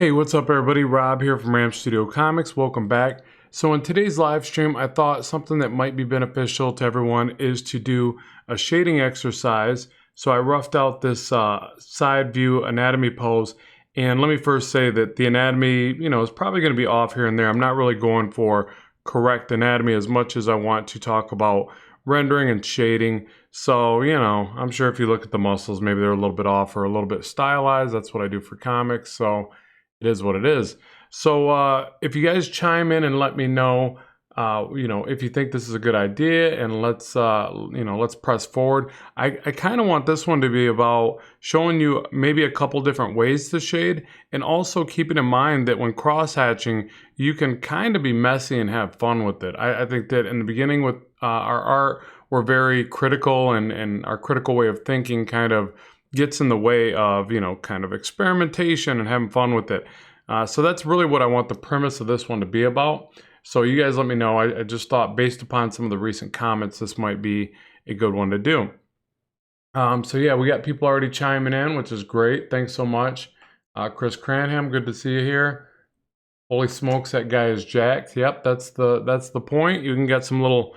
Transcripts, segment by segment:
Hey, what's up everybody? Rob here from Ram Studio Comics. Welcome back. So in today's live stream, I thought something that might be beneficial to everyone is to do a shading exercise. So I roughed out this side view anatomy pose. And let me first say that the anatomy, is probably going to be off here and there. I'm not really going for correct anatomy as much as I want to talk about rendering and shading. So, I'm sure if you look at the muscles, maybe they're a little bit off or a little bit stylized. That's what I do for comics. So it is what it is. So if you guys chime in and let me know, if you think this is a good idea, and let's press forward. I kind of want this one to be about showing you maybe a couple different ways to shade, and also keeping in mind that when cross-hatching, you can kind of be messy and have fun with it. I think that in the beginning with our art, we're very critical, and our critical way of thinking kind of gets in the way of, kind of experimentation and having fun with it. So that's really what I want the premise of this one to be about. So you guys let me know. I just thought, based upon some of the recent comments, this might be a good one to do. So yeah, we got people already chiming in, which is great. Thanks so much. Chris Cranham, good to see you here. Holy smokes, that guy is jacked. Yep, that's the point. You can get some little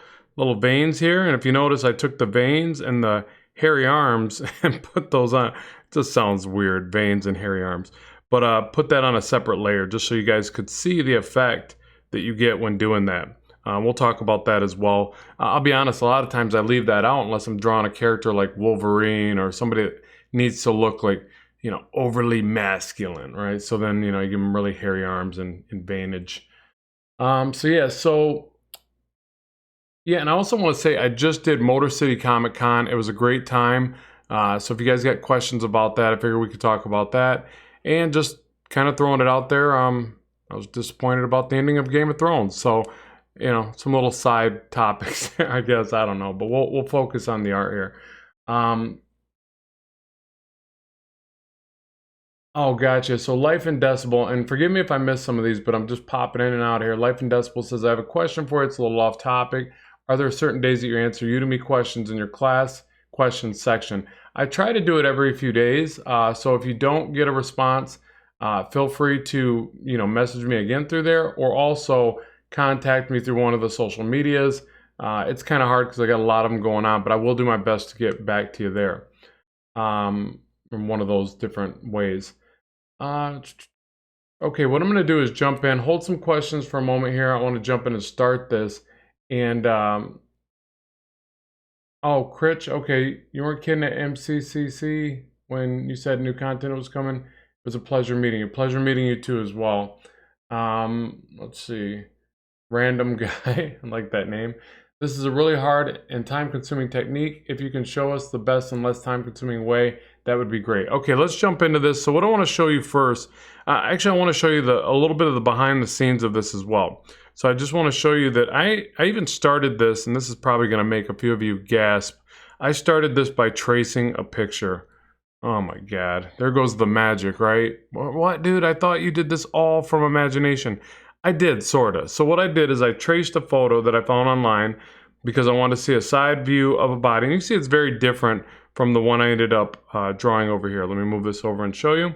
veins here, and if you notice, I took the veins and the hairy arms and put those on. It just sounds weird, veins and hairy arms. But put that on a separate layer just so you guys could see the effect that you get when doing that. We'll talk about that as well. I'll be honest, a lot of times I leave that out unless I'm drawing a character like Wolverine or somebody that needs to look like, overly masculine, right? So then, you give them really hairy arms and veinage. Yeah, and I also want to say I just did Motor City Comic Con. It was a great time. So if you guys got questions about that, I figure we could talk about that. And just kind of throwing it out there, I was disappointed about the ending of Game of Thrones. So, some little side topics there, I guess. I don't know, but we'll focus on the art here. Oh, gotcha. So Life in Decibel, and forgive me if I missed some of these, but I'm just popping in and out here. Life in Decibel says, I have a question for you. It's a little off topic. Are there certain days that you answer Udemy questions in your class questions section? I try to do it every few days. So if you don't get a response, feel free to, message me again through there, or also contact me through one of the social medias. It's kind of hard because I got a lot of them going on, but I will do my best to get back to you there from one of those different ways. Okay, what I'm going to do is jump in, hold some questions for a moment here. I want to jump in and start this. And, oh, Critch, okay, you weren't kidding at MCCC when you said new content was coming. It was a pleasure meeting you. Pleasure meeting you too as well. Let's see. Random guy, I like that name. This is a really hard and time-consuming technique. If you can show us the best and less time-consuming way, that would be great. Okay, let's jump into this. So what I want to show you first, actually I want to show you a little bit of the behind the scenes of this as well. So I just want to show you that I even started this, and this is probably going to make a few of you gasp. I started this by tracing a picture. Oh my God, there goes the magic, right? What, dude? I thought you did this all from imagination. I did, sorta. So what I did is I traced a photo that I found online because I wanted to see a side view of a body. And you see it's very different from the one I ended up drawing over here. Let me move this over and show you.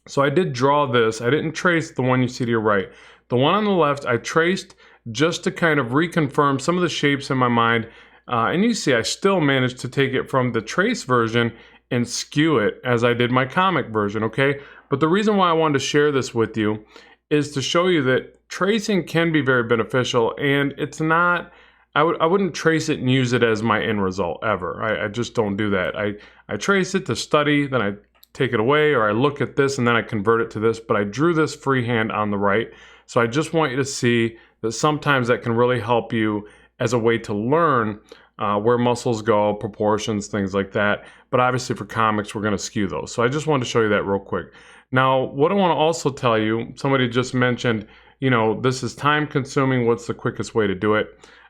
So I did draw this. I didn't trace the one you see to your right. The one on the left, I traced just to kind of reconfirm some of the shapes in my mind. And you see I still managed to take it from the trace version and skew it as I did my comic version, okay? But the reason why I wanted to share this with you is to show you that tracing can be very beneficial, and it's not, I wouldn't trace it and use it as my end result ever. I just don't do that. I trace it to study, then I take it away, or I look at this and then I convert it to this, but I drew this freehand on the right. So I just want you to see that sometimes that can really help you as a way to learn where muscles go, proportions, things like that. But obviously for comics, we're gonna skew those. So I just wanted to show you that real quick. Now, what I want to also tell you, somebody just mentioned, this is time consuming. What's the quickest way to do it?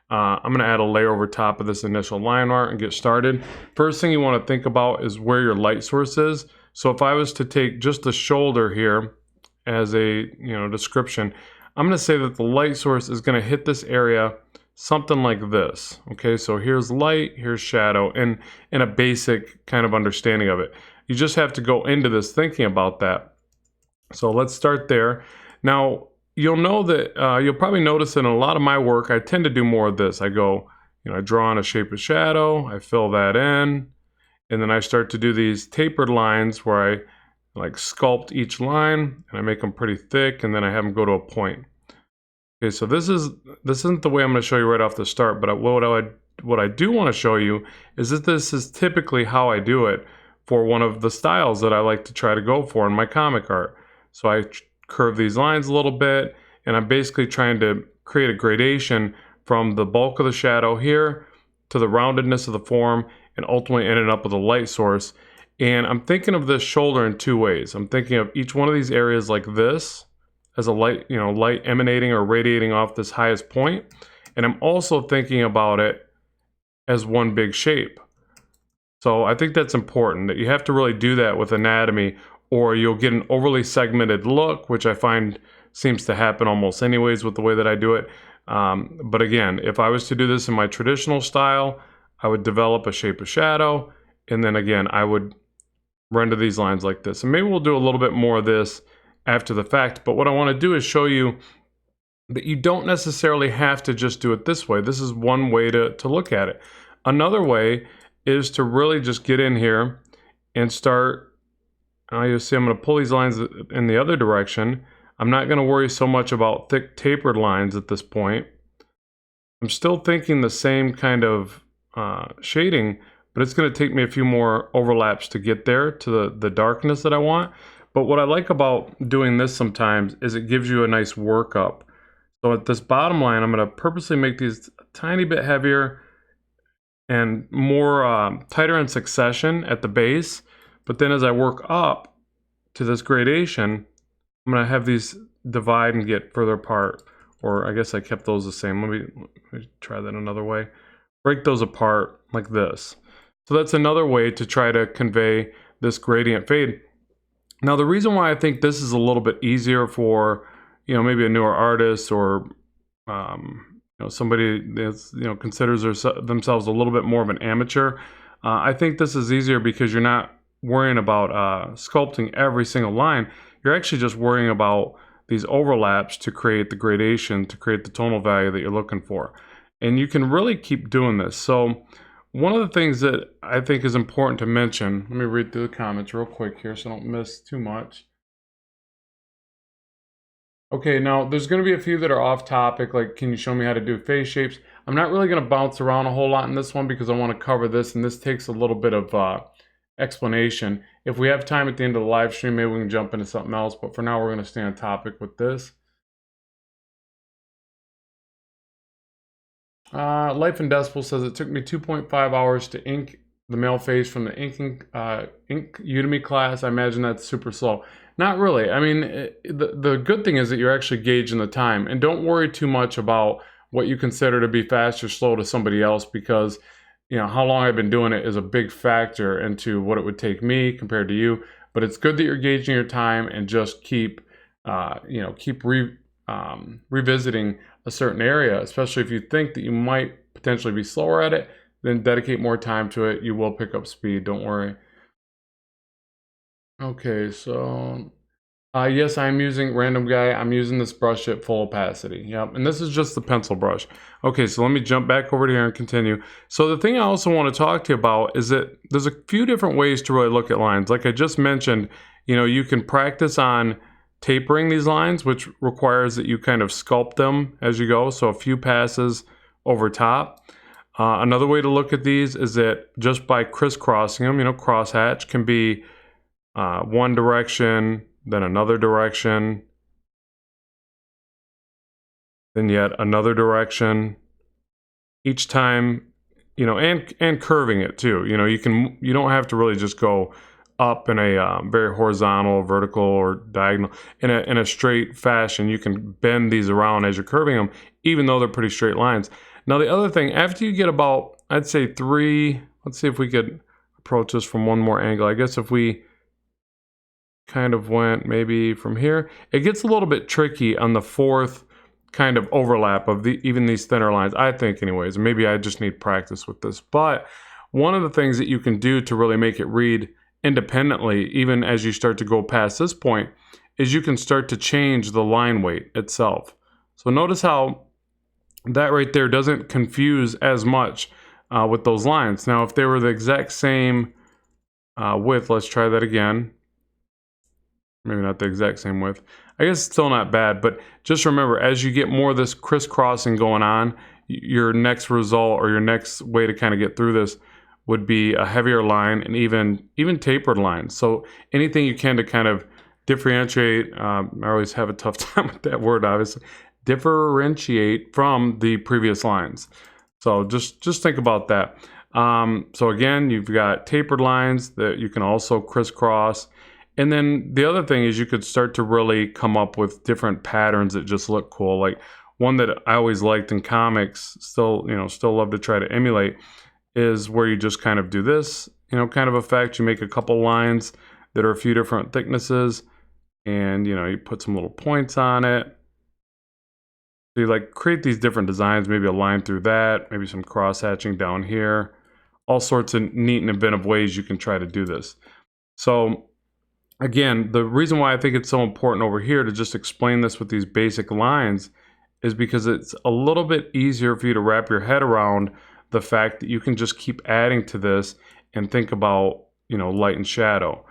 I'm going to add a layer over top of this initial line art and get started. First thing you want to think about is where your light source is. So if I was to take just the shoulder here as a description, I'm going to say that the light source is going to hit this area something like this. Okay, so here's light, here's shadow, and in a basic kind of understanding of it. You just have to go into this thinking about that. So let's start there. Now, you'll know that you'll probably notice that in a lot of my work, I tend to do more of this. I go, I draw on a shape of shadow, I fill that in, and then I start to do these tapered lines where I like sculpt each line and I make them pretty thick, and then I have them go to a point. Okay, so this isn't the way I'm going to show you right off the start, but what I do want to show you is that this is typically how I do it for one of the styles that I like to try to go for in my comic art. So I curve these lines a little bit, and I'm basically trying to create a gradation from the bulk of the shadow here to the roundedness of the form, and ultimately ended up with a light source. And I'm thinking of this shoulder in two ways. I'm thinking of each one of these areas like this, as a light, light emanating or radiating off this highest point. And I'm also thinking about it as one big shape. So I think that's important, that you have to really do that with anatomy, or you'll get an overly segmented look, which I find seems to happen almost anyways with the way that I do it. But again, if I was to do this in my traditional style, I would develop a shape of shadow, and then again, I would render these lines like this. And maybe we'll do a little bit more of this after the fact, but what I want to do is show you that you don't necessarily have to just do it this way. This is one way to look at it. Another way is to really just get in here and start, you'll see I'm going to pull these lines in the other direction. I'm not going to worry so much about thick tapered lines at this point. I'm still thinking the same kind of shading, but it's going to take me a few more overlaps to get there to the darkness that I want. But what I like about doing this sometimes is it gives you a nice workup. So at this bottom line, I'm going to purposely make these a tiny bit heavier and more tighter in succession at the base. But then as I work up to this gradation, I'm going to have these divide and get further apart. Or I guess I kept those the same. Let me try that another way. Break those apart like this. So that's another way to try to convey this gradient fade. Now, the reason why I think this is a little bit easier for, maybe a newer artist or, somebody that's, considers themselves a little bit more of an amateur. I think this is easier because you're not worrying about sculpting every single line. You're actually just worrying about these overlaps to create the gradation, to create the tonal value that you're looking for. And you can really keep doing this. So one of the things that I think is important to mention, let me read through the comments real quick here so I don't miss too much. Okay, now there's going to be a few that are off topic, like can you show me how to do face shapes? I'm not really going to bounce around a whole lot in this one because I want to cover this, and this takes a little bit of explanation. If we have time at the end of the live stream, maybe we can jump into something else, but for now we're going to stay on topic with this. Life in Decibel says it took me 2.5 hours to ink the male face from the ink Udemy class. I imagine that's super slow. Not really. I mean, the good thing is that you're actually gauging the time, and don't worry too much about what you consider to be fast or slow to somebody else, because how long I've been doing it is a big factor into what it would take me compared to you. But it's good that you're gauging your time and just keep revisiting a certain area, especially if you think that you might potentially be slower at it, then dedicate more time to it. You will pick up speed, don't worry. Okay, so yes, I'm using random guy. I'm using this brush at full opacity. Yep, and this is just the pencil brush. Okay, so let me jump back over to here and continue. So the thing I also want to talk to you about is that there's a few different ways to really look at lines. Like I just mentioned, you can practice on tapering these lines, which requires that you kind of sculpt them as you go. So a few passes over top. Another way to look at these is that just by crisscrossing them, crosshatch can be one direction, then another direction, then yet another direction. Each time, and curving it too. You don't have to really just go up in a very horizontal, vertical, or diagonal in a straight fashion. You can bend these around as you're curving them, even though they're pretty straight lines. Now the other thing, after you get about, I'd say 3, let's see if we could approach this from one more angle. I guess if we kind of went maybe from here, it gets a little bit tricky on the 4th kind of overlap of even these thinner lines, I think anyways. Maybe I just need practice with this. But one of the things that you can do to really make it read independently, even as you start to go past this point, is you can start to change the line weight itself. So notice how that right there doesn't confuse as much with those lines. Now, if they were the exact same width, let's try that again. Maybe not the exact same width. I guess it's still not bad, but just remember, as you get more of this crisscrossing going on, your next result or your next way to kind of get through this would be a heavier line and even tapered lines. So anything you can to kind of differentiate, I always have a tough time with that word, obviously, differentiate from the previous lines. So just think about that. So again, you've got tapered lines that you can also crisscross. And then the other thing is you could start to really come up with different patterns that just look cool. Like one that I always liked in comics, still love to try to emulate, is where you just kind of do this, kind of effect. You make a couple lines that are a few different thicknesses, and you put some little points on it. So you like create these different designs, maybe a line through that, maybe some cross hatching down here, all sorts of neat and inventive ways you can try to do this. So again, the reason why I think it's so important over here to just explain this with these basic lines is because it's a little bit easier for you to wrap your head around the fact that you can just keep adding to this and think about, light and shadow.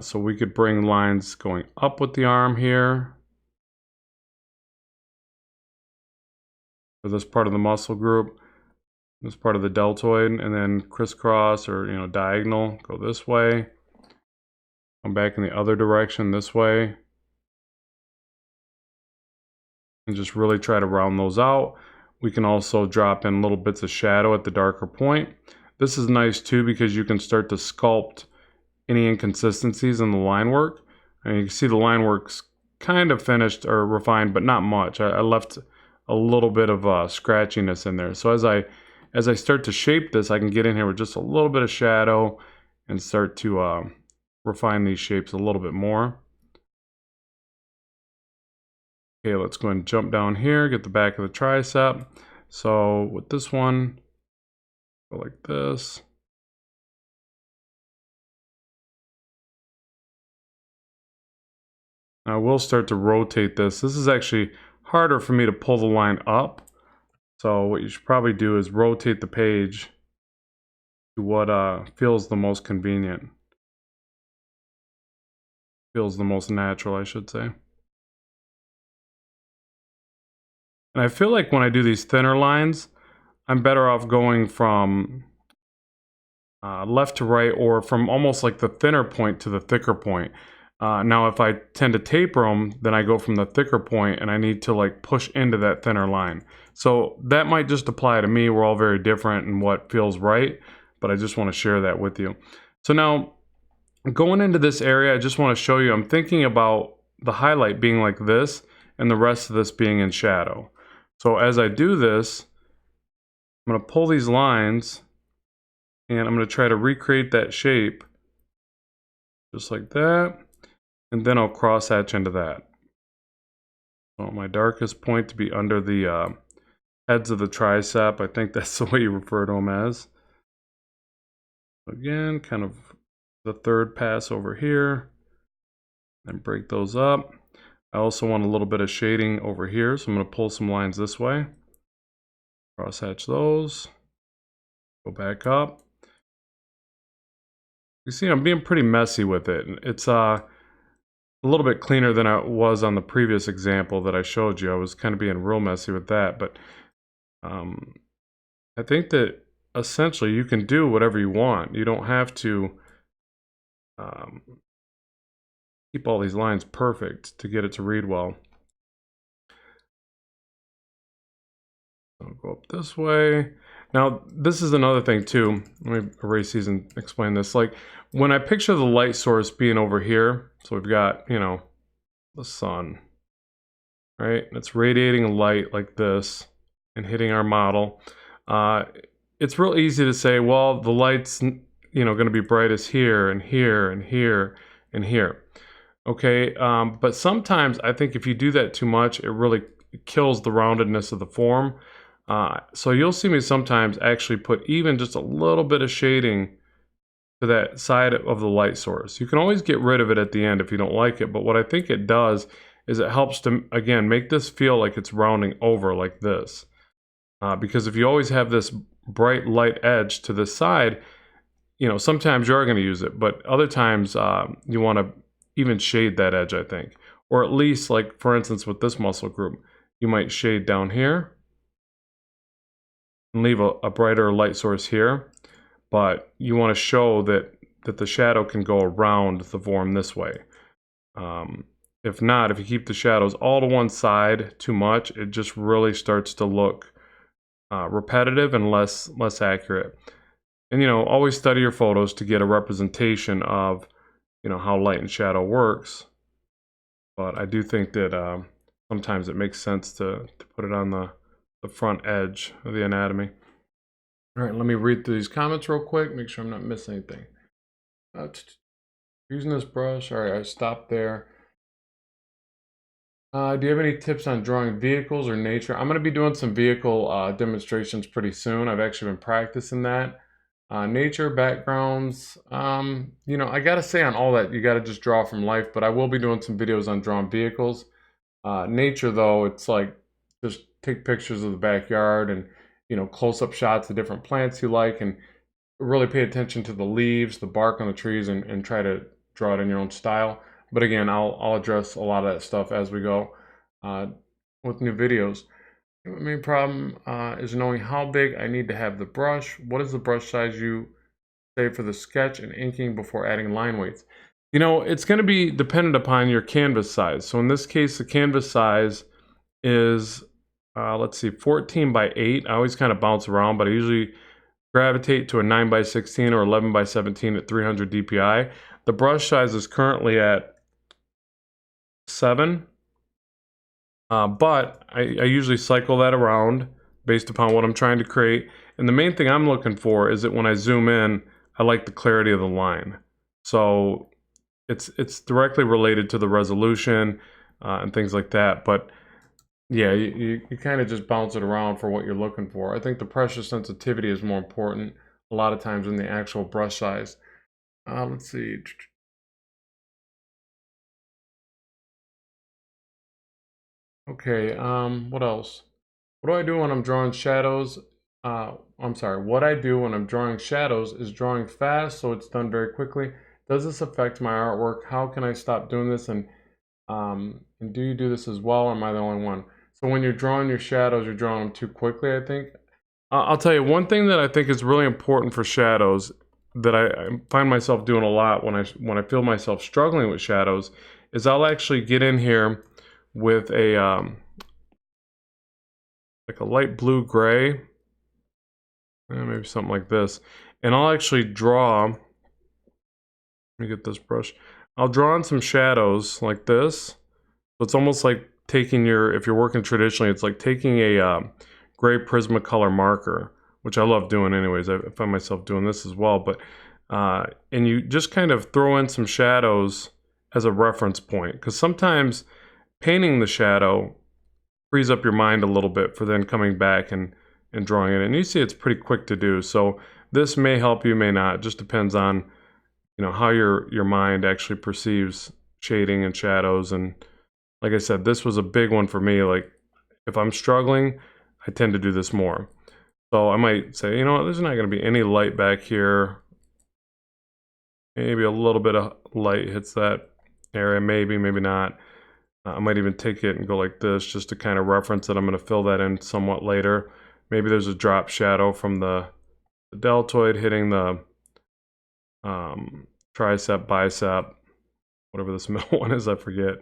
So we could bring lines going up with the arm here for this part of the muscle group, this part of the deltoid, and then crisscross or, diagonal, go this way. Come back in the other direction this way. And just really try to round those out. We can also drop in little bits of shadow at the darker point. This is nice too because you can start to sculpt any inconsistencies in the line work. And you can see the line work's kind of finished or refined, but not much. I left a little bit of scratchiness in there. So as I start to shape this, I can get in here with just a little bit of shadow and start to refine these shapes a little bit more. Okay, let's go and jump down here, get the back of the tricep. So with this one, go like this. Now we'll start to rotate this. This is actually harder for me to pull the line up. So what you should probably do is rotate the page to what feels the most convenient. Feels the most natural, I should say. And I feel like when I do these thinner lines, I'm better off going from left to right, or from almost like the thinner point to the thicker point. Now, if I tend to taper them, then I go from the thicker point and I need to like push into that thinner line. So that might just apply to me. We're all very different in what feels right, but I just want to share that with you. So now, going into this area, I just want to show you, I'm thinking about the highlight being like this and the rest of this being in shadow. So as I do this, I'm going to pull these lines and I'm going to try to recreate that shape just like that, and then I'll cross hatch into that. I want my darkest point to be under the heads of the tricep. I think that's the way you refer to them as. Again, kind of the third pass over here, and break those up. I also want a little bit of shading over here, so I'm going to pull some lines this way. Cross hatch those. Go back up. You see, I'm being pretty messy with it. It's a little bit cleaner than I was on the previous example that I showed you. I was kind of being real messy with that, but I think that essentially you can do whatever you want. You don't have to keep all these lines perfect to get it to read well. I'll go up this way. Now, this is another thing too. Let me erase these and explain this. Like when I picture the light source being over here, so we've got, the sun, right? It's radiating light like this and hitting our model. It's real easy to say, well, the light's, going to be brightest here and here and here and here. Okay, but sometimes I think if you do that too much, it really kills the roundedness of the form. So you'll see me sometimes actually put even just a little bit of shading to that side of the light source. You can always get rid of it at the end if you don't like it, but what I think it does is it helps to, again, make this feel like it's rounding over like this. Because if you always have this bright light edge to the side, you know, sometimes you are going to use it, but other times you want to even shade that edge, I think. Or at least, like, for instance, with this muscle group, you might shade down here and leave a brighter light source here, but you want to show that the shadow can go around the form this way. If not, if you keep the shadows all to one side too much, it just really starts to look repetitive and less accurate. And, you know, always study your photos to get a representation of, you know, how light and shadow works. But I do think that sometimes it makes sense to put it on the front edge of the anatomy. All right, let me read through these comments real quick, make sure I'm not missing anything. Using this brush, all right, I stopped there. Do you have any tips on drawing vehicles or nature? I'm going to be doing some vehicle demonstrations pretty soon. I've actually been practicing that. Nature, backgrounds, you know, I gotta say on all that, you gotta just draw from life, but I will be doing some videos on drawing vehicles. Nature though, it's like, just take pictures of the backyard and, you know, close-up shots of different plants you like, and really pay attention to the leaves, the bark on the trees, and try to draw it in your own style. But again, I'll address a lot of that stuff as we go with new videos. The main problem is knowing how big I need to have the brush. What is the brush size you say for the sketch and inking before adding line weights? You know, it's going to be dependent upon your canvas size. So in this case, the canvas size is, let's see, 14 by 8. I always kind of bounce around, but I usually gravitate to a 9 by 16 or 11 by 17 at 300 DPI. The brush size is currently at 7. But I usually cycle that around based upon what I'm trying to create. And the main thing I'm looking for is that when I zoom in, I like the clarity of the line. So it's directly related to the resolution and things like that. But yeah, you kind of just bounce it around for what you're looking for. I think the pressure sensitivity is more important a lot of times than the actual brush size. Let's see. Okay, what else? What do I do when I'm drawing shadows? I'm sorry, what I do when I'm drawing shadows is drawing fast, so it's done very quickly. Does this affect my artwork? How can I stop doing this? And do you do this as well, or am I the only one? So when you're drawing your shadows, you're drawing them too quickly, I think. I'll tell you, one thing that I think is really important for shadows that I find myself doing a lot when I feel myself struggling with shadows is I'll actually get in here with a like a light blue gray, maybe something like this, and I'll actually draw. Let me get this brush. I'll draw on some shadows like this. So it's almost like taking if you're working traditionally, it's like taking a gray Prismacolor marker, which I love doing anyways. I find myself doing this as well, but and you just kind of throw in some shadows as a reference point, because sometimes painting the shadow frees up your mind a little bit for then coming back and drawing it. And you see it's pretty quick to do. So this may help you, may not. It just depends on, you know, how your mind actually perceives shading and shadows. And like I said, this was a big one for me. Like if I'm struggling, I tend to do this more. So I might say, you know what, there's not going to be any light back here. Maybe a little bit of light hits that area, maybe not. I might even take it and go like this just to kind of reference it. I'm going to fill that in somewhat later. Maybe there's a drop shadow from the deltoid hitting the tricep, bicep, whatever this middle one is, I forget.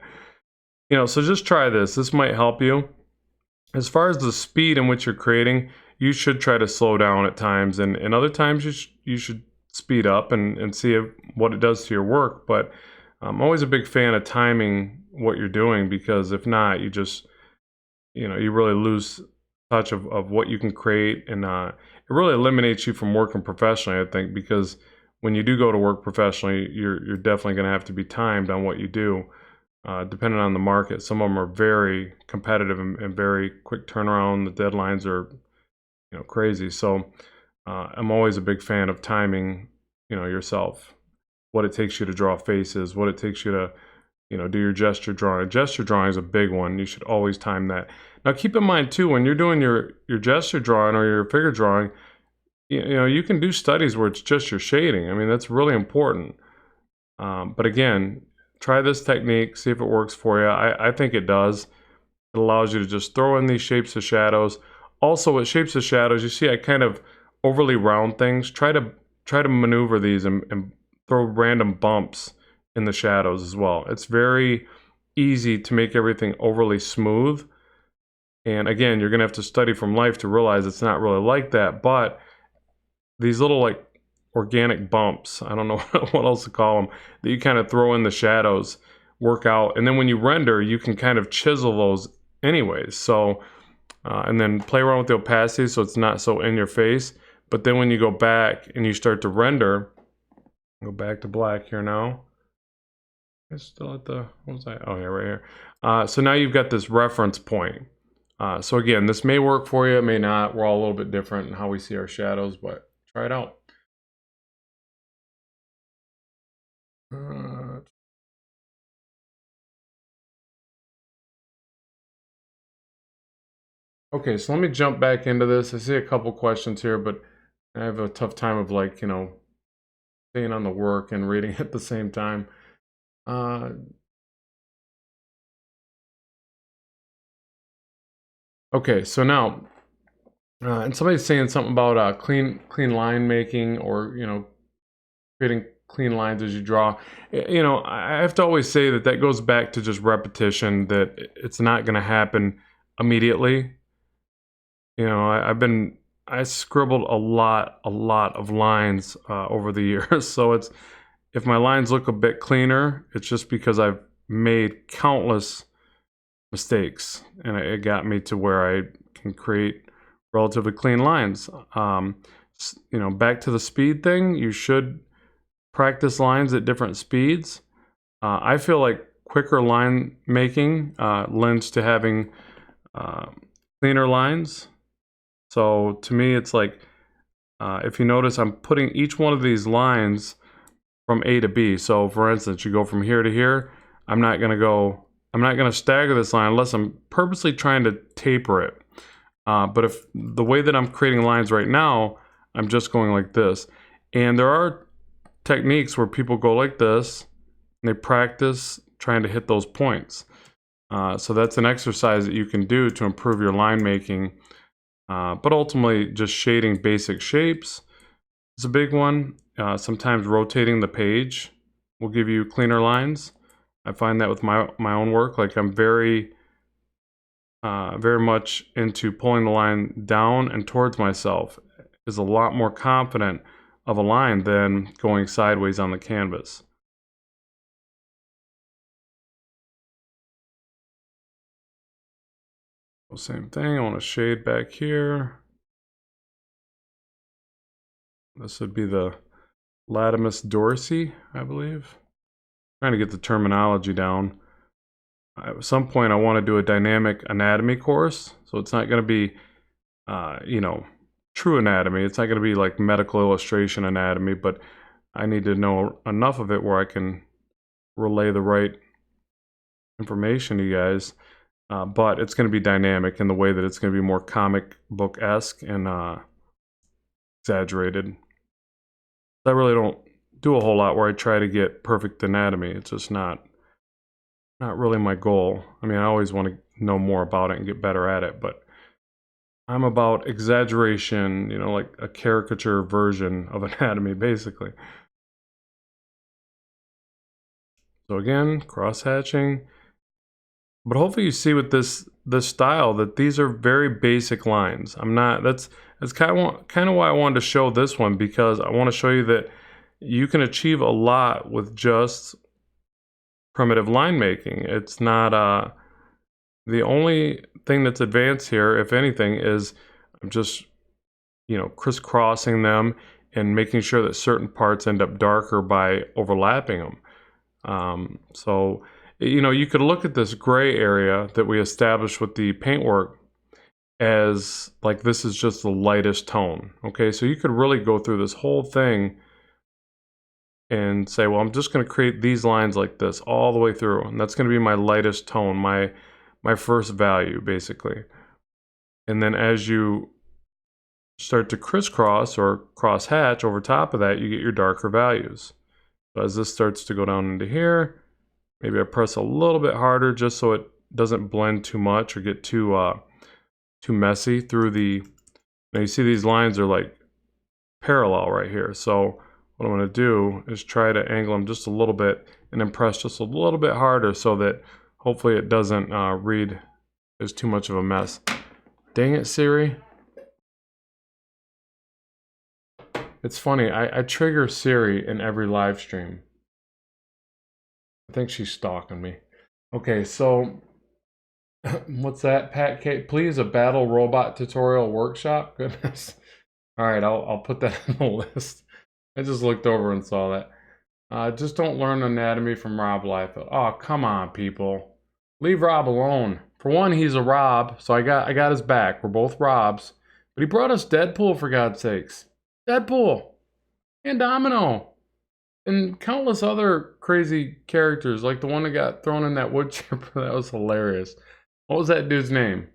You know, so just try this. This might help you. As far as the speed in which you're creating, you should try to slow down at times, and other times you should speed up and see what it does to your work. But I'm always a big fan of timing what you're doing, because if not, you just, you know, you really lose touch of what you can create, and it really eliminates you from working professionally, I think, because when you do go to work professionally, you're definitely going to have to be timed on what you do, depending on the market. Some of them are very competitive and very quick turnaround. The deadlines are, you know, crazy. So I'm always a big fan of timing yourself, what it takes you to draw faces, what it takes you to, do your gesture drawing. Gesture drawing is a big one. You should always time that. Now keep in mind too, when you're doing your gesture drawing or your figure drawing, you can do studies where it's just your shading. I mean, that's really important. But again, try this technique, see if it works for you. I think it does. It allows you to just throw in these shapes of shadows. Also, with shapes of shadows, you see I kind of overly round things. Try to maneuver these and throw random bumps in the shadows as well. It's very easy to make everything overly smooth. And again, you're gonna have to study from life to realize it's not really like that, but these little like organic bumps, I don't know what else to call them, that you kind of throw in the shadows, work out. And then when you render, you can kind of chisel those anyways. So, and then play around with the opacity so it's not so in your face. But then when you go back and you start to render, go back to black here now. It's still at the, what was that? Oh yeah, right here. So now you've got this reference point. So again, this may work for you, it may not. We're all a little bit different in how we see our shadows, but try it out. Okay, so let me jump back into this. I see a couple questions here, but I have a tough time of like, staying on the work and reading at the same time. Okay, so now, and somebody's saying something about clean line making, or creating clean lines as you draw. I have to always say that goes back to just repetition. That it's not going to happen immediately. I scribbled a lot of lines over the years. So if my lines look a bit cleaner, it's just because I've made countless mistakes, and it got me to where I can create relatively clean lines. Back to the speed thing, you should practice lines at different speeds. I feel like quicker line making lends to having cleaner lines. So to me, it's like, if you notice, I'm putting each one of these lines from A to B. So for instance, you go from here to here. I'm not gonna stagger this line unless I'm purposely trying to taper it. But if the way that I'm creating lines right now, I'm just going like this. And there are techniques where people go like this, and they practice trying to hit those points. So that's an exercise that you can do to improve your line making. But ultimately, just shading basic shapes is a big one. Sometimes rotating the page will give you cleaner lines. I find that with my own work. Like, I'm very much into pulling the line down and towards myself. Is a lot more confident of a line than going sideways on the canvas. Same thing, I want to shade back here. This would be the Latimus Dorsey, I believe. Trying to get the terminology down. At some point I want to do a dynamic anatomy course, so it's not going to be, true anatomy. It's not going to be like medical illustration anatomy, but I need to know enough of it where I can relay the right information to you guys. But it's going to be dynamic in the way that it's going to be more comic book-esque and exaggerated. I really don't do a whole lot where I try to get perfect anatomy. It's just not really my goal. I mean, I always want to know more about it and get better at it, but I'm about exaggeration, like a caricature version of anatomy, basically. So again, cross-hatching. But hopefully you see with this style that these are very basic lines. That's kind of why I wanted to show this one, because I want to show you that you can achieve a lot with just primitive line making. It's not the only thing that's advanced here, if anything, is just crisscrossing them and making sure that certain parts end up darker by overlapping them. So you could look at this gray area that we established with the paintwork as like this is just the lightest tone. Okay, so you could really go through this whole thing and say, well, I'm just going to create these lines like this all the way through. And that's going to be my lightest tone, my first value, basically. And then as you start to crisscross or cross hatch over top of that, you get your darker values. So as this starts to go down into here, maybe I press a little bit harder just so it doesn't blend too much or get too messy through the... Now you see these lines are like parallel right here. So what I'm going to do is try to angle them just a little bit and then press just a little bit harder so that hopefully it doesn't read as too much of a mess. Dang it, Siri. It's funny, I trigger Siri in every live stream. I think she's stalking me. Okay, so what's that, Pat K? Please, a battle robot tutorial workshop? Goodness. All right, I'll put that on the list. I just looked over and saw that. Just don't learn anatomy from Rob Liefeld. Oh, come on, people. Leave Rob alone. For one, he's a Rob, so I got his back. We're both Robs. But he brought us Deadpool, for God's sakes. Deadpool and Domino and countless other crazy characters, like the one that got thrown in that wood chipper. That was hilarious. What was that dude's name?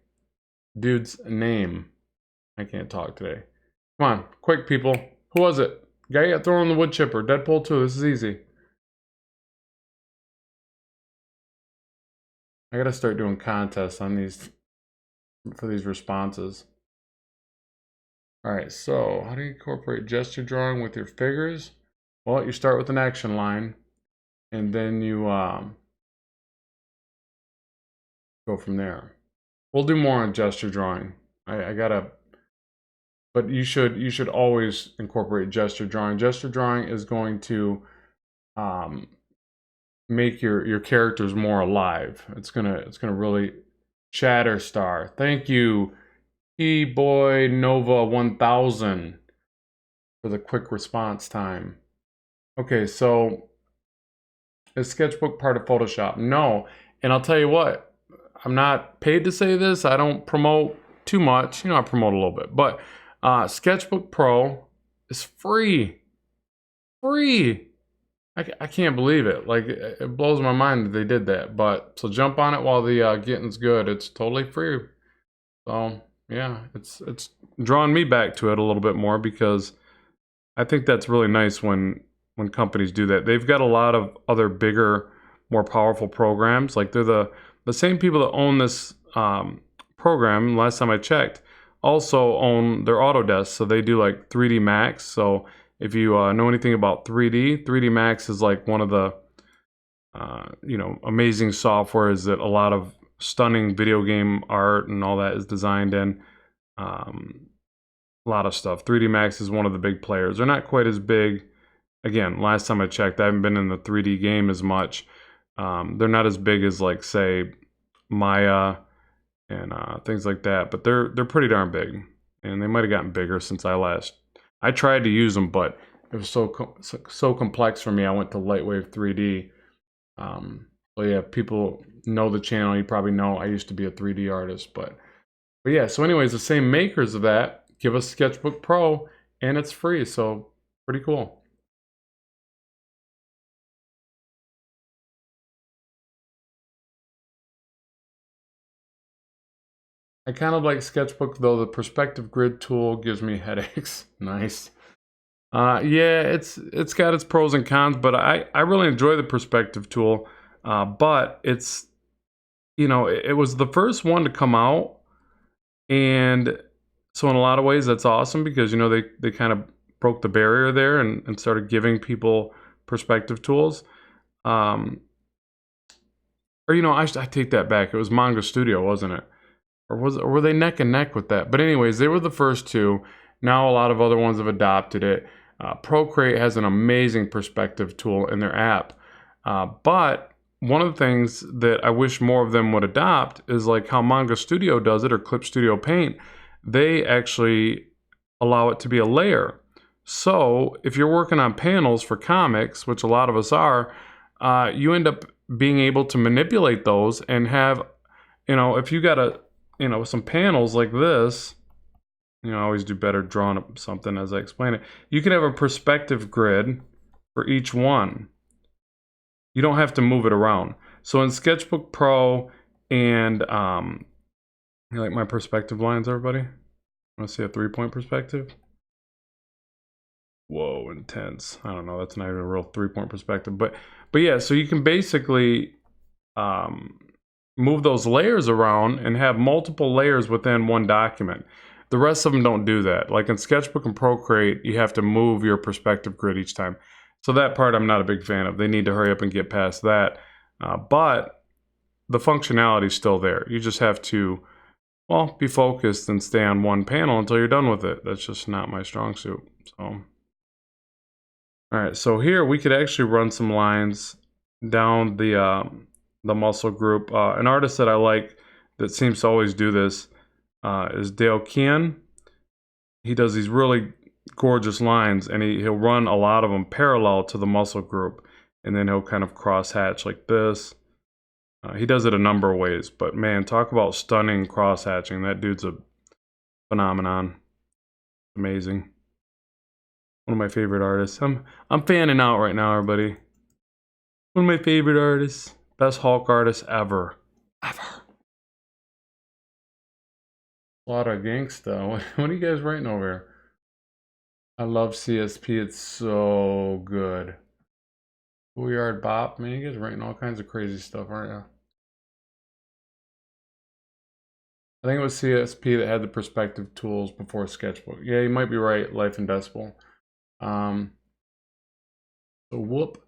I can't talk today. Come on, quick, people. Who was it? Guy got thrown in the wood chipper. Deadpool 2. This is easy. I gotta start doing contests on these for these responses. Alright, so how do you incorporate gesture drawing with your figures? Well, you start with an action line, and then you go from there. We'll do more on gesture drawing. I gotta, but you should always incorporate gesture drawing. Gesture drawing is going to make your characters more alive. It's gonna really... Shatterstar, thank you. Boy Nova 1000 for the quick response time. Okay, so is Sketchbook part of Photoshop? No, and I'll tell you what, I'm not paid to say this. I don't promote too much. You know, I promote a little bit, but Sketchbook Pro is free. Free. I can't believe it. Like, it blows my mind that they did that. But so jump on it while the getting's good. It's totally free. So yeah, it's drawing me back to it a little bit more because I think that's really nice when companies do that. They've got a lot of other bigger, more powerful programs. Like, they're the same people that own this program, last time I checked, also own their Autodesk. So they do like 3D Max. So if you know anything about 3D Max is like one of the amazing softwares that a lot of stunning video game art and all that is designed in. A lot of stuff. 3D Max is one of the big players. They're not quite as big. Again, last time I checked, I haven't been in the 3D game as much. They're not as big as, like, say, Maya and things like that, but they're pretty darn big, and they might have gotten bigger since I tried to use them, but it was so complex for me. I went to Lightwave 3D. So yeah, people know the channel. You probably know I used to be a 3D artist, but yeah. So anyways, the same makers of that give us Sketchbook Pro, and it's free. So pretty cool. I kind of like Sketchbook, though the perspective grid tool gives me headaches. Nice. Yeah, it's got its pros and cons, but I really enjoy the perspective tool. But it's, it was the first one to come out, and so in a lot of ways that's awesome because they kind of broke the barrier there and started giving people perspective tools. I take that back. It was Manga Studio, wasn't it? Or were they neck and neck with that? But anyways, they were the first two. Now a lot of other ones have adopted it. Procreate has an amazing perspective tool in their app. But one of the things that I wish more of them would adopt is like how Manga Studio does it, or Clip Studio Paint. They actually allow it to be a layer. So if you're working on panels for comics, which a lot of us are, you end up being able to manipulate those and have, if you got some panels like this, I always do better drawing up something as I explain it. You can have a perspective grid for each one. You don't have to move it around. So in Sketchbook Pro and you like my perspective lines, everybody? Want to see a 3-point perspective? Whoa, intense. I don't know, that's not even a real 3-point perspective. But yeah, so you can basically move those layers around and have multiple layers within one document. The rest of them don't do that. Like in Sketchbook and Procreate, you have to move your perspective grid each time. So that part I'm not a big fan of. They need to hurry up and get past that. But the functionality is still there. You just have to, well, be focused and stay on one panel until you're done with it. That's just not my strong suit. So, all right, so here we could actually run some lines down the muscle group. An artist that I like that seems to always do this is Dale Kean. He does these really gorgeous lines, and he'll run a lot of them parallel to the muscle group, and then he'll kind of cross hatch like this. He does it a number of ways, but man, talk about stunning cross hatching. That dude's a phenomenon. Amazing. One of my favorite artists. I'm fanning out right now, everybody. One of my favorite artists. Best Hulk artist ever. Ever. A lot of gangsta. What are you guys writing over here? I love CSP. It's so good. Schoolyard Bop. Man, you guys writing all kinds of crazy stuff, aren't you? I think it was CSP that had the perspective tools before Sketchbook. Yeah, you might be right, Life and Decibel. So whoop.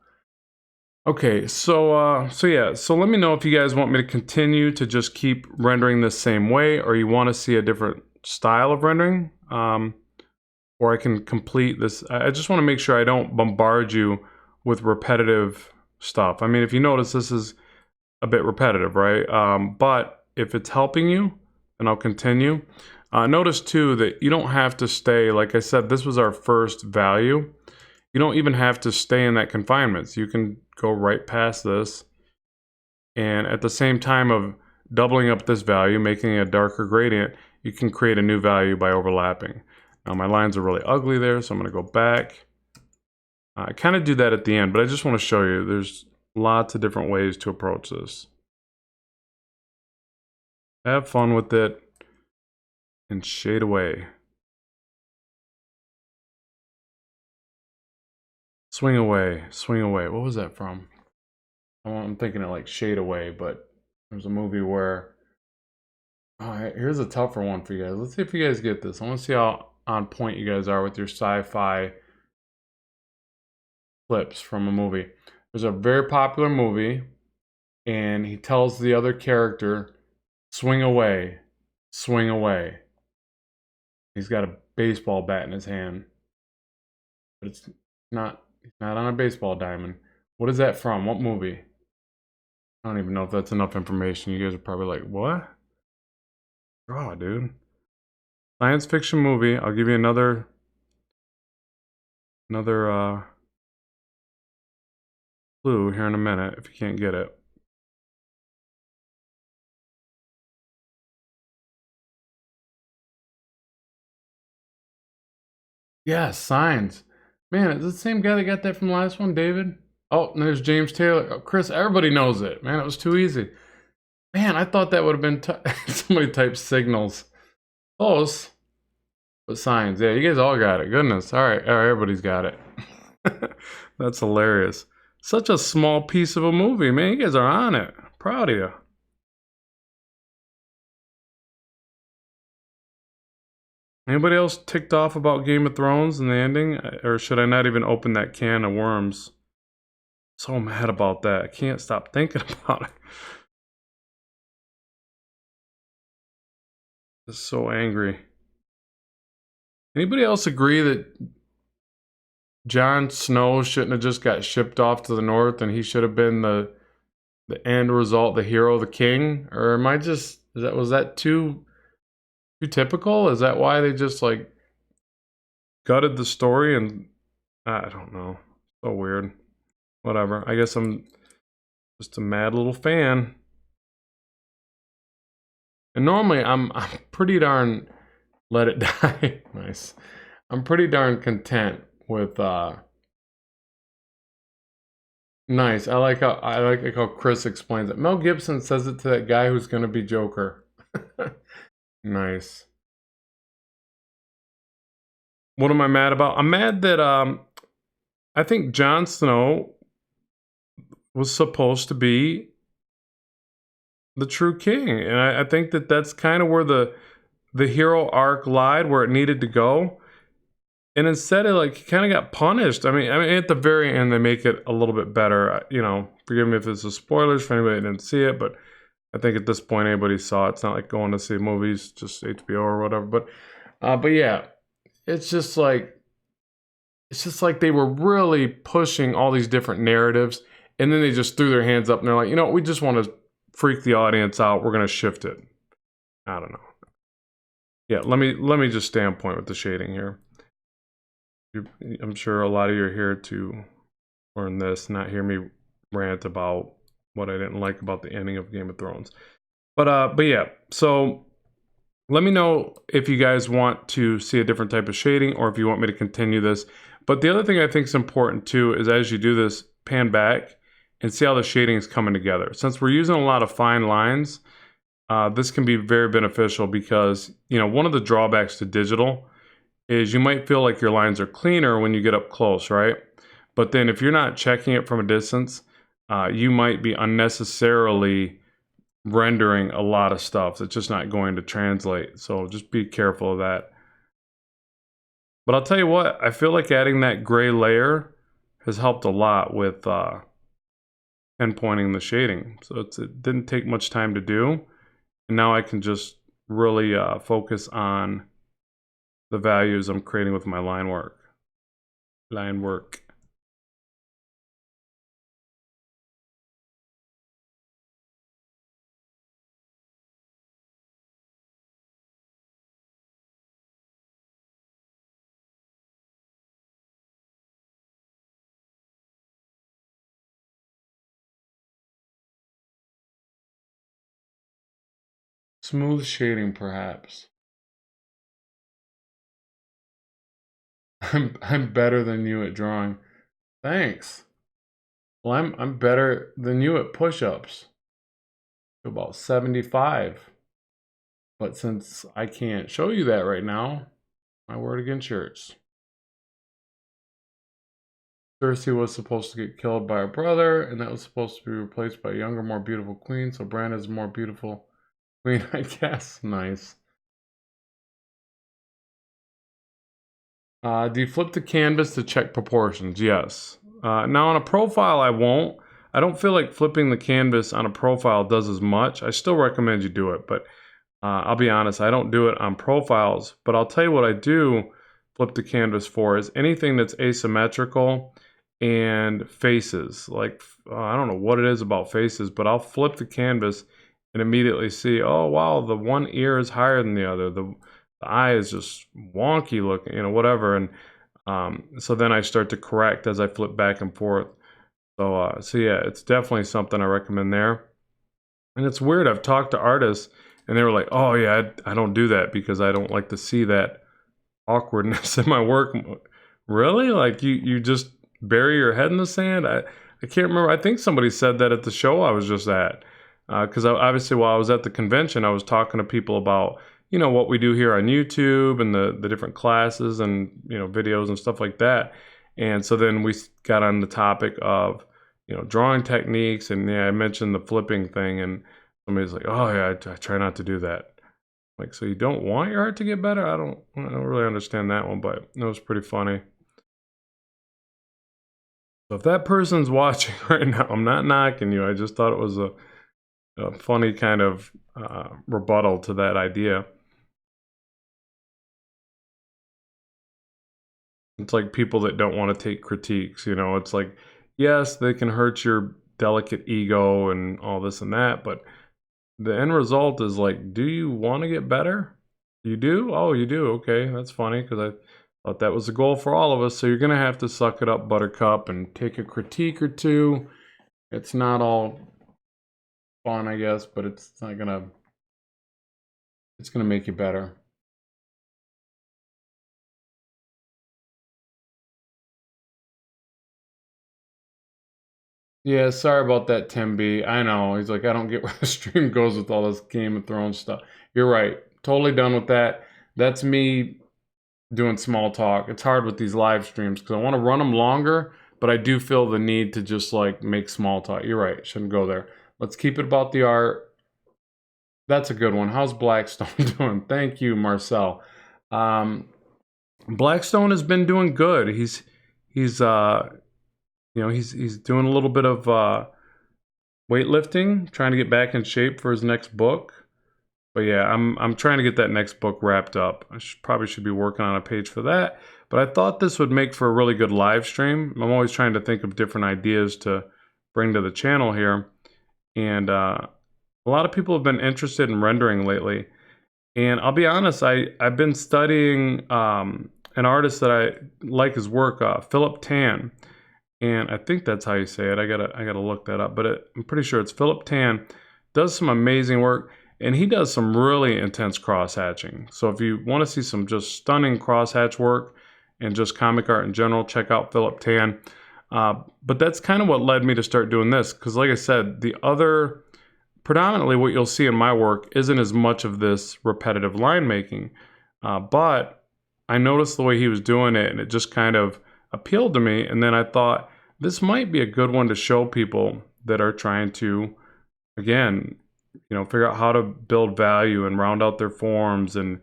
Okay, so yeah, so let me know if you guys want me to continue to just keep rendering the same way, or you want to see a different style of rendering, or I can complete this. I just want to make sure I don't bombard you with repetitive stuff. I mean, if you notice, this is a bit repetitive, right? But if it's helping you, then I'll continue. Notice too that you don't have to stay, like I said, this was our first value. You don't even have to stay in that confinement. So you can go right past this. And at the same time of doubling up this value, making a darker gradient, you can create a new value by overlapping. Now my lines are really ugly there, so I'm gonna go back. I kind of do that at the end, but I just want to show you there's lots of different ways to approach this. Have fun with it and shade away. Swing away, swing away. What was that from? I'm thinking of like Shade Away, but there's a movie where... Alright, here's a tougher one for you guys. Let's see if you guys get this. I want to see how on point you guys are with your sci-fi clips from a movie. There's a very popular movie, and he tells the other character, swing away, swing away. He's got a baseball bat in his hand, but it's not on a baseball diamond. What is that from? What movie? I don't even know if that's enough information. You guys are probably like, what? Draw, dude. Science fiction movie. I'll give you another clue here in a minute if you can't get it. Yeah, Signs. Man, is it the same guy that got that from the last one, David? Oh, and there's James Taylor. Oh, Chris, everybody knows it. Man, it was too easy. Man, I thought that would have been somebody typed Signals. Close. But Signs. Yeah, you guys all got it. Goodness. All right, everybody's got it. That's hilarious. Such a small piece of a movie, man. You guys are on it. Proud of you. Anybody else ticked off about Game of Thrones and the ending? Or should I not even open that can of worms? So mad about that. I can't stop thinking about it. Just so angry. Anybody else agree that Jon Snow shouldn't have just got shipped off to the north and he should have been the end result, the hero, the king? Or am I just, was that too typical? Is that why they just like gutted the story? And I don't know. So weird. Whatever. I guess I'm just a mad little fan. And normally I'm pretty darn let it die. Nice. I'm pretty darn content with Nice. I like how Chris explains it. Mel Gibson says it to that guy who's gonna be Joker. Nice. What am I mad about? I'm mad that I think Jon Snow was supposed to be the true king, and I think that that's kind of where the hero arc lied, where it needed to go. And instead, it like he kind of got punished. I mean, at the very end, they make it a little bit better. You know, forgive me if this is spoilers for anybody that didn't see it, but I think at this point, anybody saw it. It's not like going to see movies, just HBO or whatever. But yeah, it's just like they were really pushing all these different narratives, and then they just threw their hands up and they're like, you know, we just want to freak the audience out. We're gonna shift it. I don't know. Yeah, let me just stay on point with the shading here. I'm sure a lot of you are here to learn this, not hear me rant about what I didn't like about the ending of Game of Thrones. But yeah, so let me know if you guys want to see a different type of shading or if you want me to continue this. But the other thing I think is important too is as you do this, pan back and see how the shading is coming together. Since we're using a lot of fine lines, this can be very beneficial because, you know, one of the drawbacks to digital is you might feel like your lines are cleaner when you get up close, right? But then if you're not checking it from a distance, you might be unnecessarily rendering a lot of stuff that's just not going to translate. So just be careful of that. But I'll tell you what, I feel like adding that gray layer has helped a lot with pinpointing the shading. So it didn't take much time to do. And now I can just really focus on the values I'm creating with my line work. Line work. Smooth shading, perhaps. I'm better than you at drawing. Thanks. Well, I'm better than you at push-ups. About 75. But since I can't show you that right now, my word against yours. Cersei was supposed to get killed by her brother, and that was supposed to be replaced by a younger, more beautiful queen. So Bran is a more beautiful queen, I guess. Nice. Do you flip the canvas to check proportions? Yes. Now on a profile, I won't. I don't feel like flipping the canvas on a profile does as much. I still recommend you do it, but I'll be honest, I don't do it on profiles. But I'll tell you what I do flip the canvas for is anything that's asymmetrical and faces. Like, I don't know what it is about faces, but I'll flip the canvas and immediately see, oh, wow, the one ear is higher than the other. The eye is just wonky looking, you know, whatever. And so then I start to correct as I flip back and forth. So yeah, it's definitely something I recommend there. And it's weird, I've talked to artists and they were like, oh yeah, I don't do that because I don't like to see that awkwardness in my work. Really? Like you just bury your head in the sand? I can't remember. I think somebody said that at the show I was just at. Because obviously while I was at the convention, I was talking to people about, you know, what we do here on YouTube and the different classes and, you know, videos and stuff like that. And so then we got on the topic of, you know, drawing techniques. And yeah, I mentioned the flipping thing. And somebody's like, oh yeah, I try not to do that. Like, so you don't want your art to get better? I don't really understand that one, but it was pretty funny. So if that person's watching right now, I'm not knocking you. I just thought it was a funny kind of rebuttal to that idea. It's like people that don't want to take critiques, you know, it's like, yes, they can hurt your delicate ego and all this and that, but the end result is like, do you want to get better? You do? Oh, you do. Okay, that's funny because I thought that was the goal for all of us. So you're going to have to suck it up, Buttercup, and take a critique or two. It's not all fun, I guess, but it's gonna make you better. Yeah, sorry about that, Tim B. I know. He's like, I don't get where the stream goes with all this Game of Thrones stuff. You're right. Totally done with that. That's me doing small talk. It's hard with these live streams because I want to run them longer, but I do feel the need to just like make small talk. You're right. Shouldn't go there. Let's keep it about the art. That's a good one. How's Blackstone doing? Thank you, Marcel. Um, Blackstone has been doing good. He's he's doing a little bit of weightlifting, trying to get back in shape for his next book. But yeah, I'm trying to get that next book wrapped up. I probably should be working on a page for that. But I thought this would make for a really good live stream. I'm always trying to think of different ideas to bring to the channel here. And a lot of people have been interested in rendering lately. And I'll be honest, I've been studying an artist that I like his work, Philip Tan. And I think that's how you say it. I gotta look that up. But I'm pretty sure it's Philip Tan. Does some amazing work. And he does some really intense cross-hatching. So if you want to see some just stunning cross-hatch work and just comic art in general, check out Philip Tan. But that's kind of what led me to start doing this. Because like I said, predominantly what you'll see in my work isn't as much of this repetitive line making. But I noticed the way he was doing it and it just kind of appealed to me. And then I thought, this might be a good one to show people that are trying to, again, figure out how to build value and round out their forms and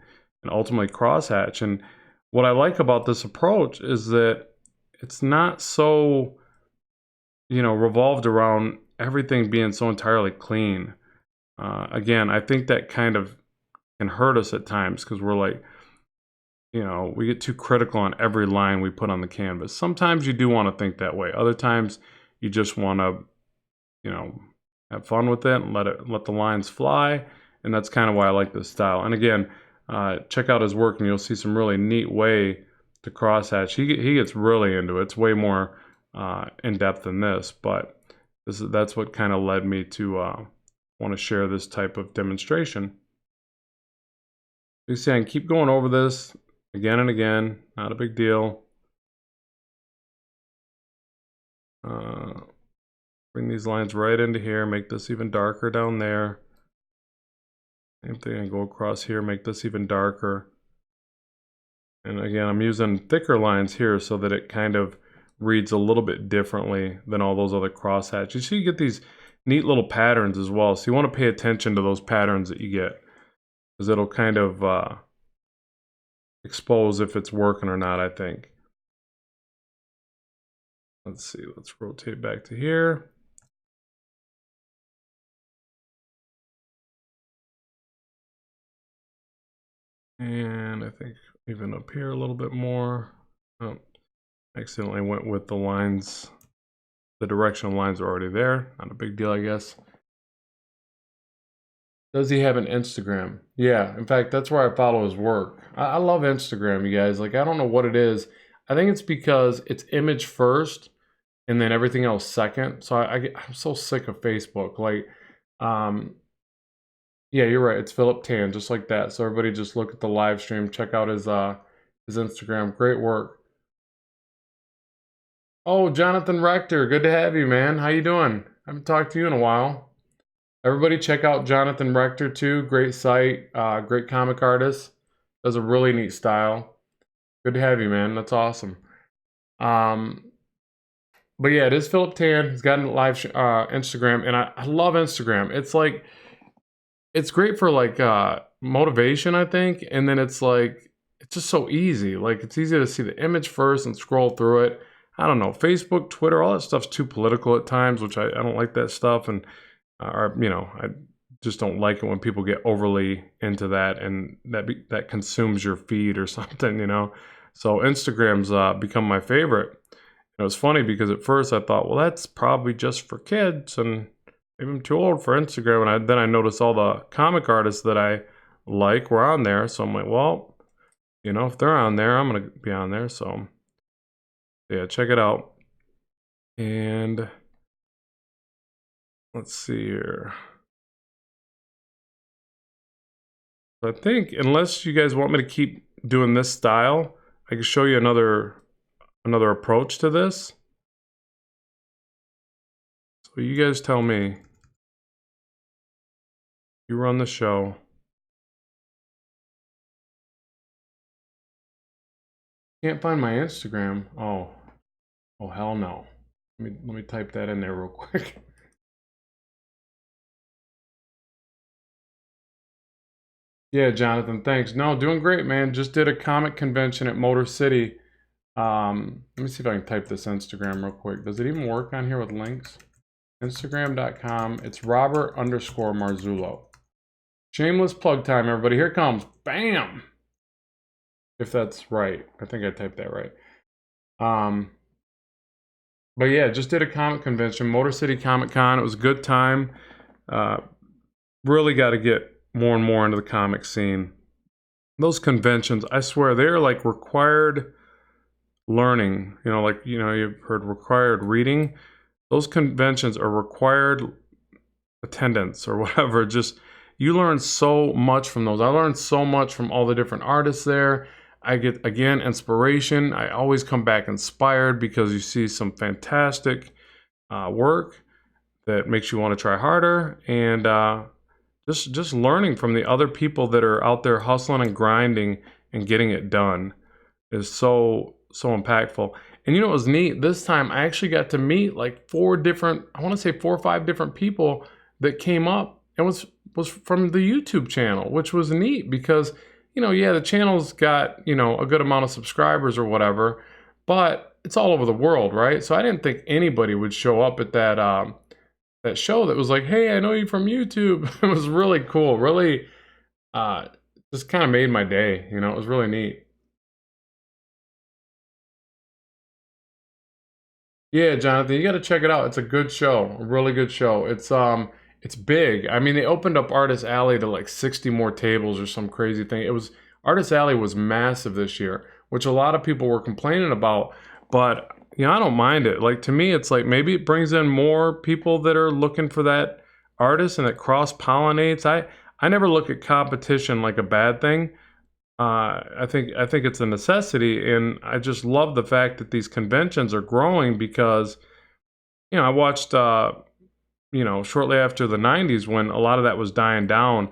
ultimately crosshatch. And what I like about this approach is that it's not so, revolved around everything being so entirely clean. Again, I think that kind of can hurt us at times because we're like, we get too critical on every line we put on the canvas. Sometimes you do want to think that way. Other times you just want to, have fun with it and let the lines fly. And that's kind of why I like this style. And again, check out his work and you'll see some really neat way to crosshatch. He gets really into it. It's way more in depth than this, but that's what kind of led me to want to share this type of demonstration. You're saying keep going over this again and again. Not a big deal. Bring these lines right into here, make this even darker down there. Same thing, and go across here, make this even darker. And again, I'm using thicker lines here so that it kind of reads a little bit differently than all those other crosshatches. So you get these neat little patterns as well. So you want to pay attention to those patterns that you get, because it'll kind of expose if it's working or not, I think. Let's see, let's rotate back to here. And I think even up here a little bit more. Oh, accidentally went with the lines. The directional lines are already there. Not a big deal, I guess. Does he have an Instagram? Yeah, in fact, that's where I follow his work. I love Instagram, you guys. Like, I don't know what it is. I think it's because it's image first and then everything else second. So I'm so sick of Facebook. Like, yeah, you're right. It's Philip Tan, just like that. So everybody just look at the live stream, check out his Instagram. Great work. Oh, Jonathan Rector, good to have you, man. How you doing? I haven't talked to you in a while. Everybody check out Jonathan Rector too. Great site, great comic artist. Does a really neat style. Good to have you, man. That's awesome. But yeah, it is Philip Tan. He's got a live Instagram, and I love Instagram. It's like, it's great for like motivation, I think. And then it's like, it's just so easy. Like, it's easy to see the image first and scroll through it. I don't know, Facebook, Twitter, all that stuff's too political at times, which I don't like that stuff. And, I just don't like it when people get overly into that and that consumes your feed or something, So Instagram's become my favorite. And it was funny because at first I thought, well, that's probably just for kids and maybe I'm too old for Instagram. And then I noticed all the comic artists that I like were on there. So I'm like, well, if they're on there, I'm going to be on there. So yeah, check it out. And let's see here. I think unless you guys want me to keep doing this style, I can show you another approach to this. So you guys tell me. You run the show. Can't find my Instagram. Oh hell no. Let me type that in there real quick. Yeah, Jonathan, thanks. No, doing great, man. Just did a comic convention at Motor City. Let me see if I can type this Instagram real quick. Does it even work on here with links? Instagram.com. It's Robert_Marzullo. Shameless plug time, everybody. Here it comes. Bam! If that's right. I think I typed that right. But yeah, just did a comic convention, Motor City Comic Con. It was a good time. Really got to get more and more into the comic scene. Those conventions, I swear, they're like required learning. You know, like, you know, you've heard required reading. Those conventions are required attendance or whatever. Just, you learn so much from those. I learned so much from all the different artists there. I get, again, inspiration. I always come back inspired because you see some fantastic work that makes you want to try harder, and just learning from the other people that are out there hustling and grinding and getting it done is so impactful. And you know what was neat? This time I actually got to meet like 4 or 5 different people that came up and was from the YouTube channel, which was neat because, you know, yeah, the channel's got, you know, a good amount of subscribers or whatever, but it's all over the world, right? So I didn't think anybody would show up at that show that was like, hey, I know you from YouTube. It was really cool. Really, just kind of made my day. You know, it was really neat. Yeah, Jonathan, you got to check it out. It's a good show, a really good show. It's big. I mean, they opened up Artist Alley to like 60 more tables or some crazy thing. It was Artist Alley was massive this year, which a lot of people were complaining about. But you know, I don't mind it. Like, to me, it's like maybe it brings in more people that are looking for that artist and it cross pollinates. I never look at competition like a bad thing. I think it's a necessity, and I just love the fact that these conventions are growing because, you know, I watched, you know, shortly after the '90s when a lot of that was dying down,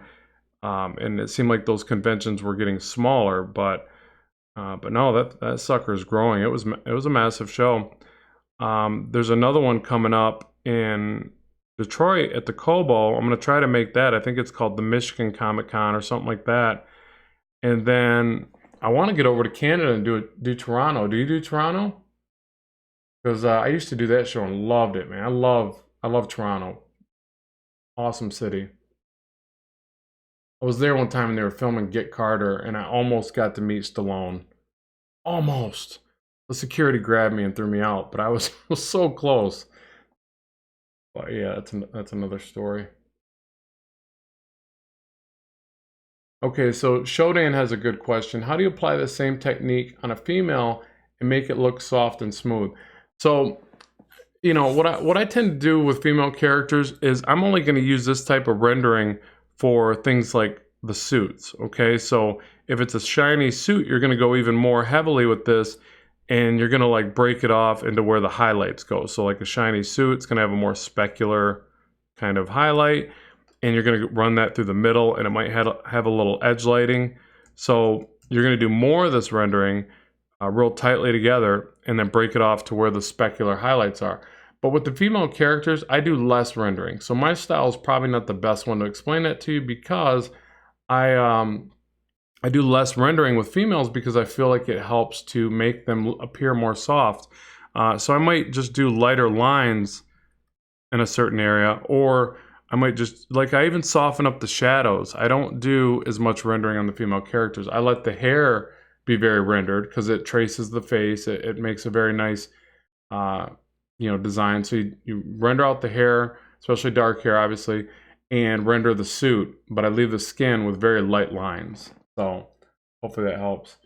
and it seemed like those conventions were getting smaller. But no, that sucker is growing. It was a massive show. There's another one coming up in Detroit at the Kobo. I'm gonna try to make that. I think it's called the Michigan Comic Con or something like that. And then I want to get over to Canada and do Toronto. Do you do Toronto? Because I used to do that show and loved it, man. I love Toronto. Awesome city. I was there one time and they were filming Get Carter, and I almost got to meet Stallone. Almost. The security grabbed me and threw me out, but I was so close. But yeah, that's another story. Okay, so Shodan has a good question. How do you apply the same technique on a female and make it look soft and smooth? So, you know, what I tend to do with female characters is I'm only going to use this type of rendering for things like the suits, okay? So if it's a shiny suit, you're going to go even more heavily with this, and you're going to like break it off into where the highlights go. So like a shiny suit, it's going to have a more specular kind of highlight, and you're going to run that through the middle, and it might have a little edge lighting. So you're going to do more of this rendering real tightly together, and then break it off to where the specular highlights are. But with the female characters, I do less rendering. So my style is probably not the best one to explain that to you, because I do less rendering with females because I feel like it helps to make them appear more soft. So I might just do lighter lines in a certain area, or I might just, like, I even soften up the shadows. I don't do as much rendering on the female characters. I let the hair be very rendered because it traces the face. It makes a very nice, you know, design. So you render out the hair, especially dark hair, obviously, and render the suit, but I leave the skin with very light lines. So hopefully that helps.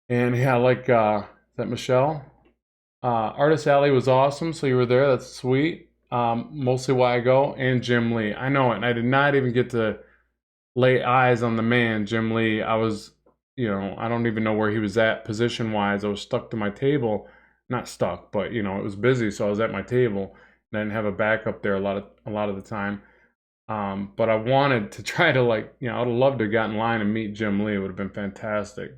And yeah, like, is that Michelle? Artist Alley was awesome, so you were there. That's sweet. Mostly Why I Go, and Jim Lee. I know it, and I did not even get to lay eyes on the man, Jim Lee. I was, you know, I don't even know where he was at position-wise. I was stuck to my table. Not stuck, but, you know, it was busy, so I was at my table. and I didn't have a backup there a lot of the time. But I wanted to try to, like, you know, I would have loved to have gotten in line and meet Jim Lee. It would have been fantastic.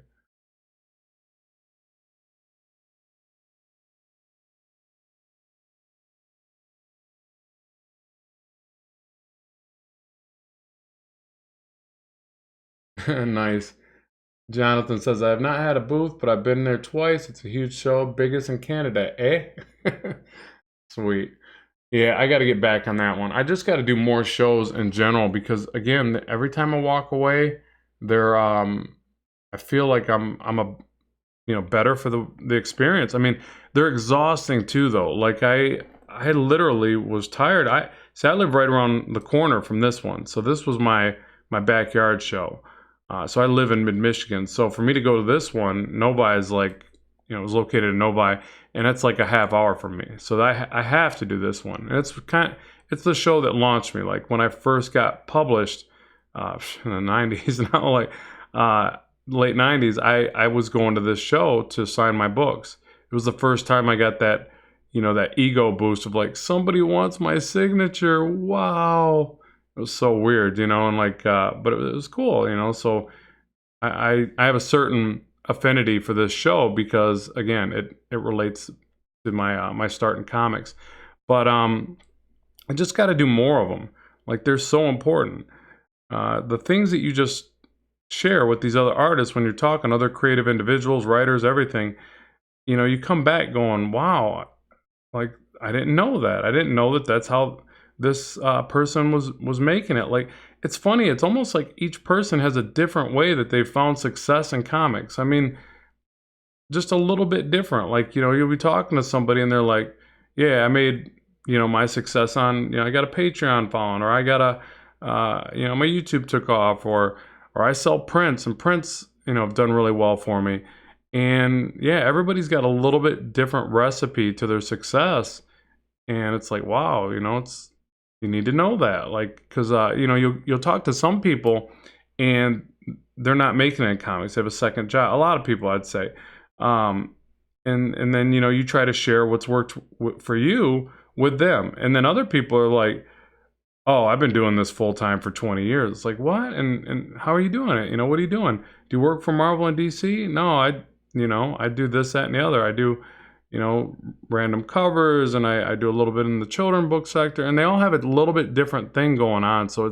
Nice. Jonathan says, I have not had a booth, but I've been there twice. It's a huge show, biggest in Canada, eh? Sweet. Yeah, I got to get back on that one. I just got to do more shows in general because, again, every time I walk away, they're I feel like I'm a, you know, better for the experience. I mean, they're exhausting too, though. Like I literally was tired. I live right around the corner from this one, so this was my backyard show. So I live in mid-Michigan. So for me to go to this one, Novi is like, you know, it was located in Novi, and it's like a half hour from me. So I have to do this one. And it's the show that launched me. Like when I first got published in the 90s, now like late 90s, I was going to this show to sign my books. It was the first time I got that, you know, that ego boost of like, somebody wants my signature. Wow. It was so weird, you know, and like, but it was cool, you know. So I have a certain affinity for this show because, again, it relates to my start in comics. But I just got to do more of them. Like, they're so important. The things that you just share with these other artists when you're talking, other creative individuals, writers, everything, you know, you come back going, wow, like, I didn't know that. I didn't know that that's how this person was making it. Like, it's funny. It's almost like each person has a different way that they've found success in comics. I mean, just a little bit different. Like, you know, you'll be talking to somebody and they're like, yeah, I made, you know, my success on, you know, I got a Patreon following, or I got a, you know, my YouTube took off, or I sell prints, and prints, you know, have done really well for me. And yeah, everybody's got a little bit different recipe to their success. And it's like, wow, you know, you need to know that, like, because you know, you'll talk to some people and they're not making it in comics. They have a second job. A lot of people, I'd say, um, and then, you know, you try to share what's worked for you with them, and then other people are like, oh, I've been doing this full time for 20 years. It's like, what? And how are you doing it? You know, what are you doing? Do you work for Marvel and DC? No, you know, I do this, that, and the other. I do, you know, random covers, and I do a little bit in the children book sector, and they all have a little bit different thing going on. So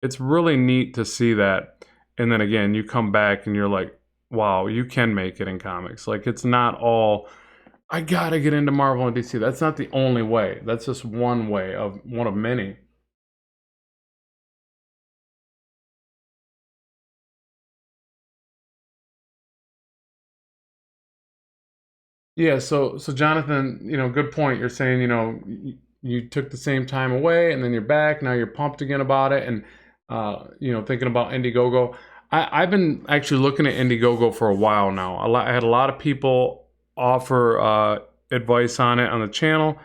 it's really neat to see that. And then again, you come back and you're like, wow, you can make it in comics. Like, it's not all, I gotta get into Marvel and DC. That's not the only way. That's just one way of one of many. Yeah, so Jonathan, you know, good point. You're saying, you know, you took the same time away and then you're back. Now you're pumped again about it, and you know, thinking about Indiegogo. I've been actually looking at Indiegogo for a while now. I had a lot of people offer advice on it on the channel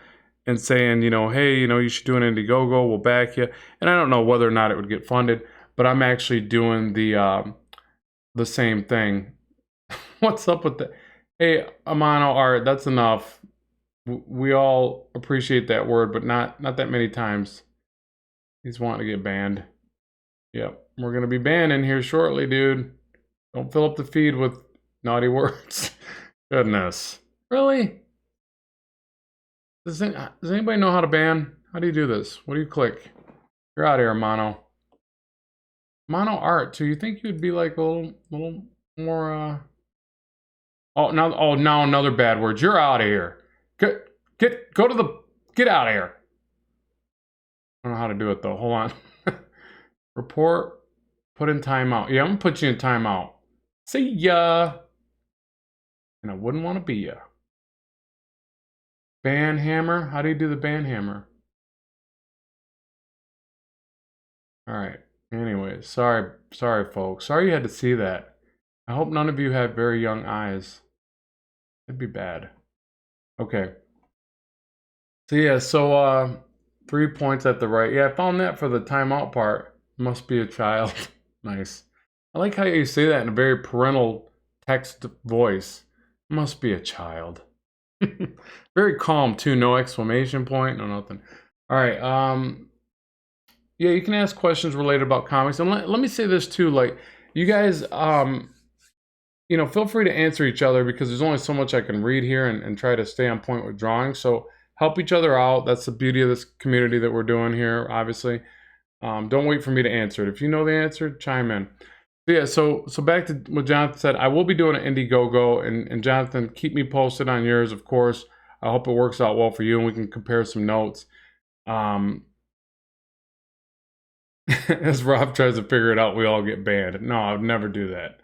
and saying, you know, hey, you know, you should do an Indiegogo. We'll back you. And I don't know whether or not it would get funded, but I'm actually doing the same thing. What's up with that? Hey, Amano Art, that's enough. We all appreciate that word, but not that many times. He's wanting to get banned. Yep, we're gonna be banning here shortly, dude. Don't fill up the feed with naughty words. Goodness. Really? Does anybody know how to ban? How do you do this? What do you click? You're out of here, Mono. Mono Art, too. You think you'd be like a little more now another bad word. You're out of here. Get out of here. I don't know how to do it though. Hold on. Report, put in timeout. Yeah, I'm gonna put you in timeout. See ya. And I wouldn't want to be ya. Ban hammer. How do you do the ban hammer? All right. Anyways, sorry, folks. Sorry you had to see that. I hope none of you have very young eyes. It'd be bad. Okay. So yeah, 3 points at the right. Yeah, I found that for the timeout part. Must be a child. Nice. I like how you say that in a very parental text voice. Must be a child. Very calm too, no exclamation point, no nothing. All right, yeah, you can ask questions related about comics. And let me say this too, like, you guys, you know, feel free to answer each other because there's only so much I can read here and try to stay on point with drawing. So help each other out. That's the beauty of this community that we're doing here, obviously. Don't wait for me to answer it. If you know the answer, chime in. But yeah, so back to what Jonathan said. I will be doing an Indiegogo, and Jonathan, keep me posted on yours, of course. I hope it works out well for you and we can compare some notes. As Rob tries to figure it out, we all get banned. No, I would never do that.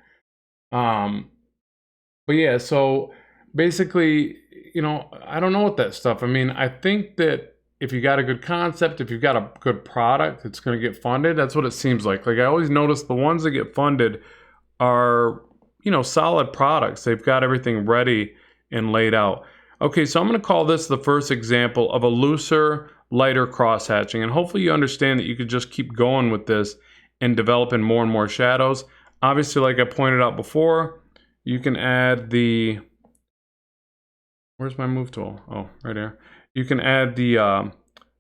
But yeah, so basically, you know, I don't know what that stuff. I mean, I think that if you got a good concept, if you've got a good product, it's going to get funded. That's what it seems like. Like, I always notice the ones that get funded are, you know, solid products. They've got everything ready and laid out. Okay, so I'm going to call this the first example of a looser, lighter cross hatching. And hopefully you understand that you could just keep going with this and developing more and more shadows. Obviously, like I pointed out before, you can add the, where's my move tool? Oh, right here. You can add the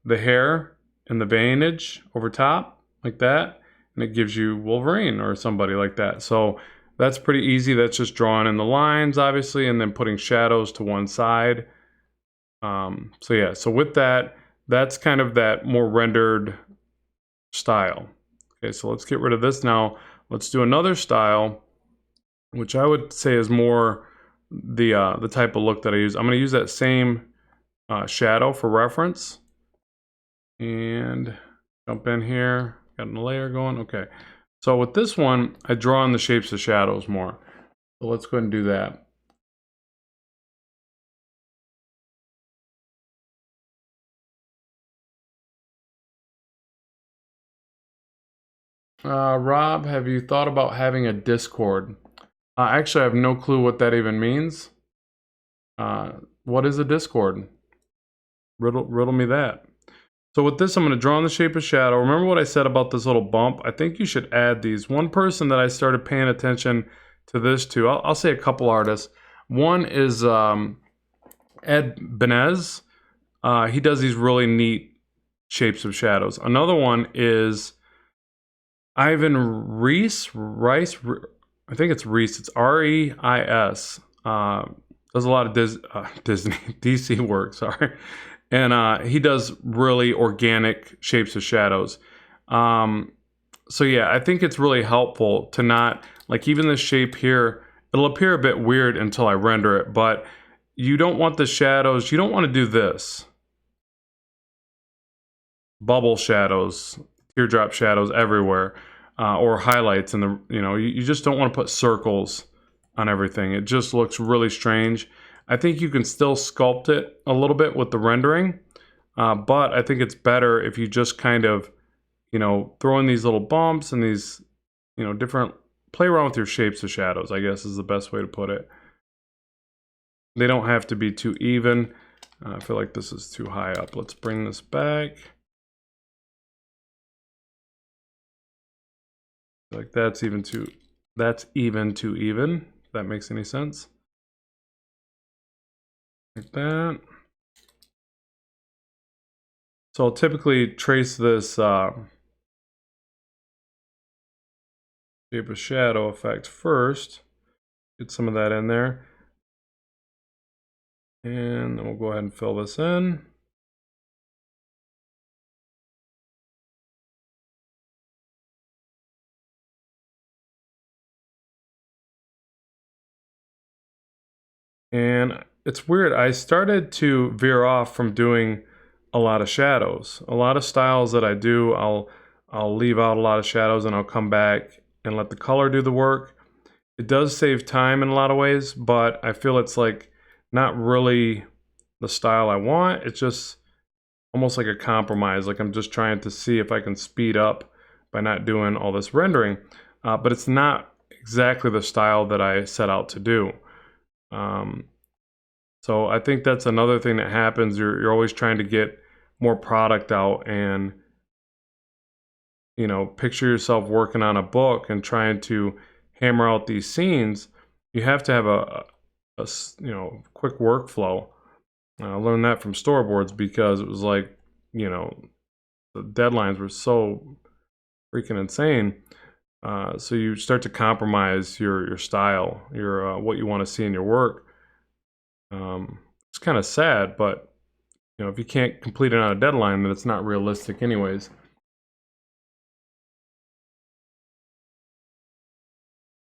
hair and the veinage over top like that, and it gives you Wolverine or somebody like that. So that's pretty easy. That's just drawing in the lines, obviously, and then putting shadows to one side. So yeah, so with that, that's kind of that more rendered style. Okay, so let's get rid of this now. Let's do another style, which I would say is more the type of look that I use. I'm going to use that same shadow for reference. And jump in here. Got a layer going. Okay. So with this one, I draw on the shapes of shadows more. So let's go ahead and do that. Rob, have you thought about having a Discord? Actually, I have no clue what that even means. What is a Discord? Riddle me that. So with this, I'm going to draw in the shape of shadow. Remember what I said about this little bump? I think you should add these. One person that I started paying attention to this to, I'll say a couple artists. One is Ed Benez. He does these really neat shapes of shadows. Another one is Ivan Reis. I think it's Reis. It's R-E-I-S. Does a lot of Disney, DC work, sorry. And he does really organic shapes of shadows. So yeah, I think it's really helpful to not, like even this shape here, it'll appear a bit weird until I render it, but you don't want the shadows, you don't want to do this. Bubble shadows, teardrop shadows everywhere, or highlights in the, you know, you just don't want to put circles on everything. It just looks really strange. I think you can still sculpt it a little bit with the rendering, but I think it's better if you just kind of, you know, throw in these little bumps and these, you know, different, play around with your shapes of shadows, I guess is the best way to put it. They don't have to be too even. I feel like this is too high up. Let's bring this back. Like that's even too even, if that makes any sense. Like that. So I'll typically trace this shape of shadow effect first. Get some of that in there. And then we'll go ahead and fill this in. And it's weird, I started to veer off from doing a lot of shadows. A lot of styles that I do, I'll leave out a lot of shadows and I'll come back and let the color do the work. It does save time in a lot of ways, but I feel it's like not really the style I want. It's just almost like a compromise. Like I'm just trying to see if I can speed up by not doing all this rendering. But it's not exactly the style that I set out to do. So I think that's another thing that happens. You're always trying to get more product out, and you know, picture yourself working on a book and trying to hammer out these scenes. You have to have a you know, quick workflow. I learned that from storyboards because it was like, you know, the deadlines were so freaking insane. So you start to compromise your style, your what you want to see in your work. It's kind of sad, but you know, if you can't complete it on a deadline, then it's not realistic anyways.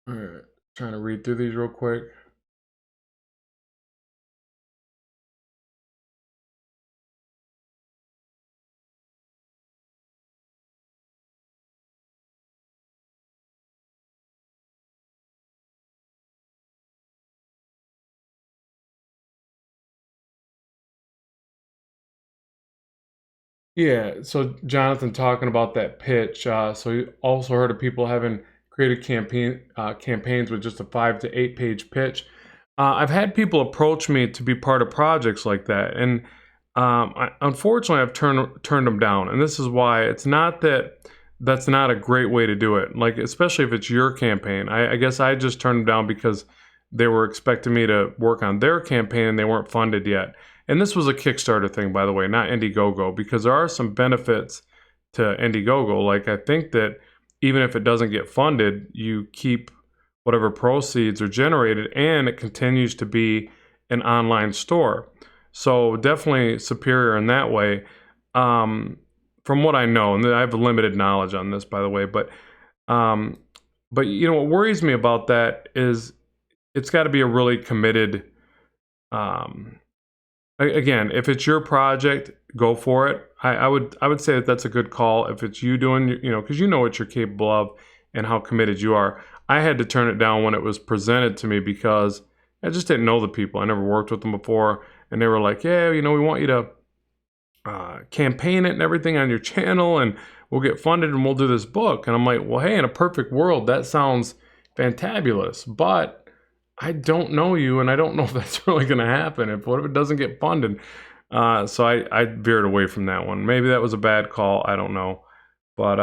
All right, trying to read through these real quick. Yeah, so Jonathan talking about that pitch. So he also heard of people having created campaigns with just a 5 to 8 page pitch. I've had people approach me to be part of projects like that, and unfortunately, I've turned them down. And this is why. It's not that that's not a great way to do it. Like, especially if it's your campaign. I guess I just turned them down because they were expecting me to work on their campaign and they weren't funded yet. And this was a Kickstarter thing, by the way, not Indiegogo, because there are some benefits to Indiegogo. Like, I think that even if it doesn't get funded, you keep whatever proceeds are generated and it continues to be an online store. So definitely superior in that way. From what I know, and I have limited knowledge on this, by the way, um, but you know what worries me about that is it's got to be a really committed. Um, Again, if it's your project, go for it. I would say that that's a good call if it's you doing, you know, because you know what you're capable of and how committed you are. I had to turn it down when it was presented to me because I just didn't know the people. I never worked with them before, and they were like, "Yeah, you know, we want you to campaign it and everything on your channel, and we'll get funded and we'll do this book." And I'm like, "Well, hey, in a perfect world, that sounds fantabulous, but I don't know you, and I don't know if that's really going to happen. What if it doesn't get funded?" So I veered away from that one. Maybe that was a bad call. I don't know. But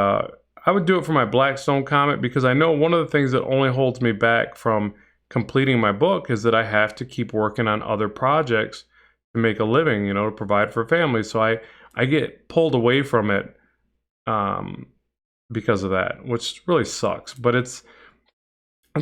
I would do it for my Blackstone comic because I know one of the things that only holds me back from completing my book is that I have to keep working on other projects to make a living, you know, to provide for a family. So I get pulled away from it um, because of that, which really sucks. But it's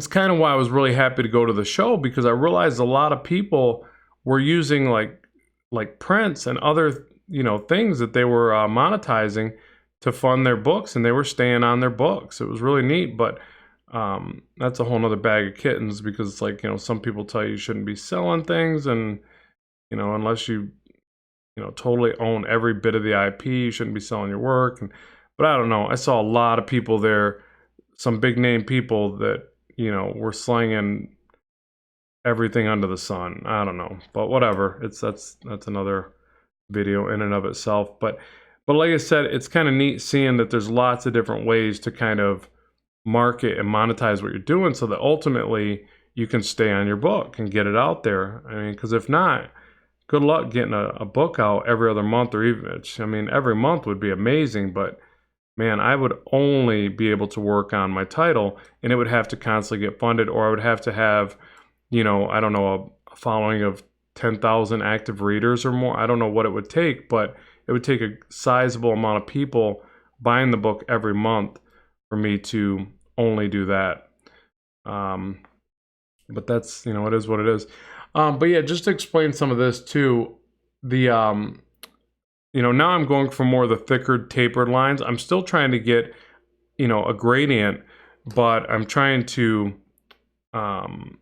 kind of why I was really happy to go to the show because I realized a lot of people were using like prints and other, you know, things that they were monetizing to fund their books, and they were staying on their books. It was really neat, but that's a whole nother bag of kittens because it's like, you know, some people tell you shouldn't be selling things, and you know, unless you know, totally own every bit of the IP, you shouldn't be selling your work. But I don't know. I saw a lot of people there, some big name people that, you know, were slinging everything under the sun. I don't know, but whatever. That's another video in and of itself. But like I said, it's kind of neat seeing that there's lots of different ways to kind of market and monetize what you're doing, so that ultimately you can stay on your book and get it out there. I mean, because if not, good luck getting a book out every other month, or even, I mean, every month would be amazing, but man, I would only be able to work on my title, and it would have to constantly get funded, or I would have to have, you know, I don't know, a following of 10,000 active readers or more. I don't know what it would take, but it would take a sizable amount of people buying the book every month for me to only do that. But that's, you know, it is what it is. But yeah, just to explain some of this too, the you know, now I'm going for more of the thicker tapered lines. I'm still trying to get, you know, a gradient, but I'm trying to um,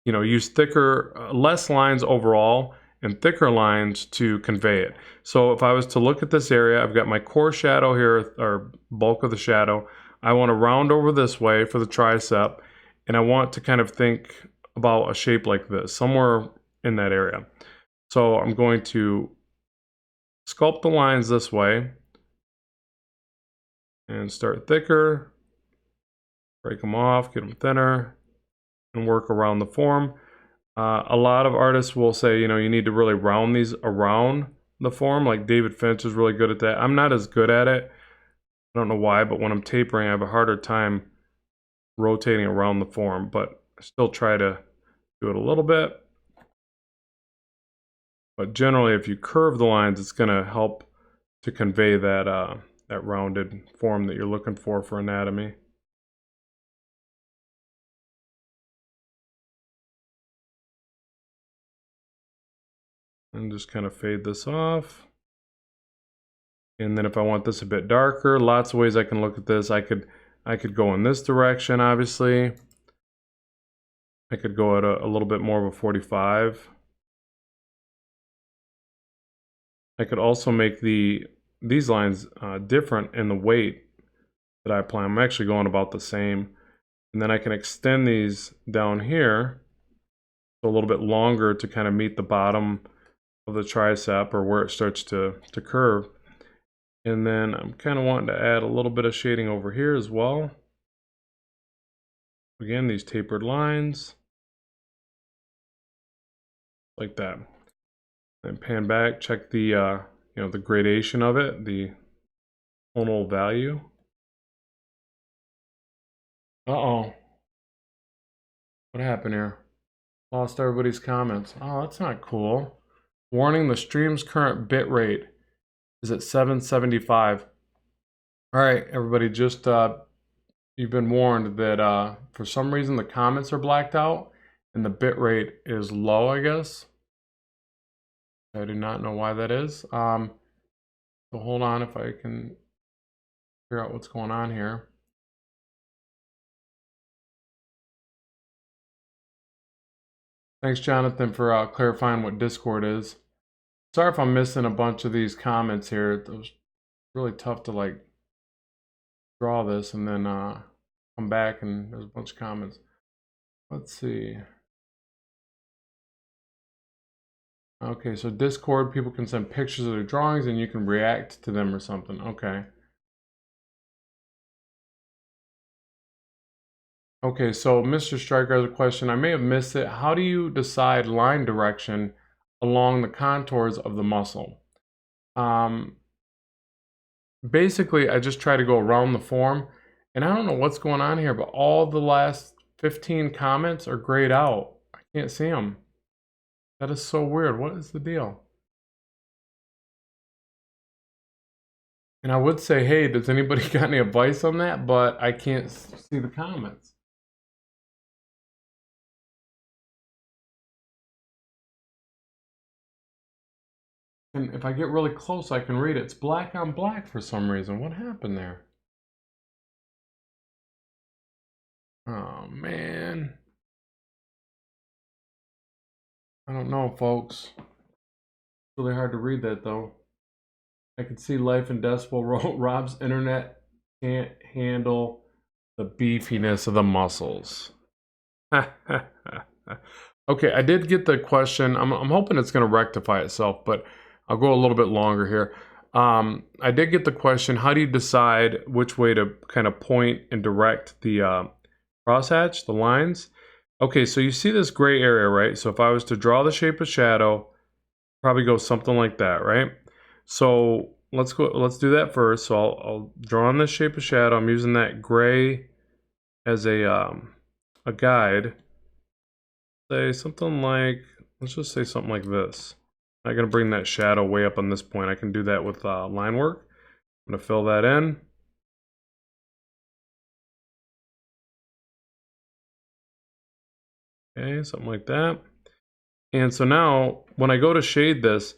you know, use thicker, less lines overall and thicker lines to convey it. So if I was to look at this area, I've got my core shadow here, or bulk of the shadow. I want to round over this way for the tricep, and I want to kind of think about a shape like this, somewhere in that area. So I'm going to sculpt the lines this way and start thicker, break them off, get them thinner, and work around the form. A lot of artists will say, you know, you need to really round these around the form. Like David Finch is really good at that. I'm not as good at it. I don't know why, but when I'm tapering, I have a harder time rotating around the form, but I still try to do it a little bit. But generally, if you curve the lines, it's going to help to convey that, that rounded form that you're looking for anatomy. And just kind of fade this off. And then if I want this a bit darker, lots of ways I can look at this. I could go in this direction, obviously. I could go at a little bit more of a 45. I could also make these lines different in the weight that I apply. I'm actually going about the same. And then I can extend these down here a little bit longer to kind of meet the bottom of the tricep or where it starts to curve. And then I'm kind of wanting to add a little bit of shading over here as well. Again, these tapered lines. Like that. And pan back, check the, you know, the gradation of it, the tonal value. Uh-oh. What happened here? Lost everybody's comments. Oh, that's not cool. Warning, the stream's current bit rate is at 775. All right, everybody, just you've been warned that for some reason the comments are blacked out and the bit rate is low, I guess. I do not know why that is. So hold on if I can figure out what's going on here. Thanks, Jonathan, for clarifying what Discord is. Sorry if I'm missing a bunch of these comments here. It was really tough to like draw this and then come back and there's a bunch of comments. Let's see. Okay, so Discord, people can send pictures of their drawings and you can react to them or something. Okay. Okay, so Mr. Striker has a question. I may have missed it. How do you decide line direction along the contours of the muscle? Basically, I just try to go around the form, and I don't know what's going on here, but all the last 15 comments are grayed out. I can't see them. That is so weird. What is the deal? And I would say, hey, does anybody got any advice on that? But I can't see the comments. And if I get really close, I can read it. It's black on black for some reason. What happened there? Oh, man. I don't know, folks. It's really hard to read that, though. I can see Life in Decibel wrote, Rob's internet can't handle the beefiness of the muscles. Okay, I did get the question. I'm hoping it's going to rectify itself, but I'll go a little bit longer here. I did get the question, how do you decide which way to kind of point and direct the crosshatch, the lines? Okay, so you see this gray area, right? So if I was to draw the shape of shadow, probably go something like that, right? So let's do that first. So I'll draw on this shape of shadow. I'm using that gray as a guide. Say something like, let's just say something like this. I'm not gonna bring that shadow way up on this point. I can do that with line work. I'm gonna fill that in. Okay, something like that. And so now when I go to shade this,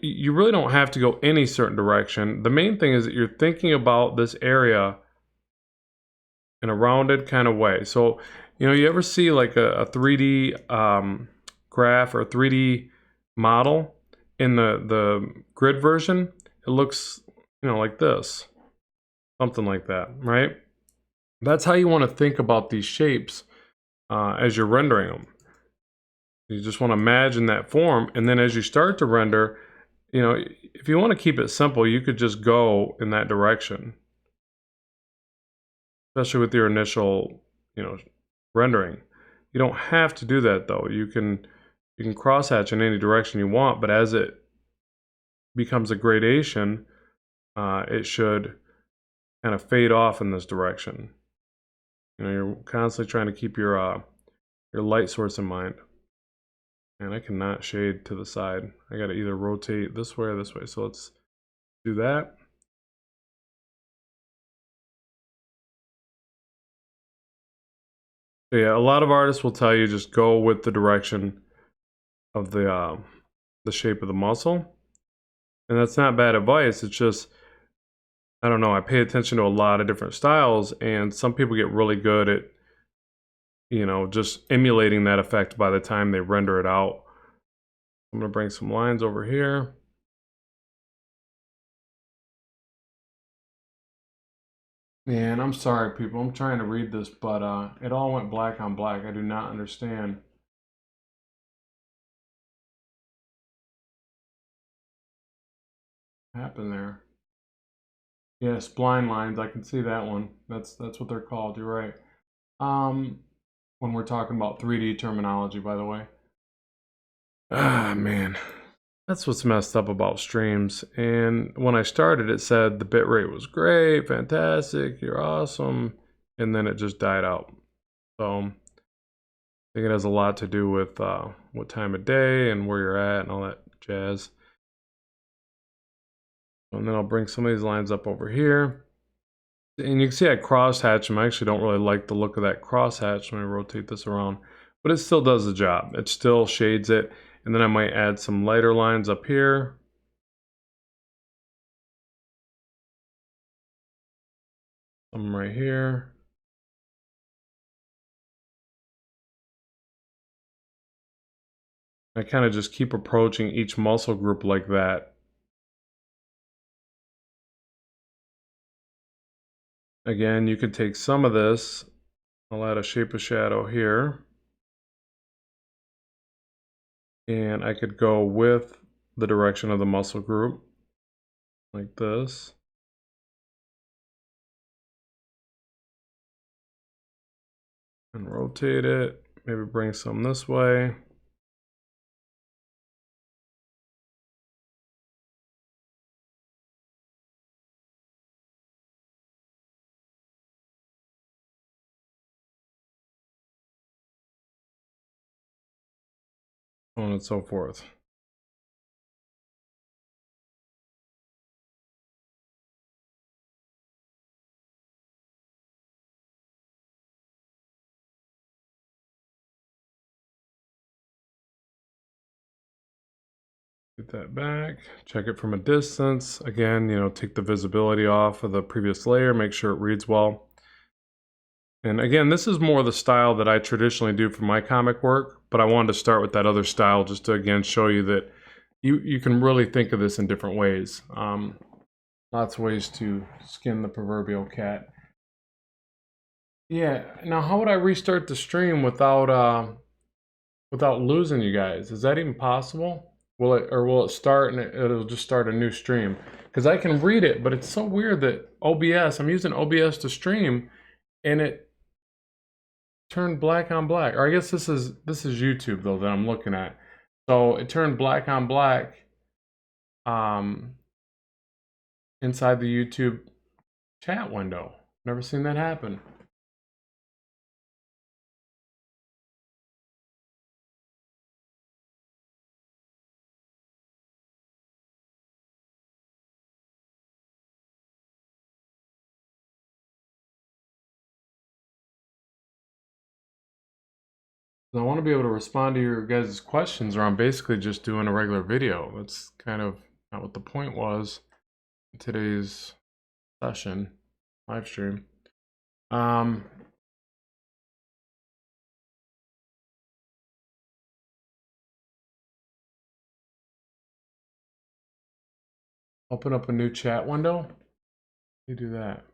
you really don't have to go any certain direction. The main thing is that you're thinking about this area in a rounded kind of way. So, you know, you ever see like a 3D graph or a 3D model in the grid version? It looks, you know, like this, something like that, right? That's how you want to think about these shapes as you're rendering them. You just want to imagine that form, and then as you start to render, you know, if you want to keep it simple, you could just go in that direction. Especially with your initial, you know, rendering. You don't have to do that though. You can crosshatch in any direction you want, but as it becomes a gradation, it should kind of fade off in this direction. You know, you're constantly trying to keep your light source in mind. And I cannot shade to the side. I gotta either rotate this way or this way. So let's do that. So yeah, a lot of artists will tell you just go with the direction of the shape of the muscle. And that's not bad advice. It's just, I don't know, I pay attention to a lot of different styles, and some people get really good at, you know, just emulating that effect by the time they render it out. I'm gonna bring some lines over here. Man, I'm sorry, people. I'm trying to read this, but it all went black on black. I do not understand. What happened there? Yes, blind lines. I can see that one. That's what they're called. You're right. When we're talking about 3D terminology, by the way. Ah, man. That's what's messed up about streams. And when I started, it said the bitrate was great, fantastic, you're awesome, and then it just died out. So I think it has a lot to do with what time of day and where you're at and all that jazz. And then I'll bring some of these lines up over here. And you can see I crosshatch them. I actually don't really like the look of that crosshatch when I rotate this around, but it still does the job. It still shades it. And then I might add some lighter lines up here. Some right here. I kind of just keep approaching each muscle group like that. Again, you could take some of this. I'll add a shape of shadow here. And I could go with the direction of the muscle group, like this. And rotate it, maybe bring some this way. So on and so forth. Get that back, check it from a distance. Again, you know, take the visibility off of the previous layer, make sure it reads well. And again, this is more the style that I traditionally do for my comic work, but I wanted to start with that other style just to, again, show you that you can really think of this in different ways. Lots of ways to skin the proverbial cat. Yeah, now how would I restart the stream without losing you guys? Is that even possible? Will it start and it'll just start a new stream? Because I can read it, but it's so weird that OBS, I'm using OBS to stream, and it turned black on black. Or I guess this is YouTube though that I'm looking at. So it turned black on black inside the YouTube chat window. Never seen that happen. I want to be able to respond to your guys' questions, or I'm basically just doing a regular video. That's kind of not what the point was in today's session, live stream. Open up a new chat window. How do you do that?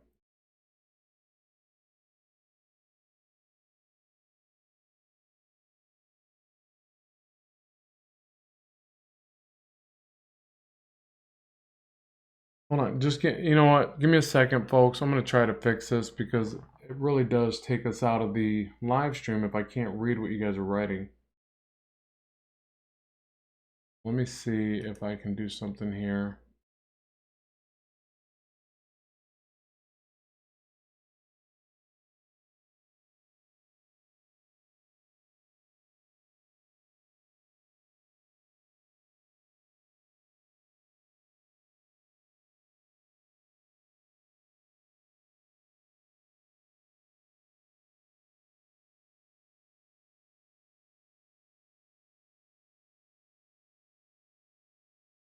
Hold on, just you know what? Give me a second, folks. I'm gonna try to fix this because it really does take us out of the live stream if I can't read what you guys are writing. Let me see if I can do something here.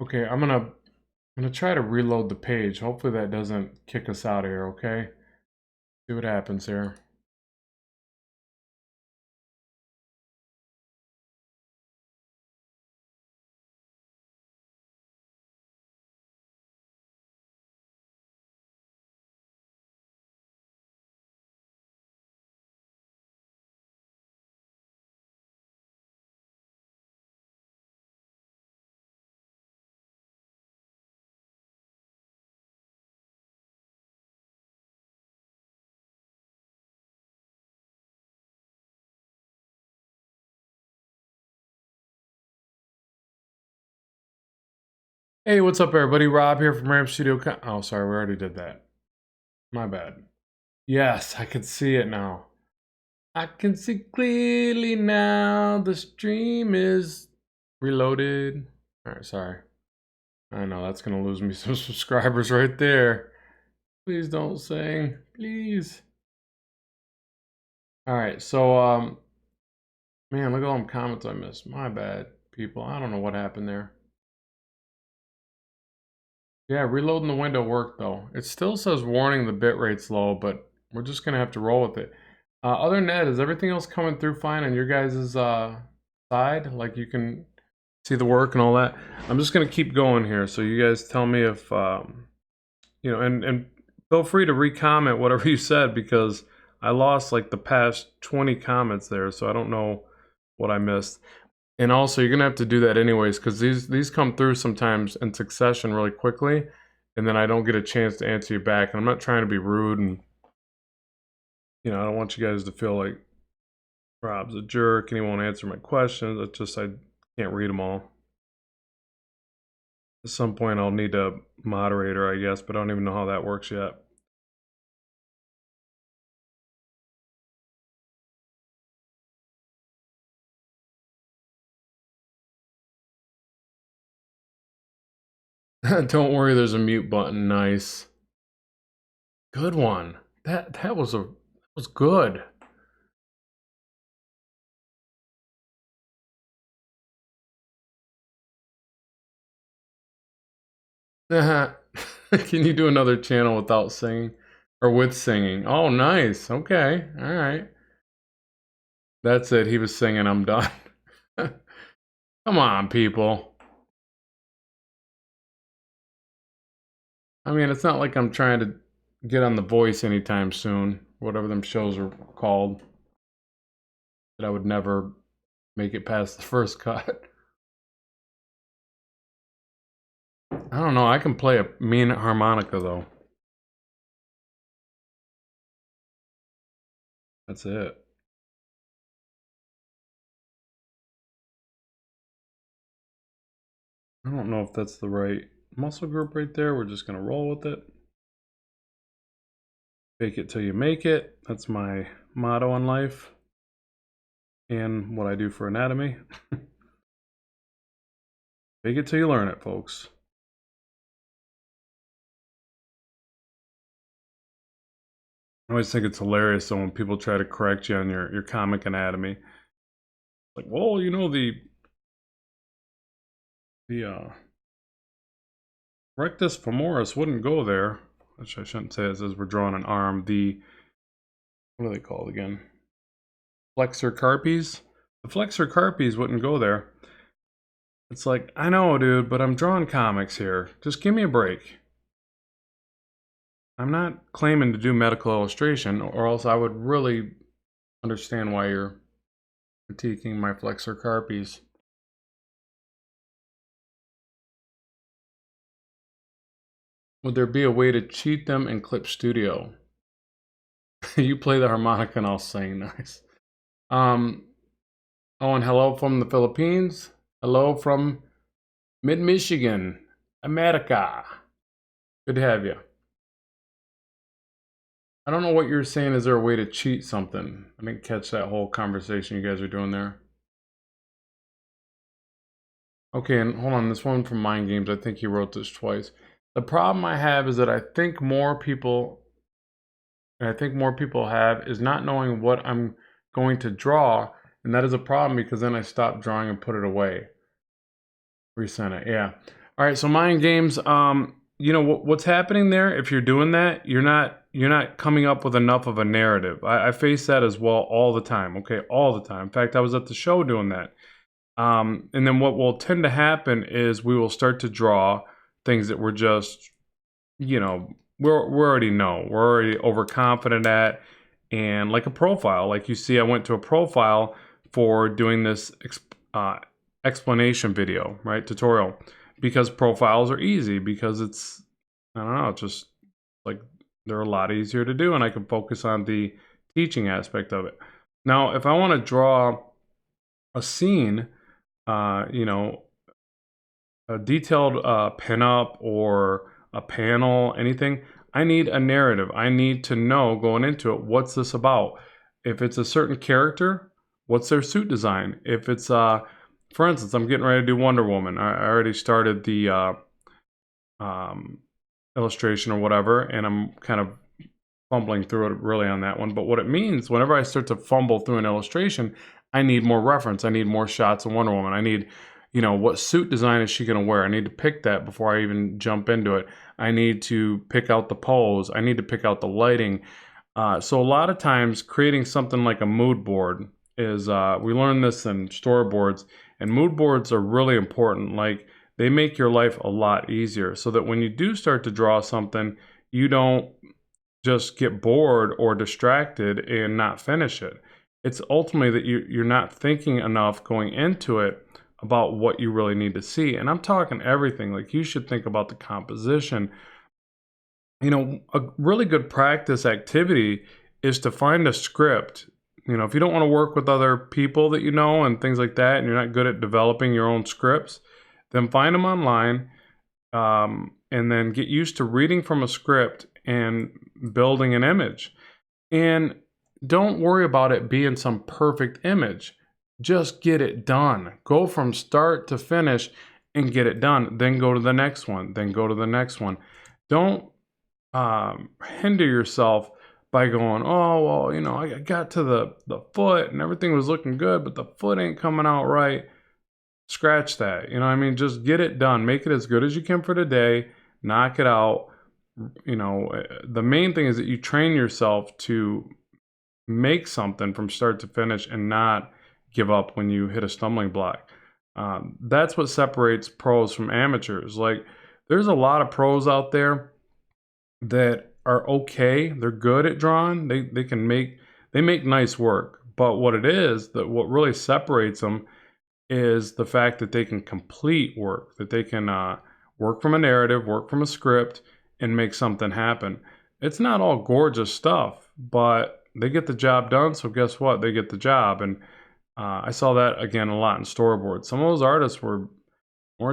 Okay, I'm gonna try to reload the page. Hopefully that doesn't kick us out of here, okay? See what happens here. Hey, what's up, everybody? Rob here from Ramp Studio. Oh, sorry, we already did that. My bad. Yes, I can see it now. I can see clearly now. The stream is reloaded. All right, sorry. I know that's gonna lose me some subscribers right there. Please don't sing, please. All right, so man, look at all them comments I missed. My bad, people. I don't know what happened there. Yeah, reloading the window worked though. It still says warning the bitrate's low, but we're just gonna have to roll with it. Other than that, is everything else coming through fine on your guys' side? Like you can see the work and all that? I'm just gonna keep going here, so you guys tell me if you know, and feel free to re-comment whatever you said because I lost like the past 20 comments there, so I don't know what I missed. And also, you're gonna have to do that anyways, because these come through sometimes in succession really quickly, and then I don't get a chance to answer you back. And I'm not trying to be rude, and you know, I don't want you guys to feel like Rob's a jerk and he won't answer my questions. It's just I can't read them all. At some point, I'll need a moderator, I guess, but I don't even know how that works yet. Don't worry, there's a mute button. Nice. Good one. That was good. Can you do another channel without singing? Or with singing? Oh, nice. Okay. All right. That's it. He was singing. I'm done. Come on, people. I mean, it's not like I'm trying to get on The Voice anytime soon. Whatever them shows are called. That I would never make it past the first cut. I don't know. I can play a mean harmonica, though. That's it. I don't know if that's the right muscle group right there. We're just going to roll with it. Fake it till you make it. That's my motto in life and what I do for anatomy. Fake it till you learn it, folks. I always think it's hilarious when people try to correct you on your comic anatomy. Like, well, you know, the rectus femoris wouldn't go there. Which I shouldn't say. It says we're drawing an arm. The, what are they called again? Flexor carpes. The flexor carpes wouldn't go there. It's like, I know, dude, but I'm drawing comics here. Just give me a break. I'm not claiming to do medical illustration, or else I would really understand why you're critiquing my flexor carpes. Would there be a way to cheat them in Clip Studio? You play the harmonica and I'll sing. Nice. Oh, and hello from the Philippines. Hello from Mid-Michigan, America. Good to have you. I don't know what you're saying. Is there a way to cheat something? I didn't catch that whole conversation you guys are doing there. Okay, and hold on. This one from Mind Games. I think he wrote this twice. The problem I have is that I think more people have is not knowing what I'm going to draw, and that is a problem because then I stop drawing and put it away. Resend it, yeah. All right, so mind games. You know what's happening there? If you're doing that, you're not coming up with enough of a narrative. I face that as well all the time. Okay, all the time. In fact, I was at the show doing that. And then what will tend to happen is we will start to draw things that we're just, you know, we already know, we're already overconfident at, and like a profile, like you see, I went to a profile for doing this explanation video, right, tutorial, because profiles are easy, because it's, I don't know, it's just like they're a lot easier to do, and I can focus on the teaching aspect of it. Now, if I want to draw a scene, you know, a detailed pinup or a panel, anything, I need a narrative. I need to know going into it, what's this about? If it's a certain character, what's their suit design? If it's, for instance, I'm getting ready to do Wonder Woman. I already started the um, illustration or whatever, and I'm kind of fumbling through it really on that one. But what it means, whenever I start to fumble through an illustration, I need more reference. I need more shots of Wonder Woman. I need, you know, what suit design is she going to wear? I need to pick that before I even jump into it. I need to pick out the pose. I need to pick out the lighting. So a lot of times creating something like a mood board is, we learn this in storyboards, and mood boards are really important. Like, they make your life a lot easier so that when you do start to draw something, you don't just get bored or distracted and not finish it. It's ultimately that you're not thinking enough going into it about what you really need to see. And I'm talking everything. Like, you should think about the composition. You know, a really good practice activity is to find a script. You know, if you don't want to work with other people that you know and things like that, and you're not good at developing your own scripts, then find them online, and then get used to reading from a script and building an image. And don't worry about it being some perfect image. Just get it done. Go from start to finish and get it done. Then go to the next one. Then go to the next one. Don't hinder yourself by going, oh, well, you know, I got to the foot and everything was looking good, but the foot ain't coming out right. Scratch that. You know what I mean? Just get it done. Make it as good as you can for today. Knock it out. You know, the main thing is that you train yourself to make something from start to finish and not give up when you hit a stumbling block. That's what separates pros from amateurs. Like, there's a lot of pros out there that are okay. They're good at drawing. They make nice work. But what it is, that what really separates them is the fact that they can complete work, that they can work from a narrative, work from a script, and make something happen. It's not all gorgeous stuff, but they get the job done, so guess what? They get the job. And I saw that again a lot in storyboards. Some of those artists weren't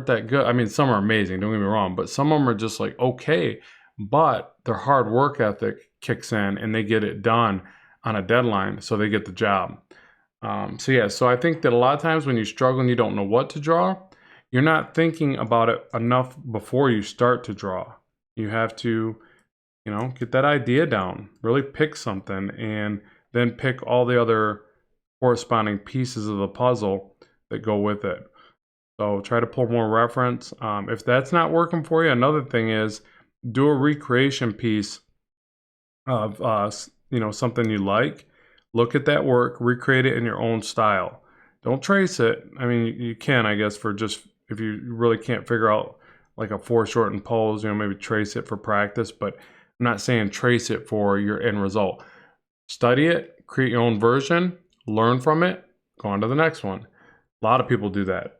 that good. I mean, some are amazing, don't get me wrong, but some of them are just like okay, but their hard work ethic kicks in and they get it done on a deadline, so they get the job. So I think that a lot of times when you struggle and you don't know what to draw, you're not thinking about it enough before you start to draw. You have to, you know, get that idea down, really pick something, and then pick all the other corresponding pieces of the puzzle that go with it. So try to pull more reference. If that's not working for you, another thing is do a recreation piece of, you know, something you like. Look at that work, recreate it in your own style. Don't trace it. I mean, you can, I guess, for just if you really can't figure out like a foreshortened pose, you know, maybe trace it for practice, but I'm not saying trace it for your end result. Study it, create your own version, learn from it, go on to the next one. A lot of people do that,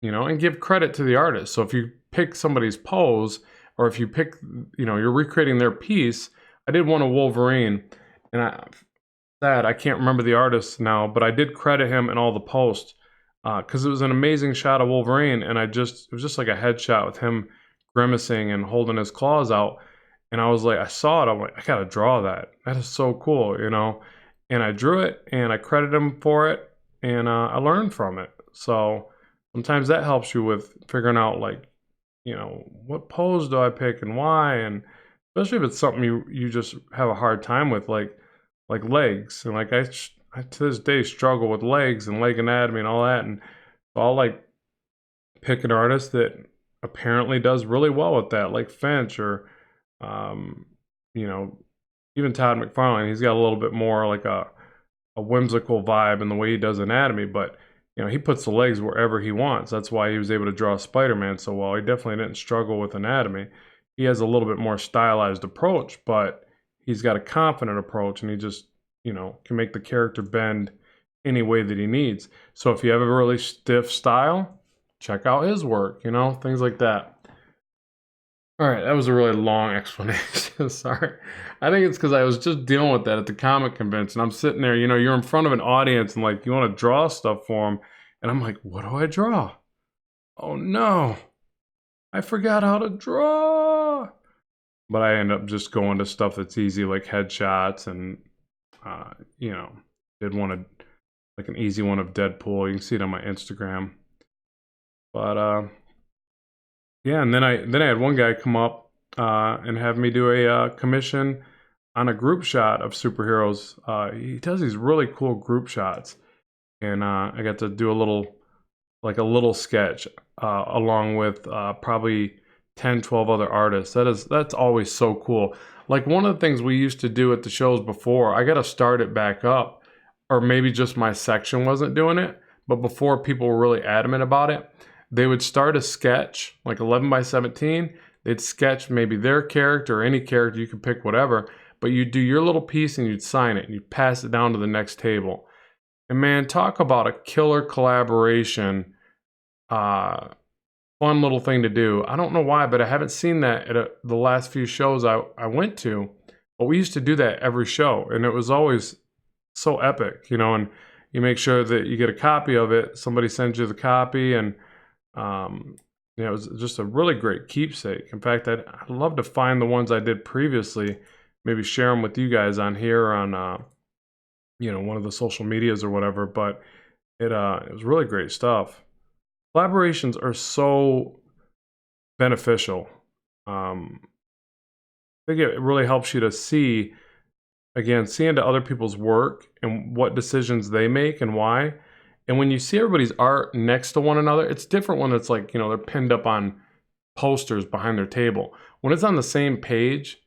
you know, and give credit to the artist. So if you pick somebody's pose, or if you pick, you know, you're recreating their piece. I did one of Wolverine, and I can't remember the artist now, but I did credit him in all the posts because it was an amazing shot of Wolverine, and it was just like a headshot with him grimacing and holding his claws out, and I was like, I saw it, I'm like, I gotta draw that. That is so cool, you know, and I drew it, and I credited him for it, and I learned from it. So sometimes that helps you with figuring out, like, you know, what pose do I pick and why, and especially if it's something you just have a hard time with, like legs. And like I to this day struggle with legs and leg anatomy and all that, and so I'll like pick an artist that apparently does really well with that, like Finch or, you know, even Todd McFarlane. He's got a little bit more like a whimsical vibe in the way he does anatomy, but you know, he puts the legs wherever he wants. That's why he was able to draw Spider-Man so well. He definitely didn't struggle with anatomy. He has a little bit more stylized approach, but he's got a confident approach, and he just, you know, can make the character bend any way that he needs. So if you have a really stiff style, check out his work, you know, things like that. All right, that was a really long explanation. Sorry. I think it's because I was just dealing with that at the comic convention. I'm sitting there, you know, you're in front of an audience and like you want to draw stuff for them. And I'm like, what do I draw? Oh no, I forgot how to draw. But I end up just going to stuff that's easy, like headshots, and, you know, did one of like an easy one of Deadpool. You can see it on my Instagram. But, yeah, and then I had one guy come up and have me do a commission on a group shot of superheroes. He does these really cool group shots, and I got to do a little sketch along with probably 10, 12 other artists. That's always so cool. Like one of the things we used to do at the shows before, I got to start it back up, or maybe just my section wasn't doing it, but before people were really adamant about it, they would start a sketch, like 11 by 17. They'd sketch maybe their character or any character, you could pick whatever, but you'd do your little piece and you'd sign it and you'd pass it down to the next table. And man, talk about a killer collaboration, fun little thing to do. I don't know why, but I haven't seen that at the last few shows I went to, but we used to do that every show, and it was always so epic, you know, and you make sure that you get a copy of it. Somebody sends you the copy, and you know, it was just a really great keepsake. In fact, I'd love to find the ones I did previously, maybe share them with you guys on here or on, you know, one of the social medias or whatever, but it was really great stuff. Collaborations are so beneficial. I think it really helps you to see, again, see into other people's work and what decisions they make and why. And when you see everybody's art next to one another, it's different when it's like, you know, they're pinned up on posters behind their table. When it's on the same page,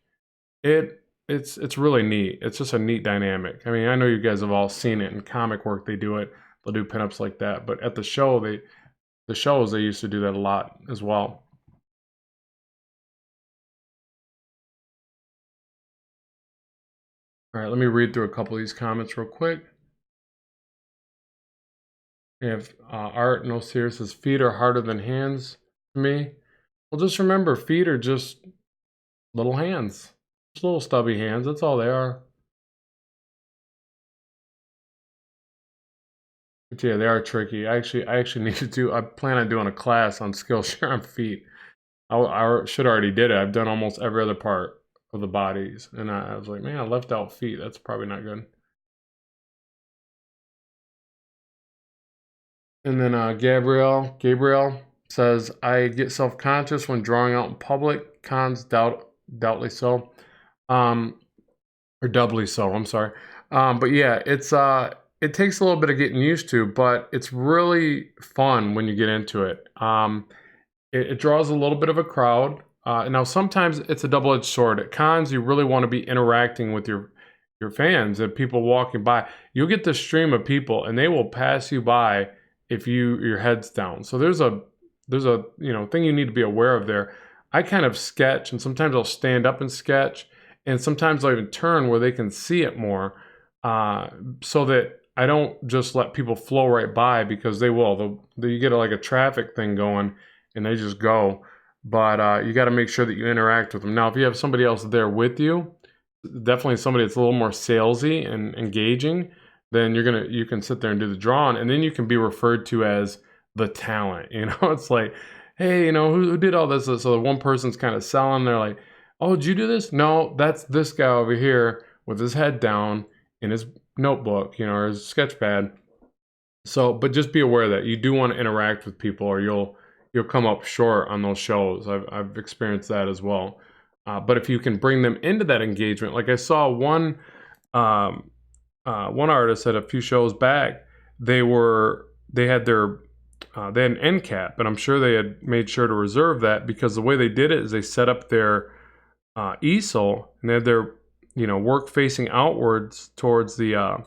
it's really neat. It's just a neat dynamic. I mean, I know you guys have all seen it in comic work. They do it. They'll do pinups like that. But at the show, they used to do that a lot as well. All right, let me read through a couple of these comments real quick. We have Art No Seer says, feet are harder than hands to me. Well, just remember, feet are just little hands. Just little stubby hands. That's all they are. But yeah, they are tricky. I actually need to do, I plan on doing a class on Skillshare on feet. I should already did it. I've done almost every other part of the bodies. And I was like, man, I left out feet. That's probably not good. And then Gabriel says, I get self-conscious when drawing out in public. Cons, doubtly so. Or doubly so, I'm sorry. But yeah, it takes a little bit of getting used to, but it's really fun when you get into it. It draws a little bit of a crowd. Now, sometimes it's a double-edged sword. At cons, you really want to be interacting with your fans and people walking by. You'll get this stream of people, and they will pass you by if your head's down. So there's a you know, thing you need to be aware of there. I kind of sketch, and sometimes I'll stand up and sketch, and sometimes I'll even turn where they can see it more, so that I don't just let people flow right by, because they will. You get like a traffic thing going, and they just go. But you got to make sure that you interact with them. Now, if you have somebody else there with you, definitely somebody that's a little more salesy and engaging, then you can sit there and do the drawing, and then you can be referred to as the talent. You know, it's like, hey, you know, who did all this? So the one person's kind of selling. They're like, oh, did you do this? No, that's this guy over here with his head down in his notebook, you know, or his sketch pad. So, but just be aware that you do want to interact with people, or you'll come up short on those shows. I've experienced that as well. But if you can bring them into that engagement, like I saw one artist at a few shows back, they had their they had an end cap, and I'm sure they had made sure to reserve that, because the way they did it is they set up their easel, and they had their work facing outwards towards the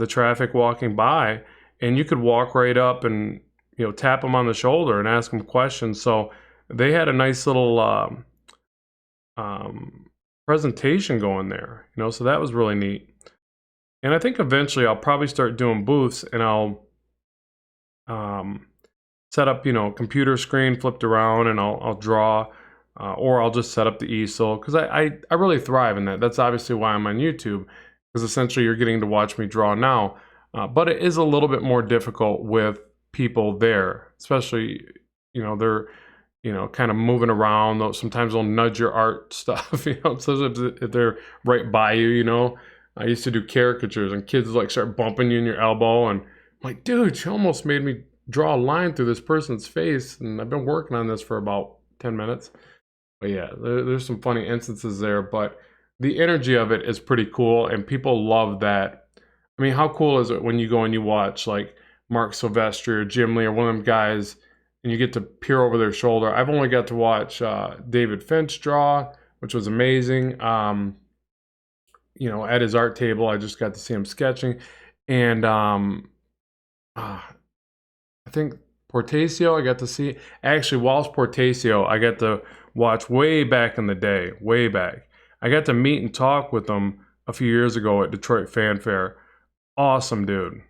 traffic walking by, and you could walk right up and tap them on the shoulder and ask them questions. So they had a nice little presentation going there, so that was really neat. And I think eventually I'll probably start doing booths, and I'll set up, computer screen flipped around, and I'll draw, or I'll just set up the easel, because I really thrive in that. That's obviously why I'm on YouTube, because essentially you're getting to watch me draw now. But it is a little bit more difficult with people there, especially, they're, kind of moving around. Sometimes they'll nudge your art stuff, so if they're right by you, I used to do caricatures, and kids like start bumping you in your elbow, and I'm like, dude, she almost made me draw a line through this person's face, and I've been working on this for about 10 minutes. But yeah, there's some funny instances there, but the energy of it is pretty cool, and people love that. I mean, how cool is it when you go and you watch like Mark Silvestri or Jim Lee or one of them guys, and you get to peer over their shoulder? I've only got to watch David Finch draw, which was amazing. At his art table, I just got to see him sketching. And I think Portacio, I got to see. Actually, Walsh Portacio, I got to watch way back in the day, way back. I got to meet and talk with him a few years ago at Detroit Fan Fair. Awesome dude.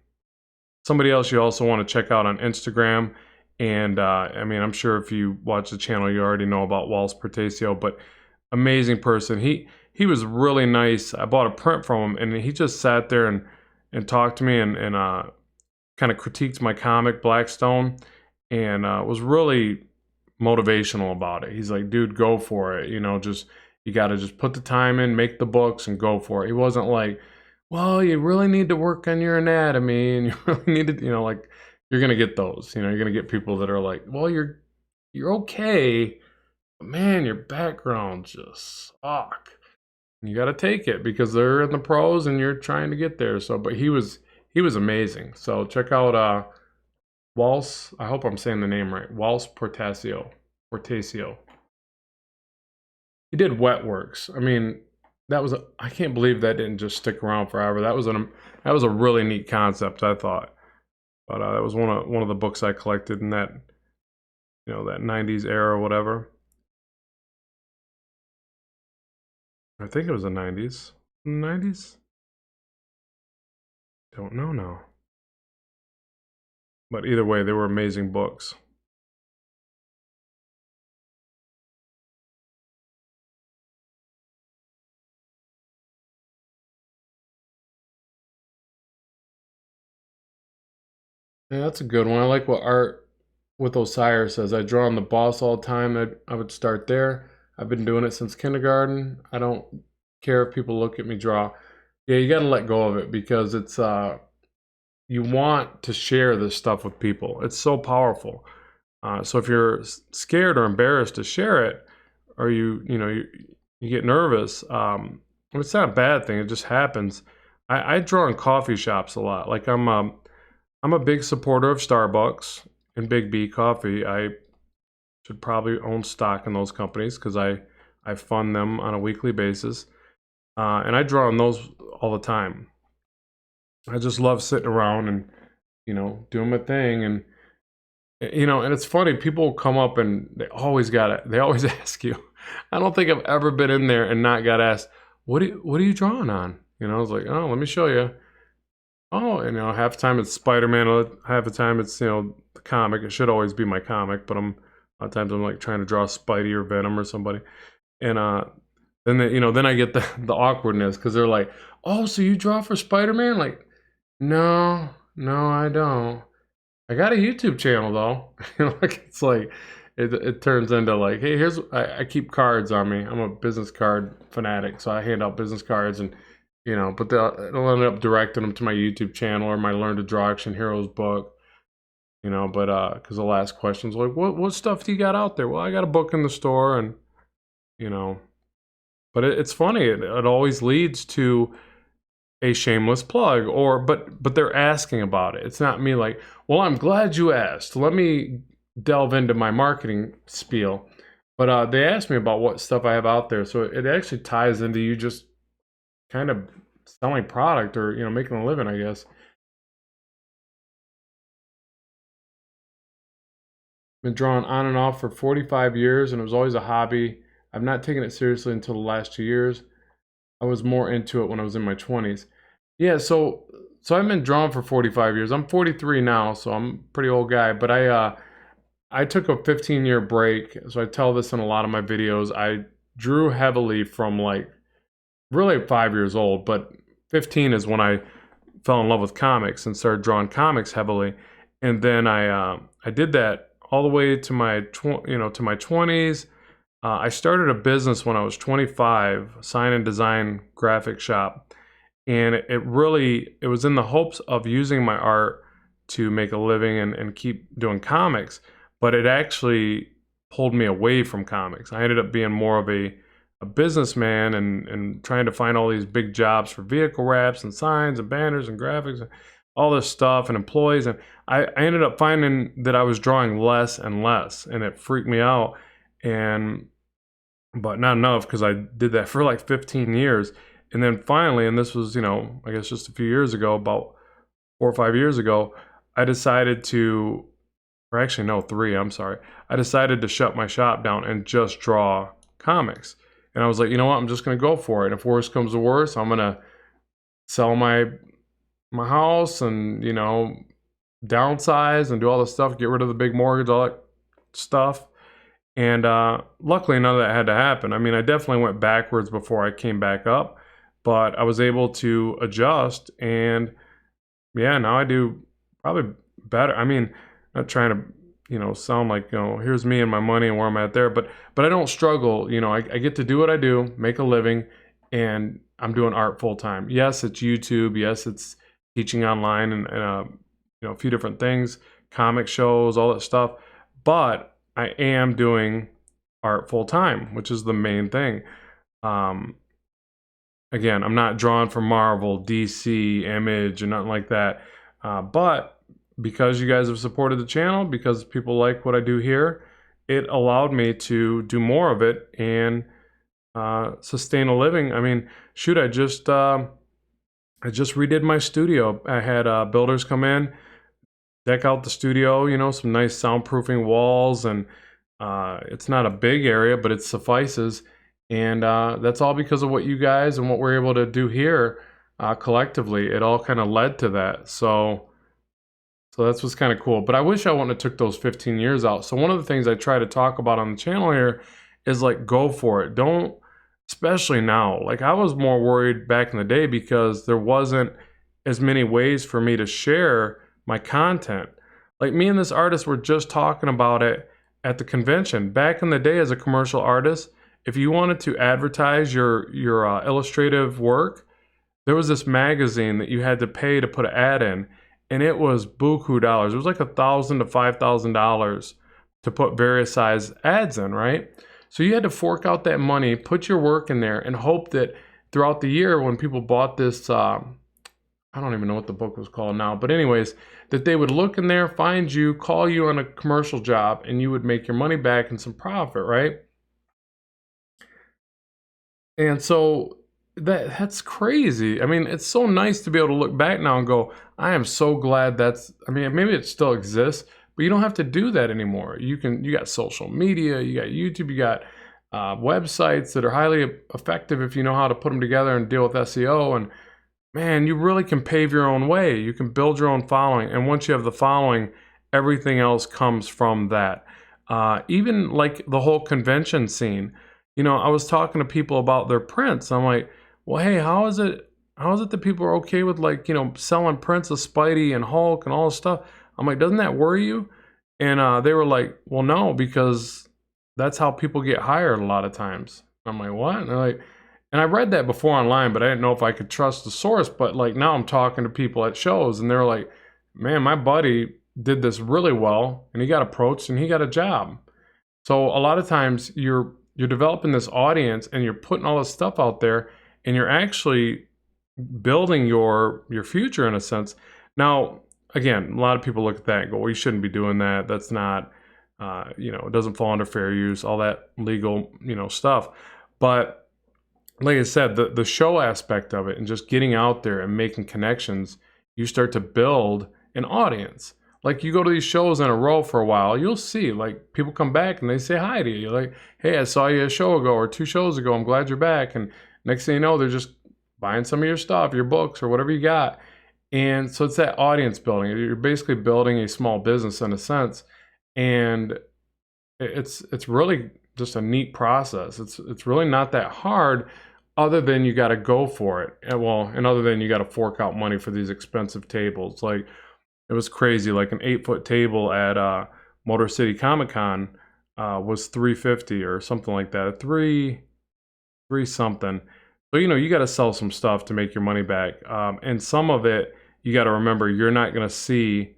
Somebody else you also want to check out on Instagram. And I mean, I'm sure if you watch the channel, you already know about Walsh Portacio, but amazing person. He was really nice. I bought a print from him, and he just sat there and talked to me, and kind of critiqued my comic, Blackstone, and was really motivational about it. He's like, dude, go for it. You got to just put the time in, make the books, and go for it. He wasn't like, well, you really need to work on your anatomy, and you really need to, like, you're going to get those. You're going to get people that are like, well, you're okay, but man, your background just suck. You got to take it because they're in the pros and you're trying to get there. So, but he was amazing. So check out Walsh. I hope I'm saying the name right. Walsh Portacio. He did Wetworks. I mean, I can't believe that didn't just stick around forever. That was a really neat concept, I thought. But that was one of the books I collected in that that 90s era or whatever. I think it was the 90s. 90s? Don't know now. But either way, they were amazing books. Yeah, that's a good one. I like what Art with Osiris says. I draw on the boss all the time. I would start there. I've been doing it since kindergarten. I don't care if people look at me draw. Yeah, you got to let go of it, because it's you want to share this stuff with people. It's so powerful. So if you're scared or embarrassed to share it, or you get nervous, it's not a bad thing. It just happens. I draw in coffee shops a lot. Like I'm a big supporter of Starbucks and Big B Coffee. I should probably own stock in those companies because I fund them on a weekly basis. And I draw on those all the time. I just love sitting around and, doing my thing. And, and it's funny, people will come up and they always ask you. I don't think I've ever been in there and not got asked, what are you drawing on? I was like, oh, let me show you. Oh, and half the time it's Spider-Man, half the time it's, the comic. It should always be my comic, but a lot of times I'm like trying to draw Spidey or Venom or somebody. And then I get the awkwardness, because they're like, oh, so you draw for Spider-Man? Like, no, I don't. I got a YouTube channel though. It's like it turns into like, hey, I keep cards on me. I'm a business card fanatic, so I hand out business cards, and but they'll end up directing them to my YouTube channel or my Learn to Draw Action Heroes book. But because the last question's like, what stuff do you got out there? Well, I got a book in the store, and but it's funny. It always leads to a shameless plug, or but they're asking about it. It's not me like, well, I'm glad you asked. Let me delve into my marketing spiel. But they asked me about what stuff I have out there, so it actually ties into you just kind of selling product, or making a living, I guess. Been drawing on and off for 45 years, and it was always a hobby. I've not taken it seriously until the last 2 years. I was more into it when I was in my 20s. Yeah, so I've been drawing for 45 years. I'm 43 now, so I'm a pretty old guy. But I took a 15-year break, so I tell this in a lot of my videos. I drew heavily from like really 5 years old, but 15 is when I fell in love with comics and started drawing comics heavily. And then I did that all the way to my to my 20s. I started a business when I was 25, sign and design graphic shop, and it was in the hopes of using my art to make a living and keep doing comics, but it actually pulled me away from comics. I ended up being more of a businessman and trying to find all these big jobs for vehicle wraps and signs and banners and graphics and all this stuff and employees, and I ended up finding that I was drawing less and less, and it freaked me out. But not enough, because I did that for like 15 years. And then finally, and this was, I guess just a few years ago, about 4 or 5 years ago, I decided to, or actually no, 3, I'm sorry. I decided to shut my shop down and just draw comics. And I was like, you know what, I'm just going to go for it. And if worse comes to worse, I'm going to sell my house and, downsize and do all this stuff, get rid of the big mortgage, all that stuff. And luckily, none of that had to happen. I mean, I definitely went backwards before I came back up, but I was able to adjust. And yeah, now I do probably better. I mean, not trying to, sound like, here's me and my money and where I'm at there, but I don't struggle. I get to do what I do, make a living, and I'm doing art full time. Yes, it's YouTube. Yes, it's teaching online and a few different things, comic shows, all that stuff. But I am doing art full time, which is the main thing. Again, I'm not drawing for Marvel, DC, Image, and nothing like that. But because you guys have supported the channel, because people like what I do here, it allowed me to do more of it and sustain a living. I mean, shoot, I just redid my studio. I had builders come in, deck out the studio, some nice soundproofing walls, and it's not a big area, but it suffices. And that's all because of what you guys and what we're able to do here collectively. It all kind of led to that. So that's what's kind of cool. But I wish I wouldn't have took those 15 years out. So one of the things I try to talk about on the channel here is like, go for it. Don't, especially now. Like, I was more worried back in the day because there wasn't as many ways for me to share my content. Like, me and this artist were just talking about it at the convention. Back in the day, as a commercial artist, if you wanted to advertise your illustrative work, there was this magazine that you had to pay to put an ad in, and it was buku dollars. It was like $1,000 to $5,000 to put various size ads in, right? So you had to fork out that money, put your work in there, and hope that throughout the year when people bought this, I don't even know what the book was called now, but anyways, that they would look in there, find you, call you on a commercial job, and you would make your money back and some profit, right? And so that's crazy. I mean, it's so nice to be able to look back now and go, I am so glad I mean, maybe it still exists, but you don't have to do that anymore. You got social media, you got YouTube, you got websites that are highly effective if you know how to put them together and deal with SEO. And man, you really can pave your own way. You can build your own following. And once you have the following, everything else comes from that. Even like the whole convention scene. I was talking to people about their prints. I'm like, well, hey, how is it that people are okay with, like, selling prints of Spidey and Hulk and all this stuff? I'm like, doesn't that worry you? And they were like, well, no, because that's how people get hired a lot of times. I'm like, what? And they're like, and I read that before online, but I didn't know if I could trust the source. But like, now I'm talking to people at shows, and they're like, man, my buddy did this really well, and he got approached and he got a job. So a lot of times you're developing this audience and you're putting all this stuff out there, and you're actually building your future in a sense. Now, again, a lot of people look at that and go, well, you shouldn't be doing that. That's not, it doesn't fall under fair use, all that legal, stuff. But like I said, the show aspect of it and just getting out there and making connections, you start to build an audience. Like you go to these shows in a row for a while, you'll see like people come back and they say hi to you. You're like, hey, I saw you a show ago or 2 shows ago. I'm glad you're back. And next thing you know, they're just buying some of your stuff, your books or whatever you got. And so it's that audience building. You're basically building a small business in a sense. And it's really just a neat process. It's really not that hard, other than you got to go for it. And other than you got to fork out money for these expensive tables. Like it was crazy. Like an 8-foot table at Motor City Comic Con was $350 or something like that. Three something. So you got to sell some stuff to make your money back. And some of it you got to remember you're not going to see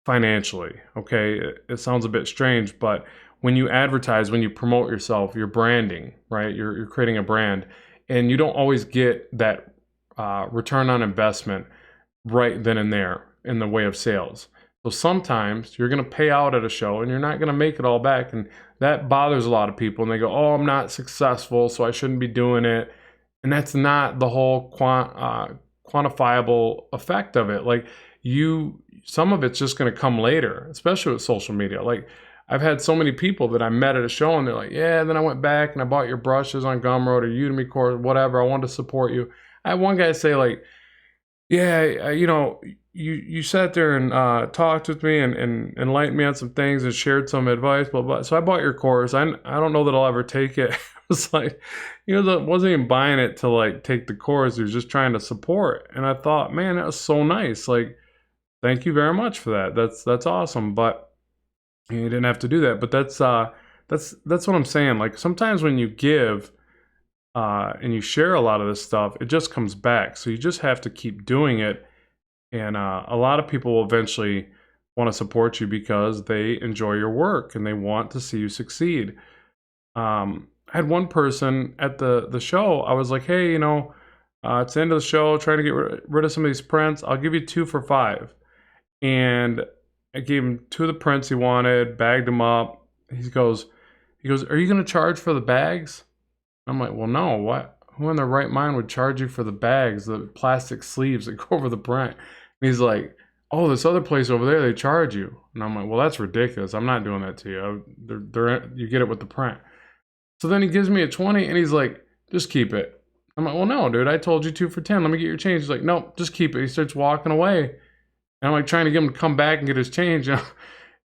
financially. Okay, it sounds a bit strange, but when you advertise, when you promote yourself, you're branding, right? You're creating a brand, and you don't always get that return on investment right then and there in the way of sales. So sometimes you're going to pay out at a show and you're not going to make it all back, and that bothers a lot of people, and they go, oh, I'm not successful, so I shouldn't be doing it. And that's not the whole quantifiable effect of it. Like some of it's just going to come later, especially with social media. Like I've had so many people that I met at a show and they're like, yeah, then I went back and I bought your brushes on Gumroad or Udemy course, whatever. I wanted to support you. I had one guy say like, yeah, you sat there and talked with me and enlightened me on some things and shared some advice, blah, blah. So I bought your course. I don't know that I'll ever take it. It was like, wasn't even buying it to like take the course. He was just trying to support. And I thought, man, that was so nice. Like, thank you very much for that. That's awesome. But you didn't have to do that. But that's what I'm saying. Like sometimes when you give and you share a lot of this stuff, it just comes back. So you just have to keep doing it. And a lot of people will eventually want to support you because they enjoy your work and they want to see you succeed. I had one person at the show. I was like, hey, it's the end of the show, trying to get rid of some of these prints. I'll give you 2 for $5. And I gave him 2 of the prints he wanted, bagged them up. He goes, are you going to charge for the bags? I'm like, well, no. What? Who in their right mind would charge you for the bags, the plastic sleeves that go over the print? And he's like, oh, this other place over there, they charge you. And I'm like, well, that's ridiculous. I'm not doing that to you. You get it with the print. So then he gives me a 20 and he's like, just keep it. I'm like, well, no, dude, I told you 2 for 10. Let me get your change. He's like, no, just keep it. He starts walking away. And I'm like trying to get him to come back and get his change. And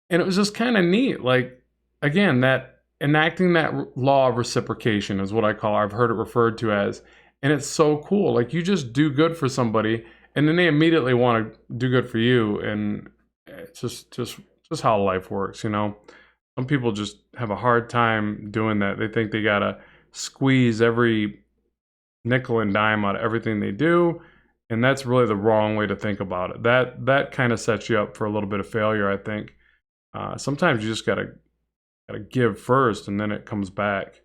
it was just kind of neat. Like, again, that enacting that law of reciprocation is what I've heard it referred to as. And it's so cool. Like you just do good for somebody and then they immediately want to do good for you. And it's just how life works, Some people just have a hard time doing that. They think they got to squeeze every nickel and dime out of everything they do. And that's really the wrong way to think about it. That kind of sets you up for a little bit of failure, I think. Sometimes you just gotta give first, and then it comes back.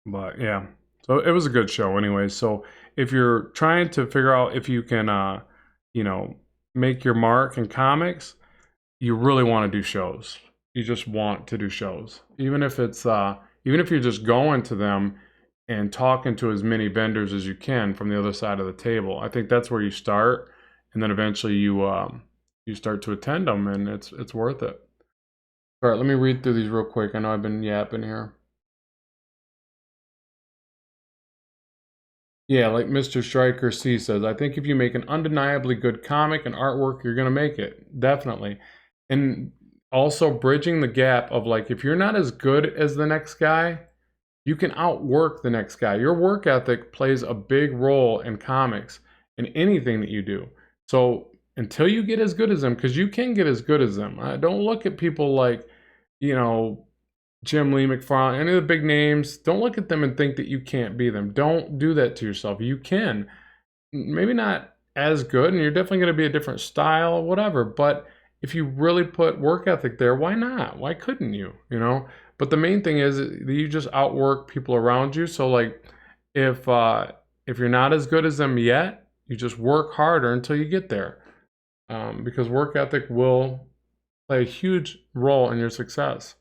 But yeah, so it was a good show, anyway. So if you're trying to figure out if you can, make your mark in comics, you really want to do shows. You just want to do shows, even if you're just going to them and talking to as many vendors as you can from the other side of the table. I think that's where you start, and then eventually you start to attend them, and it's worth it. All right, let me read through these real quick. I know I've been yapping here. Yeah, like Mr. Striker C says, I think if you make an undeniably good comic and artwork, you're gonna make it, definitely. And also bridging the gap of like, if you're not as good as the next guy, you can outwork the next guy. Your work ethic plays a big role in comics, in anything that you do. So until you get as good as them, because you can get as good as them. Don't look at people like, Jim Lee McFarlane, any of the big names. Don't look at them and think that you can't be them. Don't do that to yourself. You can. Maybe not as good, and you're definitely going to be a different style, whatever, but if you really put work ethic there, why not? Why couldn't you? But the main thing is that you just outwork people around you. So like, if you're not as good as them yet, you just work harder until you get there, because work ethic will play a huge role in your success.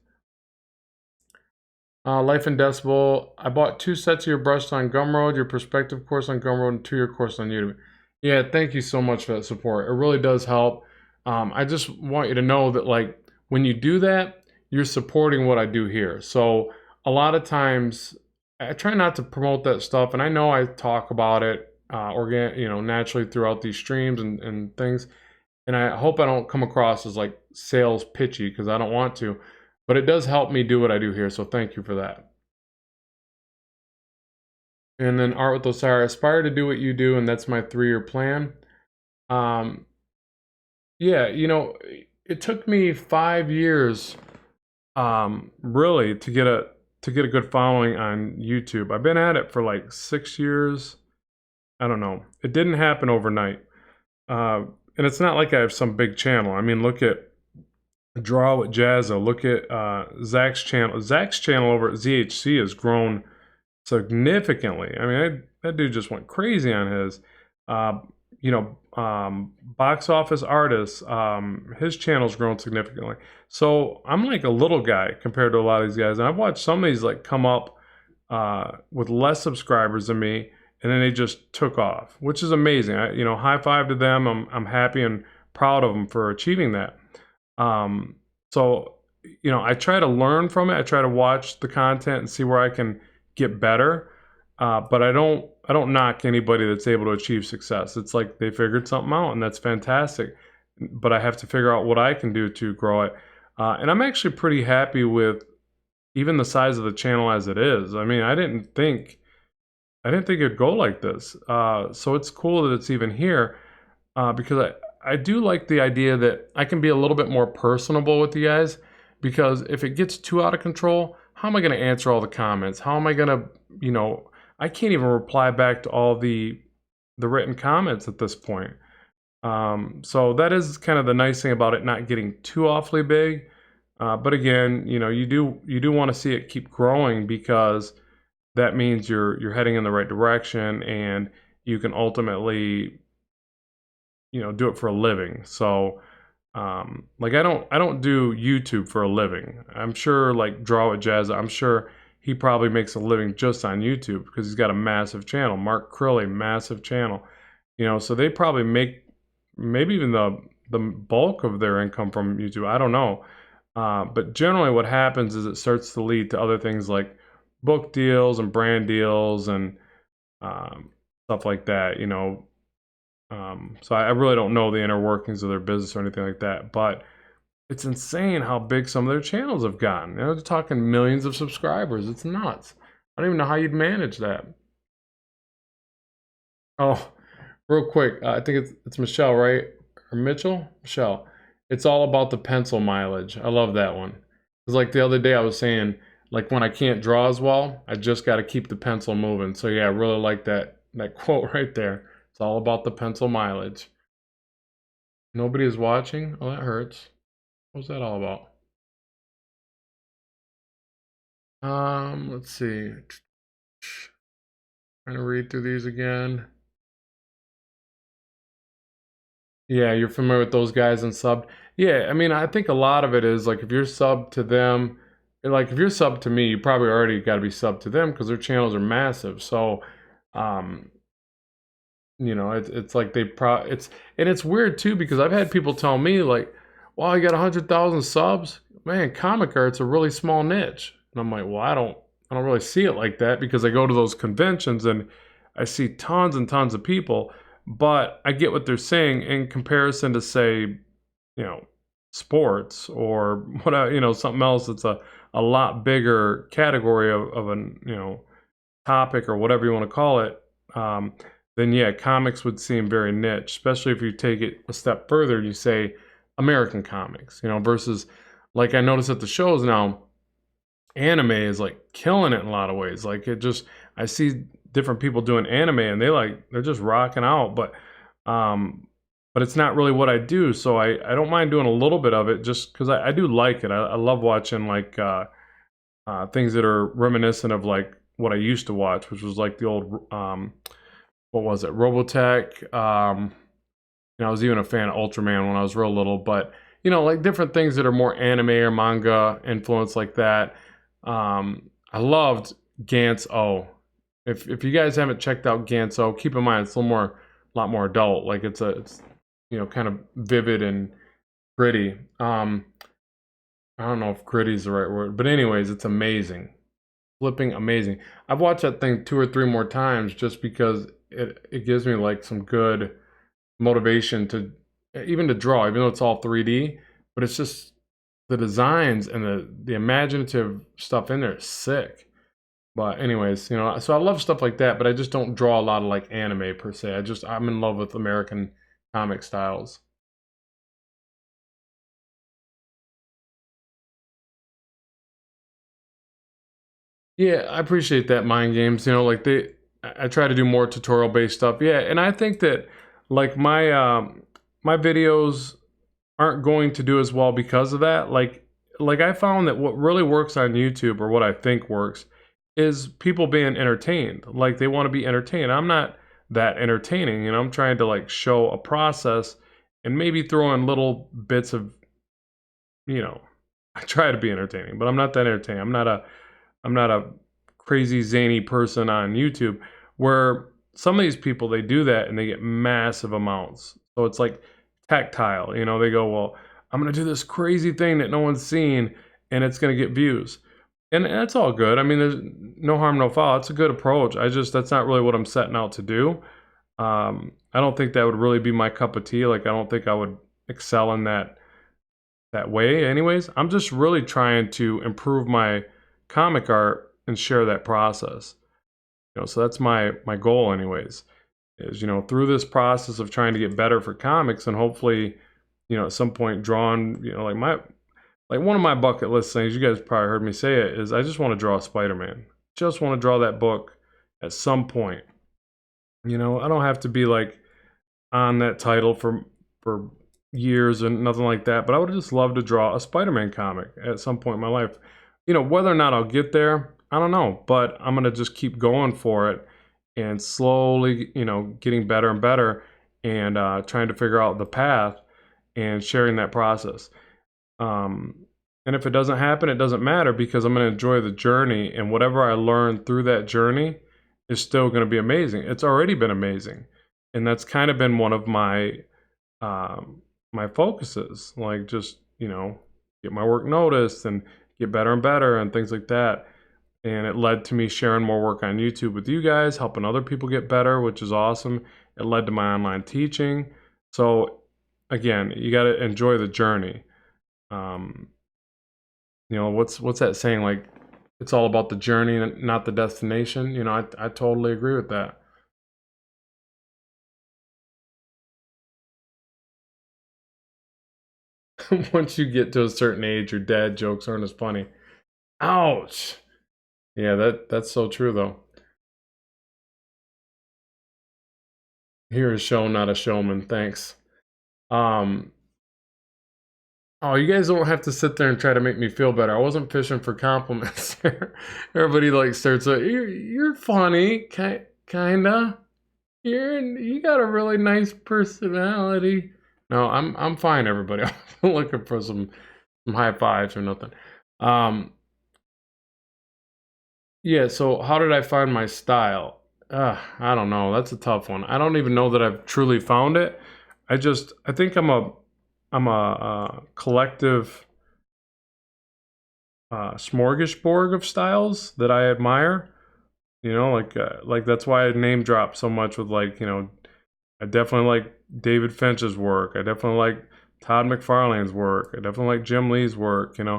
Life in Decibel, I bought 2 sets of your brush on Gumroad, your perspective course on Gumroad, and 2-year course on YouTube. Yeah, thank you so much for that support. It really does help. I just want you to know that, like, when you do that, you're supporting what I do here. So a lot of times I try not to promote that stuff, and I know I talk about it naturally throughout these streams and things. And I hope I don't come across as like sales pitchy, because I don't want to, but it does help me do what I do here. So thank you for that. And then Art with Osiris, I aspire to do what you do, and that's my 3-year plan. Yeah, it took me 5 years, really, to get a good following on YouTube. I've been at it for like 6 years. I don't know. It didn't happen overnight. And it's not like I have some big channel. I mean, look at Draw with Jazzo. Look at Zach's channel. Zach's channel over at ZHC has grown significantly. I mean, that dude just went crazy on his. Box office artists, his channel's grown significantly. So I'm like a little guy compared to a lot of these guys. And I've watched some of these like come up with less subscribers than me, and then they just took off, which is amazing. High five to them. I'm happy and proud of them for achieving that. So I try to learn from it. I try to watch the content and see where I can get better. But I don't knock anybody that's able to achieve success. It's like they figured something out, and that's fantastic. But I have to figure out what I can do to grow it. And I'm actually pretty happy with even the size of the channel as it is. I mean, I didn't think it'd go like this. So it's cool that it's even here, because I do like the idea that I can be a little bit more personable with you guys, because if it gets too out of control, how am I going to answer all the comments? How am I going to, I can't even reply back to all the written comments at this point. So that is kind of the nice thing about it not getting too awfully big. But again, you do want to see it keep growing, because that means you're heading in the right direction, and you can ultimately, do it for a living. So, like I don't do YouTube for a living. I'm sure like Draw with Jazz, I'm sure he probably makes a living just on YouTube, because he's got a massive channel. Mark Crilly, massive channel. So they probably make maybe even the bulk of their income from YouTube. I don't know. But generally what happens is it starts to lead to other things like book deals and brand deals and stuff like that, So I really don't know the inner workings of their business or anything like that, but it's insane how big some of their channels have gotten. They're talking millions of subscribers. It's nuts. I don't even know how you'd manage that. Oh, real quick, I think it's Michelle, right? Or Mitchell? Michelle. It's all about the pencil mileage. I love that one. It's like the other day I was saying, like when I can't draw as well, I just got to keep the pencil moving. So yeah, I really like that quote right there. It's all about the pencil mileage. Nobody is watching? Oh, that hurts. What's that all about? Let's see. Trying to read through these again. Yeah, you're familiar with those guys and subbed. Yeah, I mean, I think a lot of it is like if you're subbed to them, like if you're subbed to me, you probably already got to be subbed to them, because their channels are massive. So, it's like and it's weird too, because I've had people tell me like, "Well, I got 100,000 subs, man. Comic art's a really small niche," and I'm like, "Well, I don't really see it like that, because I go to those conventions and I see tons and tons of people." But I get what they're saying in comparison to, say, sports or whatever, something else that's a lot bigger category of an, topic or whatever you want to call it. Then yeah, comics would seem very niche, especially if you take it a step further and you say American comics, versus like I notice at the shows now, anime is like killing it in a lot of ways. Like I see different people doing anime and they're just rocking out, but it's not really what I do. So I don't mind doing a little bit of it, just because I do like it. I love watching like things that are reminiscent of like what I used to watch, which was like the old, what was it, Robotech. I was even a fan of Ultraman when I was real little, but like different things that are more anime or manga influence like that. I loved Gantz O. If you guys haven't checked out Gantz O, keep in mind it's a lot more adult. Like it's kind of vivid and gritty. I don't know if gritty is the right word, but anyways, it's amazing. Flipping amazing. I've watched that thing 2 or 3 more times just because it gives me like some good motivation to even to draw, even though it's all 3D, but it's just the designs and the imaginative stuff in there is sick. But anyways, so I love stuff like that, but I just don't draw a lot of like anime per se. I'm in love with American comic styles. Yeah, I appreciate that, mind games. Like I try to do more tutorial based stuff. Yeah, and I think that like my videos aren't going to do as well because of that. Like I found that what really works on YouTube, or what I think works, is people being entertained. Like they want to be entertained. I'm not that entertaining. I'm trying to like show a process and maybe throw in little bits of, you know, I try to be entertaining, but I'm not that entertaining. I'm not a crazy zany person on YouTube, where some of these people, they do that and they get massive amounts. So it's like tactile, they go, well, I'm going to do this crazy thing that no one's seen and it's going to get views. And that's all good. I mean, there's no harm, no foul. It's a good approach. That's not really what I'm setting out to do. I don't think that would really be my cup of tea. Like, I don't think I would excel in that way anyways. I'm just really trying to improve my comic art and share that process. So that's my goal anyways, is through this process of trying to get better for comics, and hopefully at some point drawn, like one of my bucket list things, you guys probably heard me say it, is I just want to draw Spider-Man. Just want to draw that book at some point. I don't have to be like on that title for years and nothing like that, but I would just love to draw a Spider-Man comic at some point in my life. Whether or not I'll get there, I don't know, but I'm gonna just keep going for it and slowly, getting better and better, and trying to figure out the path and sharing that process. And if it doesn't happen, it doesn't matter, because I'm gonna enjoy the journey, and whatever I learn through that journey is still gonna be amazing. It's already been amazing, and that's kind of been one of my my focuses, like just get my work noticed and get better and better and things like that. And it led to me sharing more work on YouTube with you guys, helping other people get better, which is awesome. It led to my online teaching. So again, you got to enjoy the journey. What's that saying? Like, it's all about the journey and not the destination. I totally agree with that. Once you get to a certain age, your dad jokes aren't as funny. Ouch. Yeah, that's so true though. Here is shown, not a showman. Thanks. Um, oh, you guys don't have to sit there and try to make me feel better. I wasn't fishing for compliments. Everybody like starts like, you're funny, kinda. You got a really nice personality. No, I'm fine, everybody. I'm looking for some high fives or nothing. Yeah, so how did I find my style? I don't know. That's a tough one. I don't even know that I've truly found it. I think I'm a collective smorgasbord of styles that I admire. Like that's why I name drop so much with I definitely like David Finch's work. I definitely like Todd McFarlane's work. I definitely like Jim Lee's work. And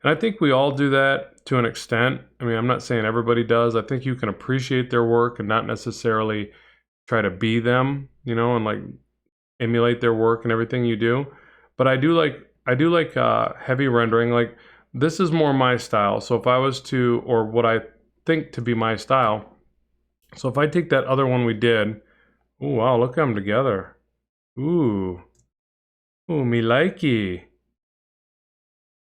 I think we all do that to an extent. I mean, I'm not saying everybody does. I think you can appreciate their work and not necessarily try to be them, and like emulate their work and everything you do. But I do like heavy rendering. Like, this is more my style. So if I was to, or what I think to be my style, so if I take that other one we did, oh wow, look at them together. Ooh, ooh, me likey.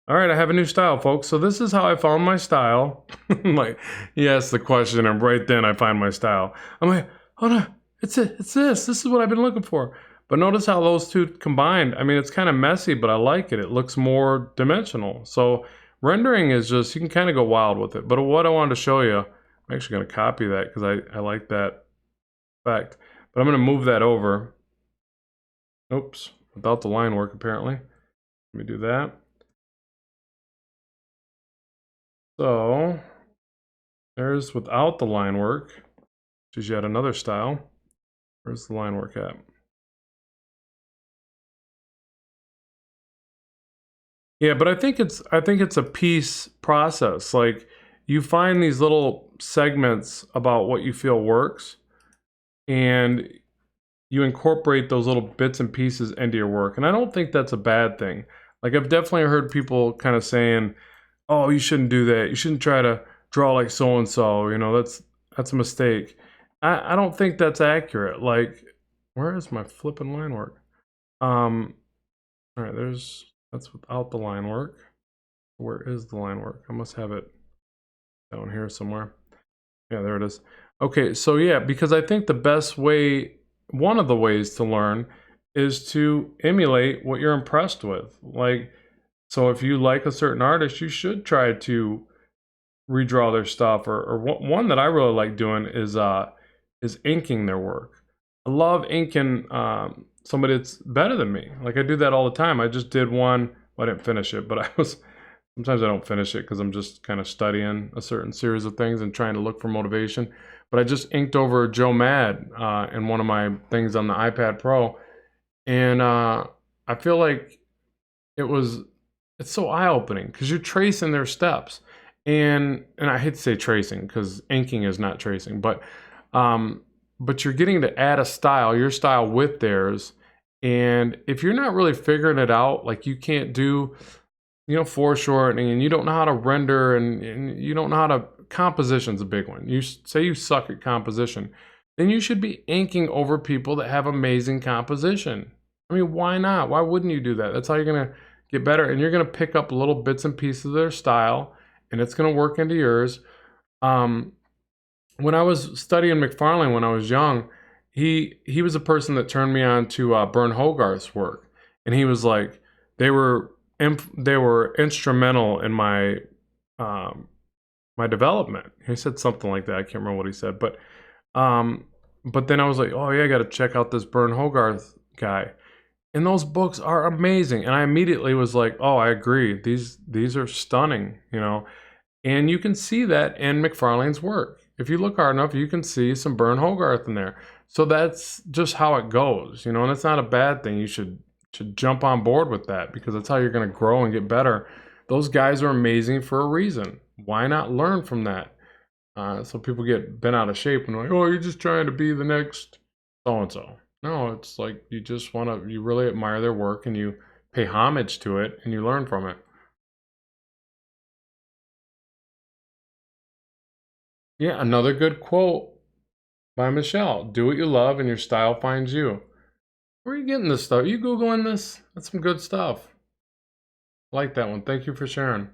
All right, I have a new style, folks. So this is how I found my style. Like, he asked the question, and right then I find my style. I'm like, oh no, it's this. This is what I've been looking for. But notice how those two combined. I mean, it's kind of messy, but I like it. It looks more dimensional. So rendering is just, you can kind of go wild with it. But what I wanted to show you, I'm actually going to copy that because I like that effect. But I'm going to move that over. Oops, without the line work apparently. Let me do that. So there's without the line work, which is yet another style. Where's the line work at? Yeah, but I think it's a piece process. Like, you find these little segments about what you feel works, and you incorporate those little bits and pieces into your work. And I don't think that's a bad thing. Like, I've definitely heard people kind of saying, "Oh, you shouldn't do that. You shouldn't try to draw like so and so. You know, that's a mistake." I don't think that's accurate. Like, where is my flipping line work? All right, that's without the line work. Where is the line work? I must have it down here somewhere. Yeah, there it is. Okay, so yeah, because I think the best way, one of the ways to learn is to emulate what you're impressed with. Like, so if you like a certain artist, you should try to redraw their stuff. Or one that I really like doing is inking their work. I love inking somebody that's better than me. Like, I do that all the time. I just did one. Well, I didn't finish it, but sometimes I don't finish it because I'm just kind of studying a certain series of things and trying to look for motivation. But I just inked over Joe Mad in one of my things on the iPad Pro, and I feel like it's so eye-opening because you're tracing their steps, and I hate to say tracing because inking is not tracing, but you're getting to add a style, your style, with theirs. And if you're not really figuring it out, like, you can't do, foreshortening, and you don't know how to render, and you don't know how to, composition's a big one. You say you suck at composition, then you should be inking over people that have amazing composition. I mean, why not? Why wouldn't you do that? That's how you're gonna get better, and you're gonna pick up little bits and pieces of their style, and it's gonna work into yours. When I was studying McFarlane when I was young, he was a person that turned me on to Bern Hogarth's work, and he was like, they were instrumental in my my development. He said something like that. I can't remember what he said, but then I was like, oh yeah, I got to check out this Bern Hogarth guy. And those books are amazing. And I immediately was like, oh, I agree. These are stunning, And you can see that in McFarlane's work. If you look hard enough, you can see some Bern Hogarth in there. So that's just how it goes, and it's not a bad thing. You should jump on board with that because that's how you're going to grow and get better. Those guys are amazing for a reason. Why not learn from that? So people get bent out of shape and like, oh, you're just trying to be the next so-and-so. No, it's like you really admire their work and you pay homage to it and you learn from it. Yeah, another good quote by Michelle. Do what you love and your style finds you. Where are you getting this stuff? Are you Googling this? That's some good stuff. I like that one. Thank you for sharing.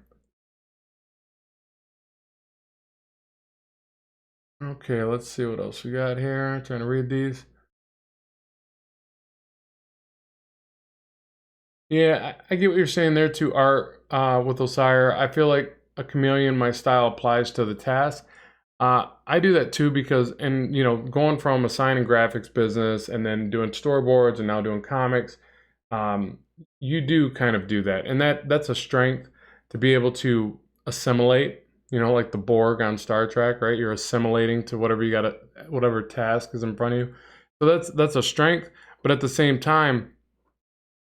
Okay, let's see what else we got here. Trying to read these. Yeah, I get what you're saying there too, Art, with Osiris. I feel like a chameleon, my style applies to the task. I do that too because, and going from a sign and graphics business and then doing storyboards and now doing comics, um, you do kind of do that, and that's a strength to be able to assimilate. Like the Borg on Star Trek, right? You're assimilating to whatever task is in front of you. So that's a strength, but at the same time,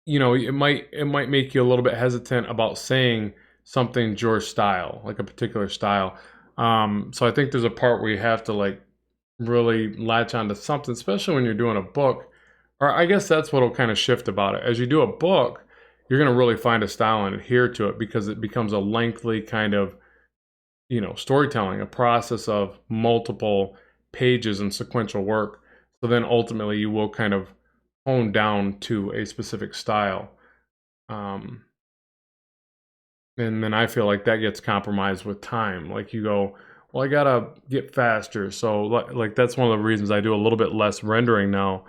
it might make you a little bit hesitant about saying something's your style, like a particular style. So I think there's a part where you have to like really latch onto something, especially when you're doing a book. Or I guess that's what'll kind of shift about it. As you do a book, you're going to really find a style and adhere to it because it becomes a lengthy kind of, storytelling, a process of multiple pages and sequential work. So then ultimately you will kind of hone down to a specific style. Um, And then I feel like that gets compromised with time. Like you go, well, I gotta get faster. So like that's one of the reasons I do a little bit less rendering now,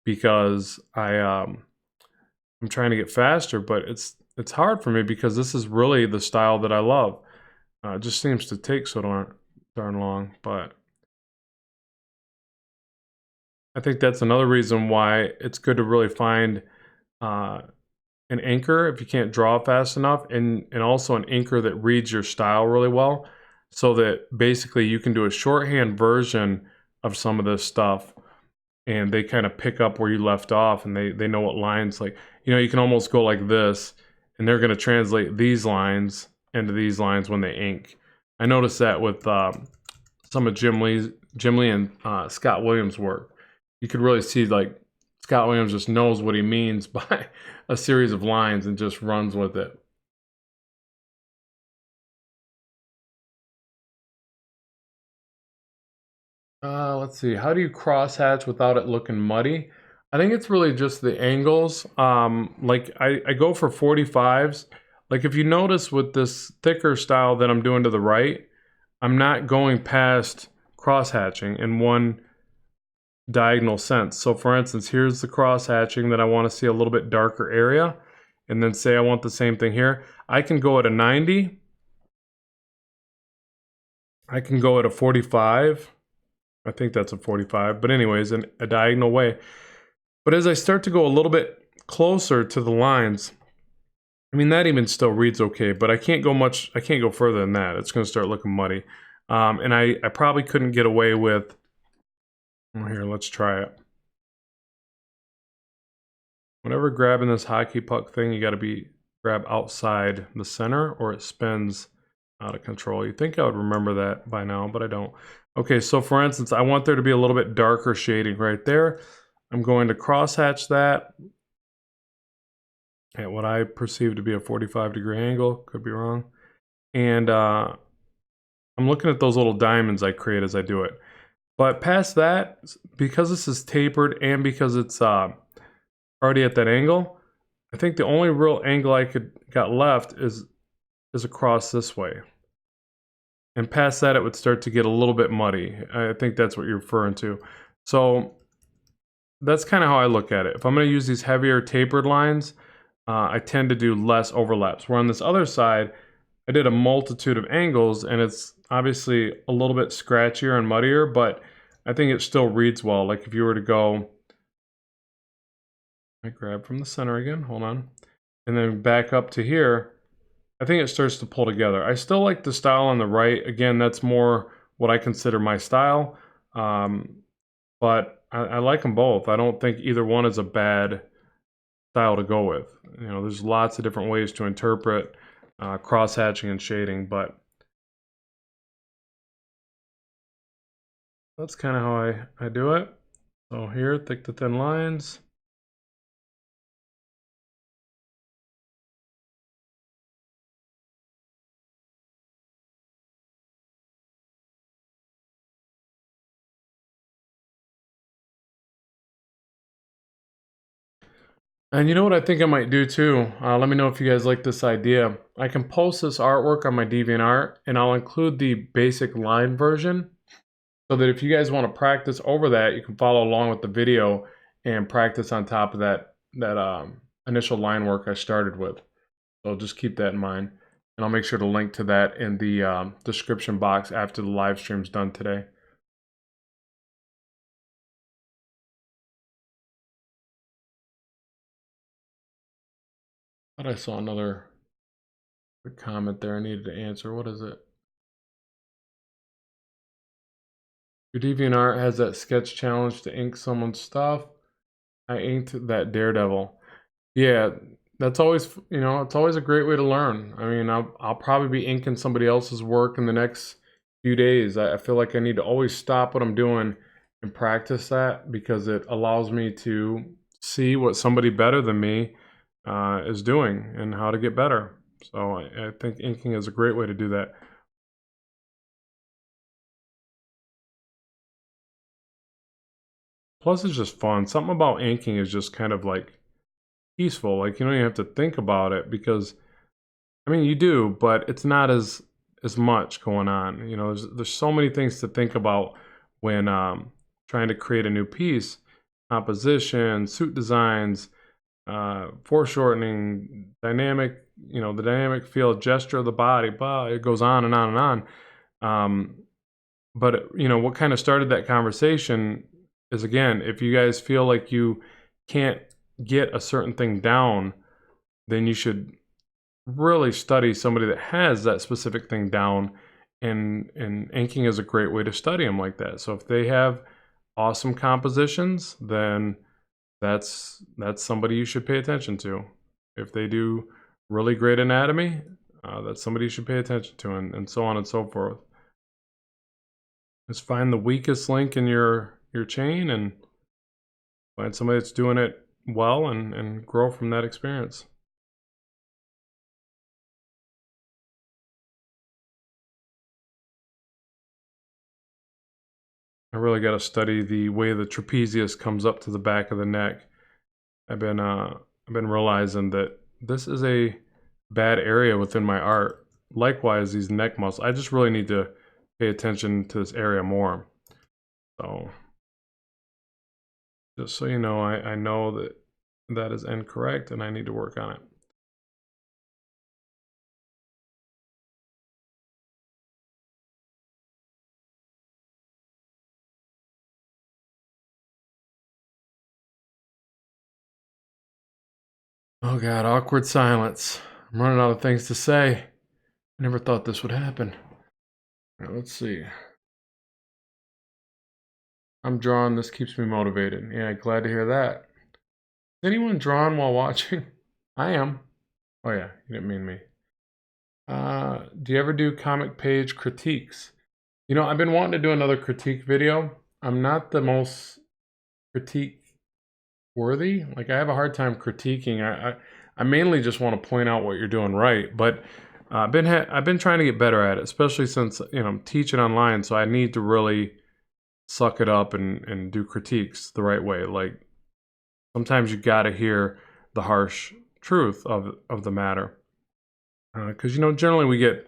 because I'm trying to get faster, but it's hard for me because this is really the style that I love. It just seems to take so darn long, but I think that's another reason why it's good to really find uh, an anchor if you can't draw fast enough, and also an anchor that reads your style really well, so that basically you can do a shorthand version of some of this stuff, and they kind of pick up where you left off, and they know what lines, like, you know, you can almost go like this, and they're going to translate these lines into these lines when they ink. I noticed that with some of Jim Lee and Scott Williams' work. You could really see like Scott Williams just knows what he means by a series of lines and just runs with it. Let's see. How do you crosshatch without it looking muddy? I think it's really just the angles. Like I go for 45s. Like if you notice with this thicker style that I'm doing to the right, I'm not going past crosshatching in one diagonal sense. So for instance, here's the crosshatching that I want to see a little bit darker area. And then say I want the same thing here. I can go at a 90. I can go at a 45. I think that's a 45, but anyways, in a diagonal way. But as I start to go a little bit closer to the lines, I mean, that even still reads okay, but I can't go further than that. It's going to start looking muddy. And I probably couldn't get away with, well, here, let's try it. Whenever grabbing this hockey puck thing, you got to grab outside the center or it spins out of control. You'd think I would remember that by now, but I don't. Okay, so for instance, I want there to be a little bit darker shading right there. I'm going to crosshatch that at what I perceive to be a 45-degree angle. Could be wrong. And I'm looking at those little diamonds I create as I do it. But past that, because this is tapered and because it's already at that angle, I think the only real angle I got left is across this way. And past that, it would start to get a little bit muddy. I think that's what you're referring to. So that's kind of how I look at it. If I'm going to use these heavier tapered lines, I tend to do less overlaps. Where on this other side, I did a multitude of angles, and it's obviously a little bit scratchier and muddier, but I think it still reads well. Like if you were to go, I grab from the center again, hold on, and then back up to here, I think it starts to pull together. I still like the style on the right. Again, that's more what I consider my style. But I like them both. I don't think either one is a bad style to go with. You know, there's lots of different ways to interpret cross-hatching and shading, but that's kind of how I do it. So here, thick to thin lines. And you know what I think I might do too? Let me know if you guys like this idea. I can post this artwork on my DeviantArt, and I'll include the basic line version, so that if you guys want to practice over that, you can follow along with the video and practice on top of that initial line work I started with. So just keep that in mind. And I'll make sure to link to that in the description box after the live stream's done today. But I saw another comment there I needed to answer. What is it? Your DeviantArt has that sketch challenge to ink someone's stuff. I inked that Daredevil. Yeah, that's always, you know, it's always a great way to learn. I mean, I'll probably be inking somebody else's work in the next few days. I feel like I need to always stop what I'm doing and practice that, because it allows me to see what somebody better than me is doing and how to get better. So I think inking is a great way to do that. Plus, it's just fun. Something about inking is just kind of like peaceful. Like, you don't even have to think about it, because I mean, you do, but it's not as much going on. You know, there's so many things to think about when trying to create a new piece: composition, suit designs, foreshortening, dynamic. You know, the dynamic feel, gesture of the body. Blah, it goes on and on and on. But you know, what kind of started that conversation is, again, if you guys feel like you can't get a certain thing down, then you should really study somebody that has that specific thing down, and inking is a great way to study them like that. So if they have awesome compositions, then that's somebody you should pay attention to. If they do really great anatomy, that's somebody you should pay attention to, and so on and so forth. Just find the weakest link in your chain and find somebody that's doing it well, and grow from that experience. I really got to study the way the trapezius comes up to the back of the neck. I've been realizing that this is a bad area within my art. Likewise, these neck muscles. I just really need to pay attention to this area more. So, just so you know, I know that that is incorrect and I need to work on it. Oh God, awkward silence. I'm running out of things to say. I never thought this would happen. All right, let's see. I'm drawn. This keeps me motivated. Yeah, glad to hear that. Is anyone drawn while watching? I am. Oh yeah, you didn't mean me. Do you ever do comic page critiques? You know, I've been wanting to do another critique video. I'm not the most critique worthy. Like, I have a hard time critiquing. I mainly just want to point out what you're doing right, but I've been trying to get better at it, especially since, you know, I'm teaching online, so I need to really suck it up and do critiques the right way. Like, sometimes you got to hear the harsh truth of the matter, because you know, generally we get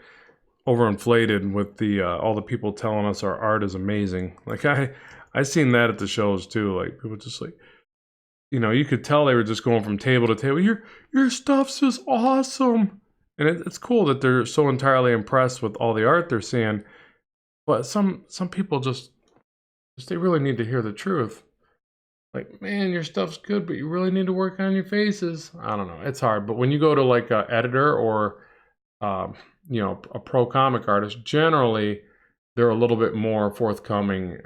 overinflated with the all the people telling us our art is amazing. Like, I seen that at the shows too. Like, people just like, you know, you could tell they were just going from table to table. Your stuff's just awesome, and it's cool that they're so entirely impressed with all the art they're seeing. But some people just they really need to hear the truth. Like, man, your stuff's good, but you really need to work on your faces. I don't know, it's hard. But when you go to like an editor or you know, a pro comic artist, generally they're a little bit more forthcoming,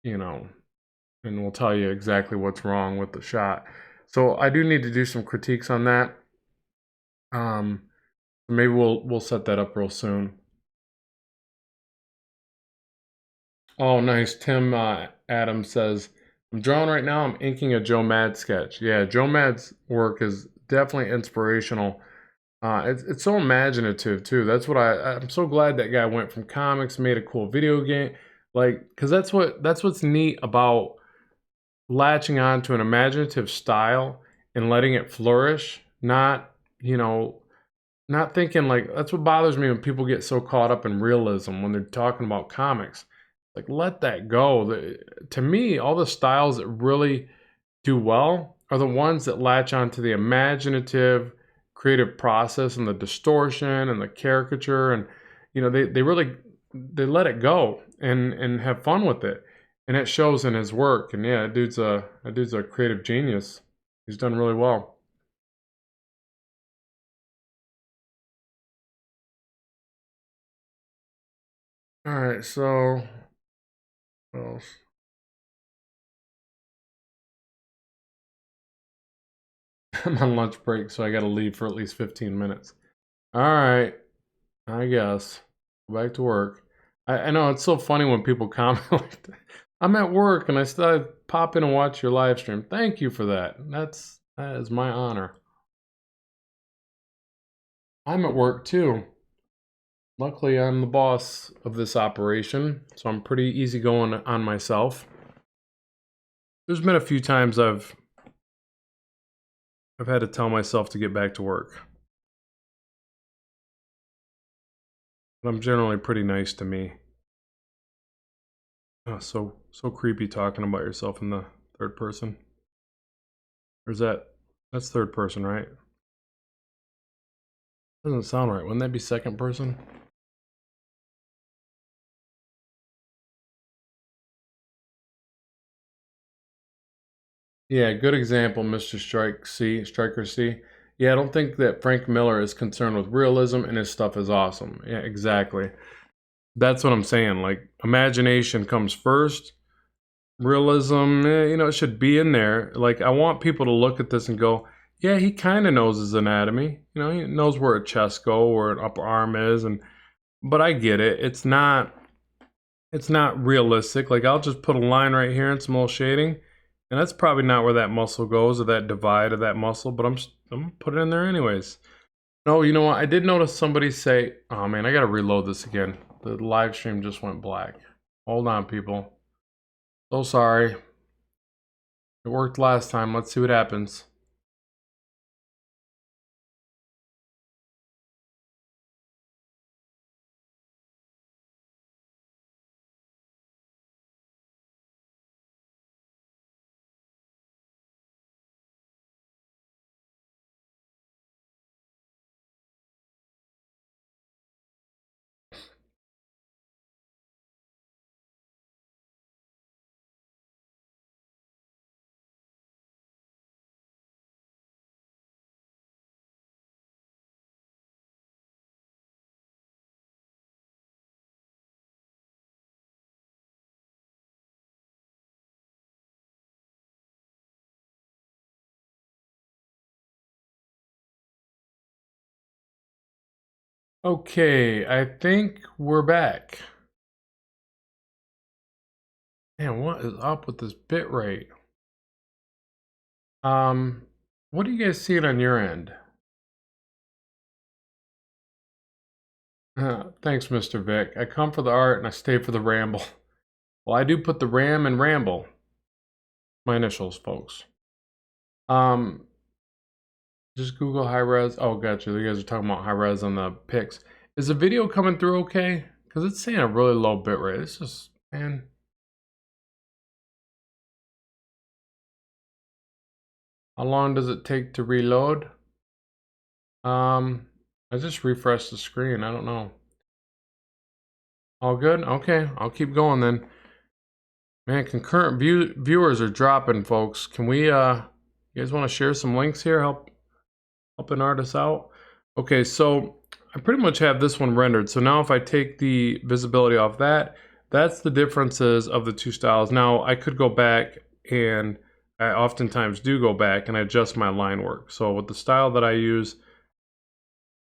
you know, and will tell you exactly what's wrong with the shot. So I do need to do some critiques on that. Maybe we'll set that up real soon. Oh, nice. Tim Adams says, I'm drawing right now. I'm inking a Joe Mad sketch. Yeah, Joe Mad's work is definitely inspirational. It's so imaginative too. That's what I'm so glad that guy went from comics, made a cool video game. Like, because that's what's neat about latching on to an imaginative style and letting it flourish. Not, you know, not thinking, like, that's what bothers me when people get so caught up in realism when they're talking about comics. Like, let that go. To me, all the styles that really do well are the ones that latch onto the imaginative, creative process and the distortion and the caricature, and you know, they really they let it go and have fun with it, and it shows in his work. And yeah, that dude's a creative genius. He's done really well. All right, so what else? I'm on lunch break, so I got to leave for at least 15 minutes. All right, I guess. Go back to work. I know it's so funny when people comment like that. I'm at work and I still pop in and watch your live stream. Thank you for that. That is my honor. I'm at work too. Luckily, I'm the boss of this operation, so I'm pretty easygoing on myself. There's been a few times I've had to tell myself to get back to work. but I'm generally pretty nice to me. Oh, so creepy talking about yourself in the third person. Or is that's third person, right? Doesn't sound right. Wouldn't that be second person? Yeah, good example, Mr. Striker C. Yeah, I don't think that Frank Miller is concerned with realism and his stuff is awesome. Yeah, exactly. That's what I'm saying. Like, imagination comes first. Realism, it should be in there. Like, I want people to look at this and go, yeah, he kind of knows his anatomy. He knows where a chest go, where an upper arm is, but I get it. It's not realistic. Like, I'll just put a line right here and some little shading, and that's probably not where that muscle goes, or that divide of that muscle, but I'm gonna put it in there anyways. No, you know what? I did notice somebody say, oh man, I gotta reload this again. The live stream just went black. Hold on, people. So sorry. It worked last time. Let's see what happens. Okay, I think we're back. Man, what is up with this bit rate? What are you guys seeing on your end? Thanks, Mr. Vic. I come for the art and I stay for the ramble. Well, I do put the ram in ramble. My initials, folks. Just Google high res. Oh, gotcha. You guys are talking about high res on the pics. Is the video coming through okay? Because it's saying a really low bit rate. It's just, man. How long does it take to reload? I just refreshed the screen. I don't know. All good? Okay, I'll keep going then. Man, concurrent viewers are dropping, folks. Can we, you guys want to share some links here? Helping artists out? Okay, so I pretty much have this one rendered. So now if I take the visibility off that, that's the differences of the two styles. Now I could go back, and I oftentimes do go back and adjust my line work. So with the style that I use,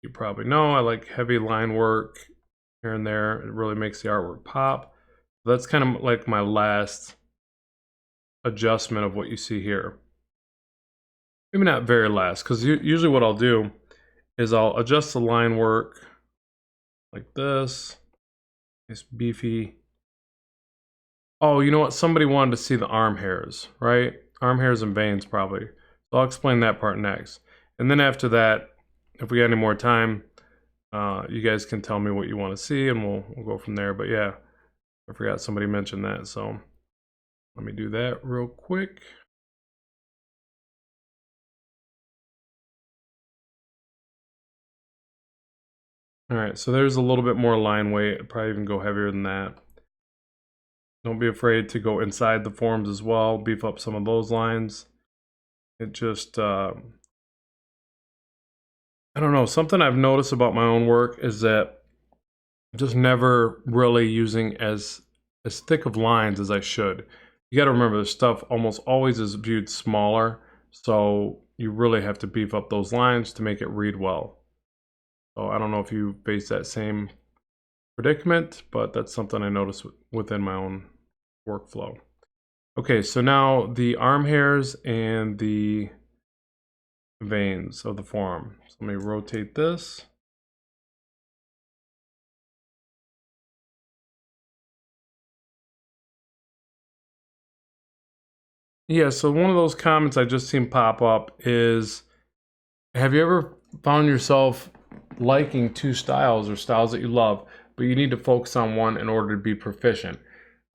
you probably know I like heavy line work here and there. It really makes the artwork pop. That's kind of like my last adjustment of what you see here. Maybe not very last, because usually what I'll do is I'll adjust the line work like this. Nice beefy. Oh, you know what? Somebody wanted to see the arm hairs, right? Arm hairs and veins, probably. So I'll explain that part next. And then after that, if we got any more time, you guys can tell me what you want to see, and we'll go from there. But yeah, I forgot somebody mentioned that, so let me do that real quick. All right, so there's a little bit more line weight. I'd probably even go heavier than that. Don't be afraid to go inside the forms as well. Beef up some of those lines. It just, I don't know. Something I've noticed about my own work is that I'm just never really using as thick of lines as I should. You got to remember, this stuff almost always is viewed smaller, so you really have to beef up those lines to make it read well. So I don't know if you face that same predicament, but that's something I noticed within my own workflow. Okay, so now the arm hairs and the veins of the forearm. So let me rotate this. Yeah, so one of those comments I just seen pop up is, have you ever found yourself liking two styles or styles that you love, but you need to focus on one in order to be proficient.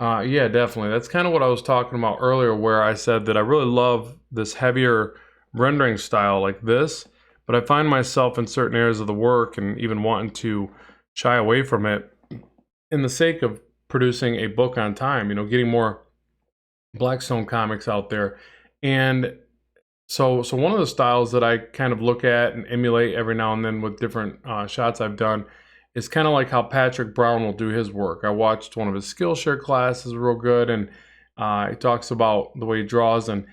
Yeah, definitely. That's kind of what I was talking about earlier, where I said that I really love this heavier rendering style like this, but I find myself in certain areas of the work and even wanting to shy away from it in the sake of producing a book on time, you know, getting more Blackstone comics out there. And so one of the styles that I kind of look at and emulate every now and then with different shots I've done is kind of like how Patrick Brown will do his work. I watched one of his Skillshare classes, real good, and he talks about the way he draws, and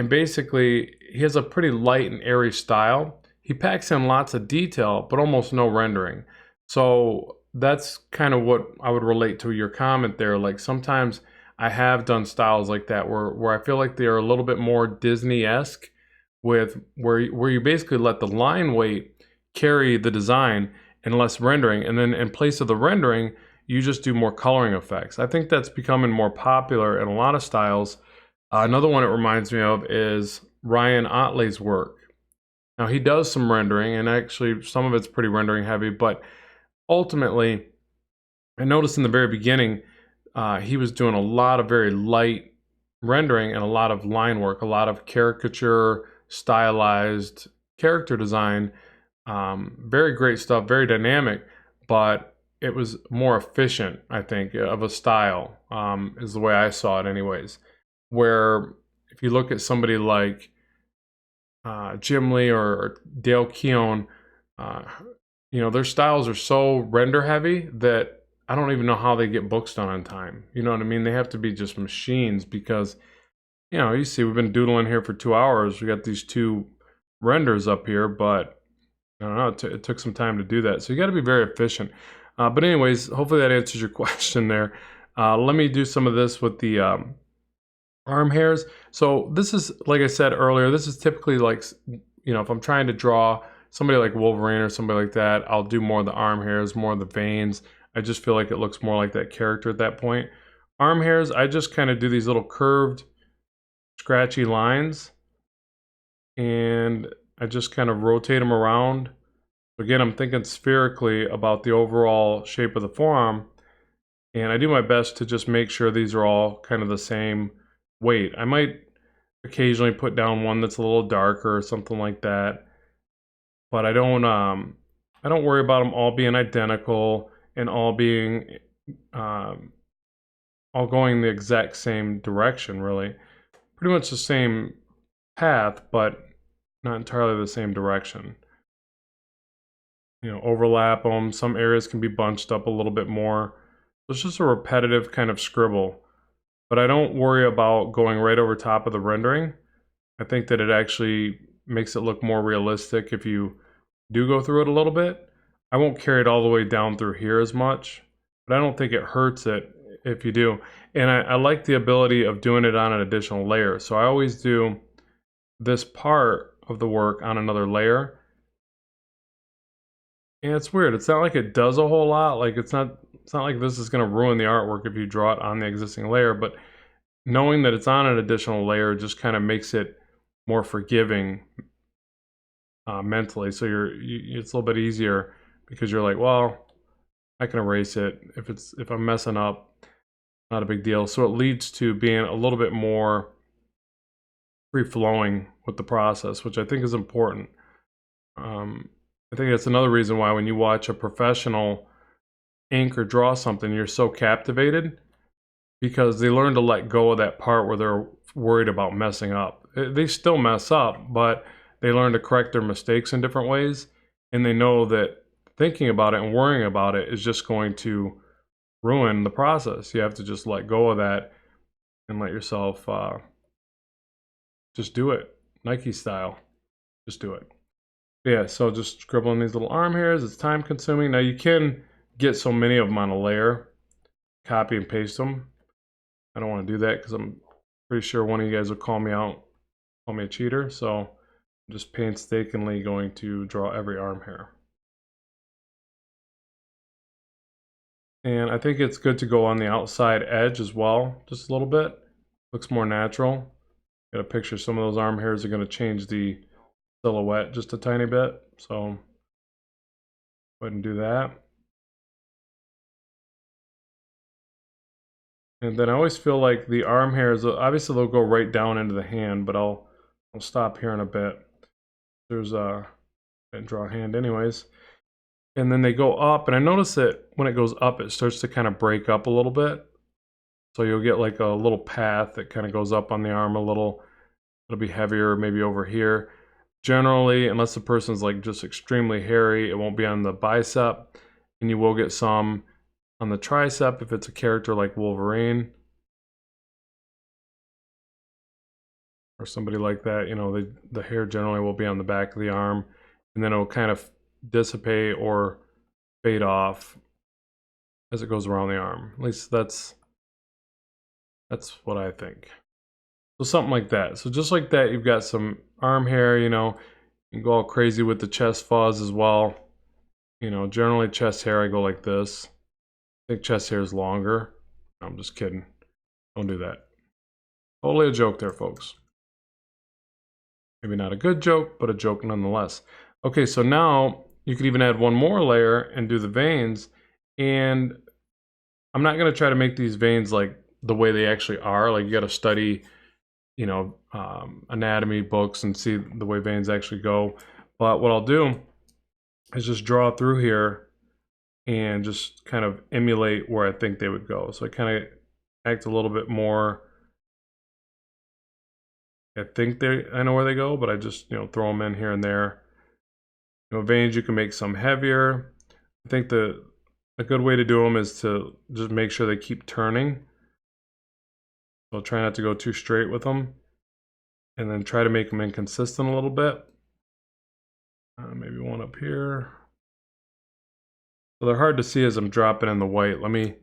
basically he has a pretty light and airy style. He packs in lots of detail, but almost no rendering. So that's kind of what I would relate to your comment there. Like sometimes I have done styles like that where I feel like they are a little bit more Disney-esque, with where you basically let the line weight carry the design and less rendering, and then in place of the rendering you just do more coloring effects. I think that's becoming more popular in a lot of styles. Another one it reminds me of is Ryan Otley's work. Now he does some rendering, and actually some of it's pretty rendering heavy, but ultimately I noticed in the very beginning he was doing a lot of very light rendering and a lot of line work, a lot of caricature, stylized character design. Very great stuff, very dynamic, but it was more efficient, I think, of a style, is the way I saw it anyways. Where if you look at somebody like Jim Lee or Dale Keown, you know, their styles are so render heavy that I don't even know how they get books done on time. You know what I mean? They have to be just machines because, you know, you see we've been doodling here for 2 hours. We got these two renders up here, but I don't know, it took some time to do that. So you got to be very efficient. But anyways, hopefully that answers your question there. Let me do some of this with the arm hairs. So this is, like I said earlier, this is typically like, you know, if I'm trying to draw somebody like Wolverine or somebody like that, I'll do more of the arm hairs, more of the veins. I just feel like it looks more like that character at that point. Arm hairs, I just kind of do these little curved, scratchy lines, and I just kind of rotate them around. Again, I'm thinking spherically about the overall shape of the forearm, and I do my best to just make sure these are all kind of the same weight. I might occasionally put down one that's a little darker or something like that, but I don't worry about them all being identical and all being all going the exact same direction, really. Pretty much the same path, but not entirely the same direction. You know, overlap them. Some areas can be bunched up a little bit more. It's just a repetitive kind of scribble. But I don't worry about going right over top of the rendering. I think that it actually makes it look more realistic if you do go through it a little bit. I won't carry it all the way down through here as much, but I don't think it hurts it if you do. And I like the ability of doing it on an additional layer. So I always do this part of the work on another layer. And it's weird. It's not like it does a whole lot. Like it's not like this is going to ruin the artwork if you draw it on the existing layer, but knowing that it's on an additional layer just kind of makes it more forgiving mentally. So it's a little bit easier because you're like, well, I can erase it if I'm messing up. Not a big deal. So it leads to being a little bit more free-flowing with the process, which I think is important. I think that's another reason why when you watch a professional ink or draw something, you're so captivated, because they learn to let go of that part where they're worried about messing up. They still mess up, but they learn to correct their mistakes in different ways, and they know that thinking about it and worrying about it is just going to ruin the process. You have to just let go of that and let yourself just do it, Nike style. Just do it. Yeah, so just scribbling these little arm hairs. It's time consuming. Now you can get so many of them on a layer, copy and paste them. I don't want to do that because I'm pretty sure one of you guys will call me out, call me a cheater. So I'm just painstakingly going to draw every arm hair. And I think it's good to go on the outside edge as well, just a little bit. Looks more natural. Got a picture, some of those arm hairs are going to change the silhouette just a tiny bit. So go ahead and do that. And then I always feel like the arm hairs, obviously they'll go right down into the hand, but I'll stop here in a bit. There's a, and draw a hand anyways. And then they go up, and I notice that when it goes up, it starts to kind of break up a little bit. So you'll get like a little path that kind of goes up on the arm a little. It'll be heavier maybe over here. Generally, unless the person's like just extremely hairy, it won't be on the bicep, and you will get some on the tricep if it's a character like Wolverine or somebody like that. You know, the hair generally will be on the back of the arm, and then it'll kind of dissipate or fade off as it goes around the arm. At least that's what I think. So something like that. So just like that, you've got some arm hair, you know. You can go all crazy with the chest fuzz as well. You know, generally chest hair, I go like this. I think chest hair is longer. No, I'm just kidding. Don't do that. Totally a joke there, folks. Maybe not a good joke, but a joke nonetheless. Okay, so now you could even add one more layer and do the veins. And I'm not going to try to make these veins like the way they actually are. Like, you got to study, you know, anatomy books and see the way veins actually go. But what I'll do is just draw through here and just kind of emulate where I think they would go. So I kind of act a little bit more. I think I know where they go, but I just, you know, throw them in here and there. You know, veins, you can make some heavier. I think a good way to do them is to just make sure they keep turning. So try not to go too straight with them, and then try to make them inconsistent a little bit. Maybe one up here. So they're hard to see as I'm dropping in the white. Let me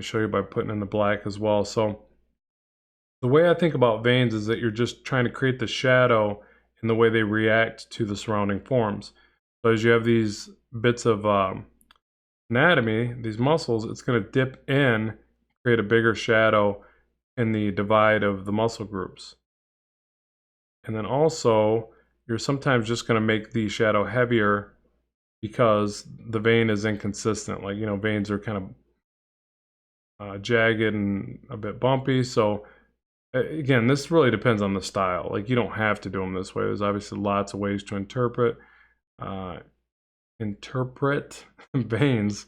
show you by putting in the black as well. So the way I think about veins is that you're just trying to create the shadow in the way they react to the surrounding forms. So as you have these bits of anatomy, these muscles, it's going to dip in, create a bigger shadow in the divide of the muscle groups. And then also, you're sometimes just going to make the shadow heavier because the vein is inconsistent. Like, you know, veins are kind of jagged and a bit bumpy. So again, this really depends on the style. Like, you don't have to do them this way. There's obviously lots of ways to interpret veins,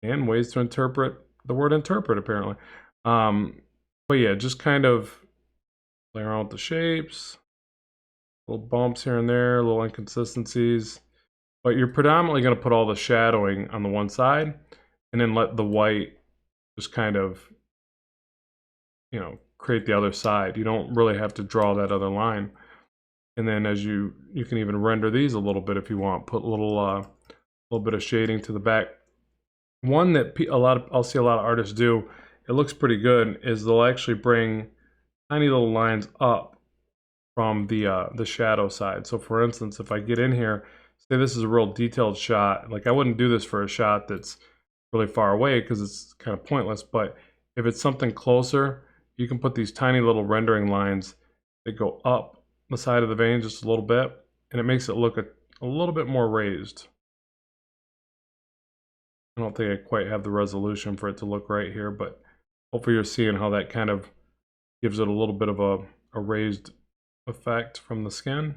and ways to interpret the word interpret, apparently. But yeah, just kind of play around with the shapes, little bumps here and there, little inconsistencies. But you're predominantly going to put all the shadowing on the one side, and then let the white just kind of, you know, create the other side. You don't really have to draw that other line. And then as you can even render these a little bit if you want. Put a little bit of shading to the back. One that I'll see a lot of artists do, it looks pretty good, is they'll actually bring tiny little lines up from the shadow side. So for instance, if I get in here, say this is a real detailed shot, like I wouldn't do this for a shot that's really far away because it's kind of pointless, but if it's something closer, you can put these tiny little rendering lines that go up the side of the vein just a little bit, and it makes it look a little bit more raised. I don't think I quite have the resolution for it to look right here, but hopefully you're seeing how that kind of gives it a little bit of a raised effect from the skin.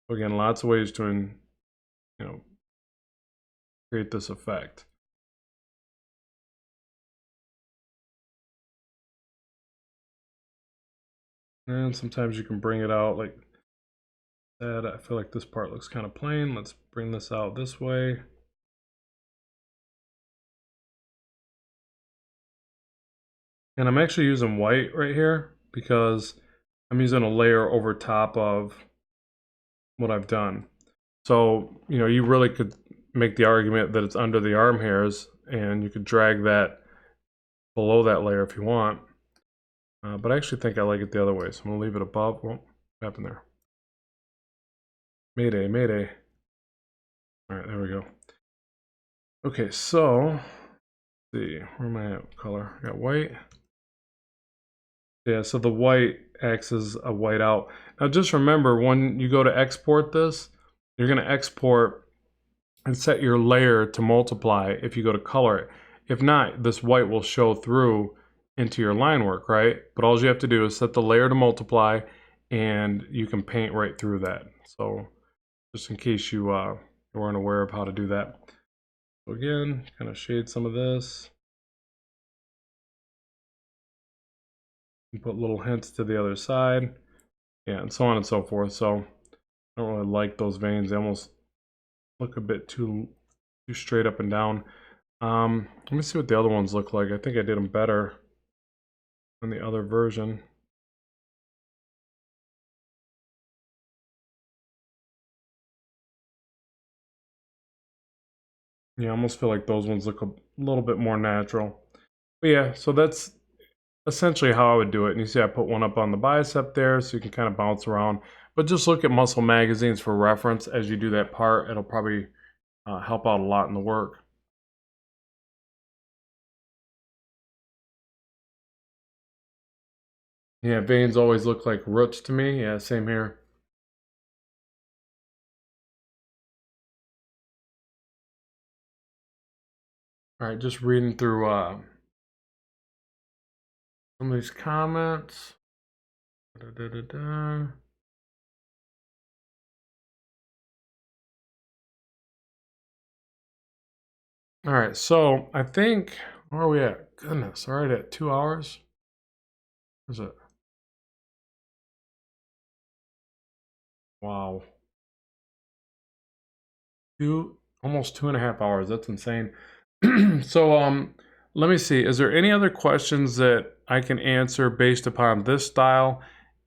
So again, lots of ways to, you know, create this effect. And sometimes you can bring it out like that. I feel like this part looks kind of plain. Let's bring this out this way. And I'm actually using white right here because I'm using a layer over top of what I've done. So, you know, you really could make the argument that it's under the arm hairs, and you could drag that below that layer if you want. But I actually think I like it the other way, so I'm gonna leave it above. Oh, what happened there? Mayday, mayday. All right, there we go. Okay, so, let's see, where am I at? Color, I got white. Yeah, so the white acts as a whiteout. Now just remember, when you go to export this, you're gonna export and set your layer to multiply if you go to color it. If not, this white will show through into your line work, right? But all you have to do is set the layer to multiply, and you can paint right through that. So just in case you weren't aware of how to do that. So again, kind of shade some of this. And put little hints to the other side. Yeah, and so on and so forth. So I don't really like those veins. They almost look a bit too straight up and down. Let me see what the other ones look like. I think I did them better than the other version. Yeah, I almost feel like those ones look a little bit more natural. But yeah, so that's essentially how I would do it. And you see I put one up on the bicep there so you can kind of bounce around. But just look at muscle magazines for reference as you do that part. It'll probably help out a lot in the work. Yeah, veins always look like roots to me. Yeah, same here. All right, just reading through some of these comments. All right, so I think, where are we at? Goodness, all right, at 2 hours. Where's it? Wow. Almost 2.5 hours. That's insane. So let me see. Is there any other questions that I can answer based upon this style?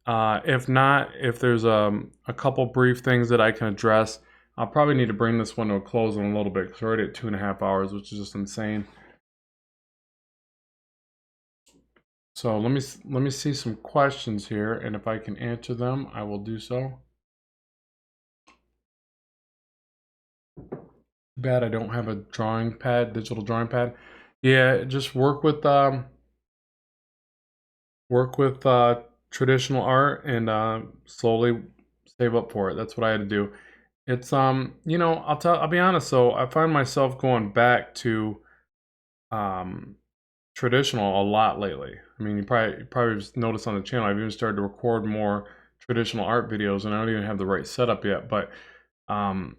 If not, if there's a couple brief things that I can address, I'll probably need to bring this one to a close in a little bit because we're already at 2.5 hours, which is just insane. So let me see some questions here, and if I can answer them, I will do so. Bad I don't have a drawing pad, digital drawing pad. Yeah, just work with traditional art and slowly save up for it. That's what I had to do. It's you know, I'll be honest though, I find myself going back to traditional a lot lately. I mean, you probably noticed on the channel I've even started to record more traditional art videos, and I don't even have the right setup yet, but um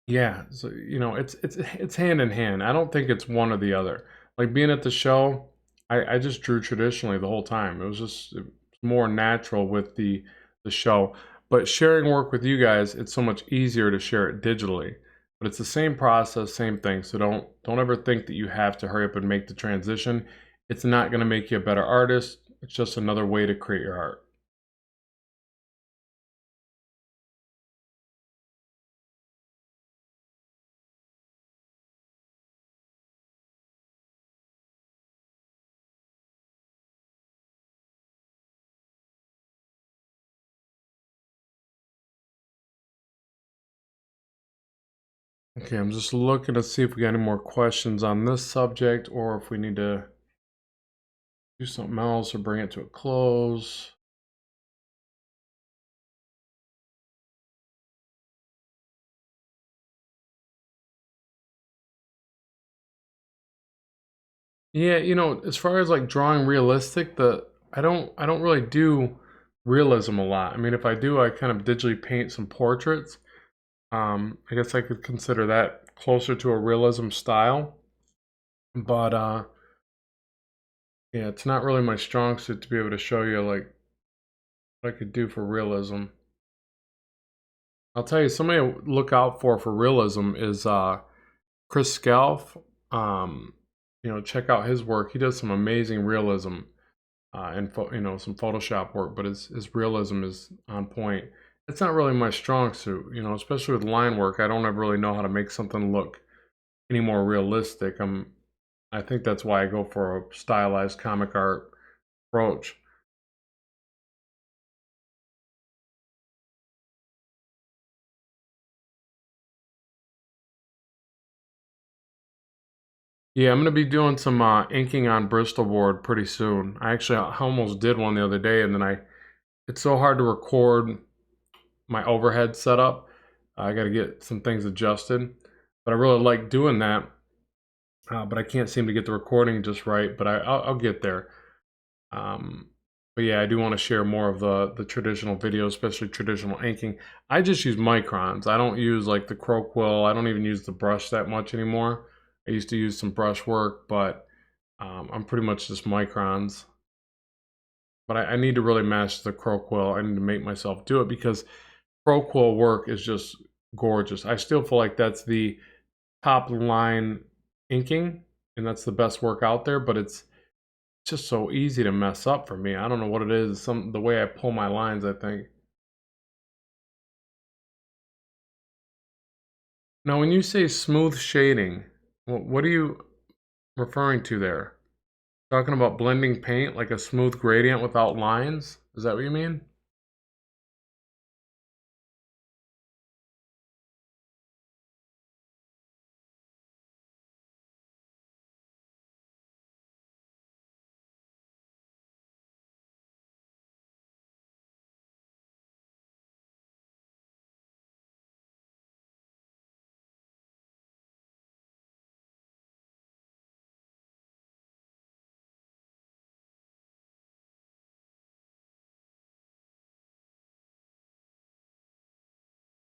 yeah, so you know, it's hand in hand. I don't think it's one or the other. Like being at the show, I just drew traditionally the whole time. It was just more natural with the show. But sharing work with you guys, it's so much easier to share it digitally. But it's the same process, same thing. So don't ever think that you have to hurry up and make the transition. It's not going to make you a better artist. It's just another way to create your art. Okay, I'm just looking to see if we got any more questions on this subject or if we need to do something else or bring it to a close. Yeah, you know, as far as like drawing realistic, I don't really do realism a lot. I mean, if I do, I kind of digitally paint some portraits. I guess I could consider that closer to a realism style. But yeah, it's not really my strong suit to be able to show you like what I could do for realism. I'll tell you, somebody to look out for realism is Chris Scalf. You know, check out his work. He does some amazing realism and you know, some Photoshop work, but his realism is on point. It's not really my strong suit, you know, especially with line work. I don't ever really know how to make something look any more realistic. I think that's why I go for a stylized comic art approach. Yeah, I'm gonna be doing some inking on Bristol board pretty soon. I almost did one the other day, and then it's so hard to record my overhead setup. I got to get some things adjusted, but I really like doing that. but I can't seem to get the recording just right, but I'll get there. But yeah, I do want to share more of the traditional video, especially traditional inking. I just use microns. I don't use like the crow quill. I don't even use the brush that much anymore. I used to use some brush work, but I'm pretty much just microns. But I need to really master the crow quill. I need to make myself do it because crow quill work is just gorgeous. I still feel like that's the top line inking, and that's the best work out there, but it's just so easy to mess up for me. I don't know what it is. The way I pull my lines, I think. Now, when you say smooth shading, what are you referring to there? Talking about blending paint like a smooth gradient without lines? Is that what you mean?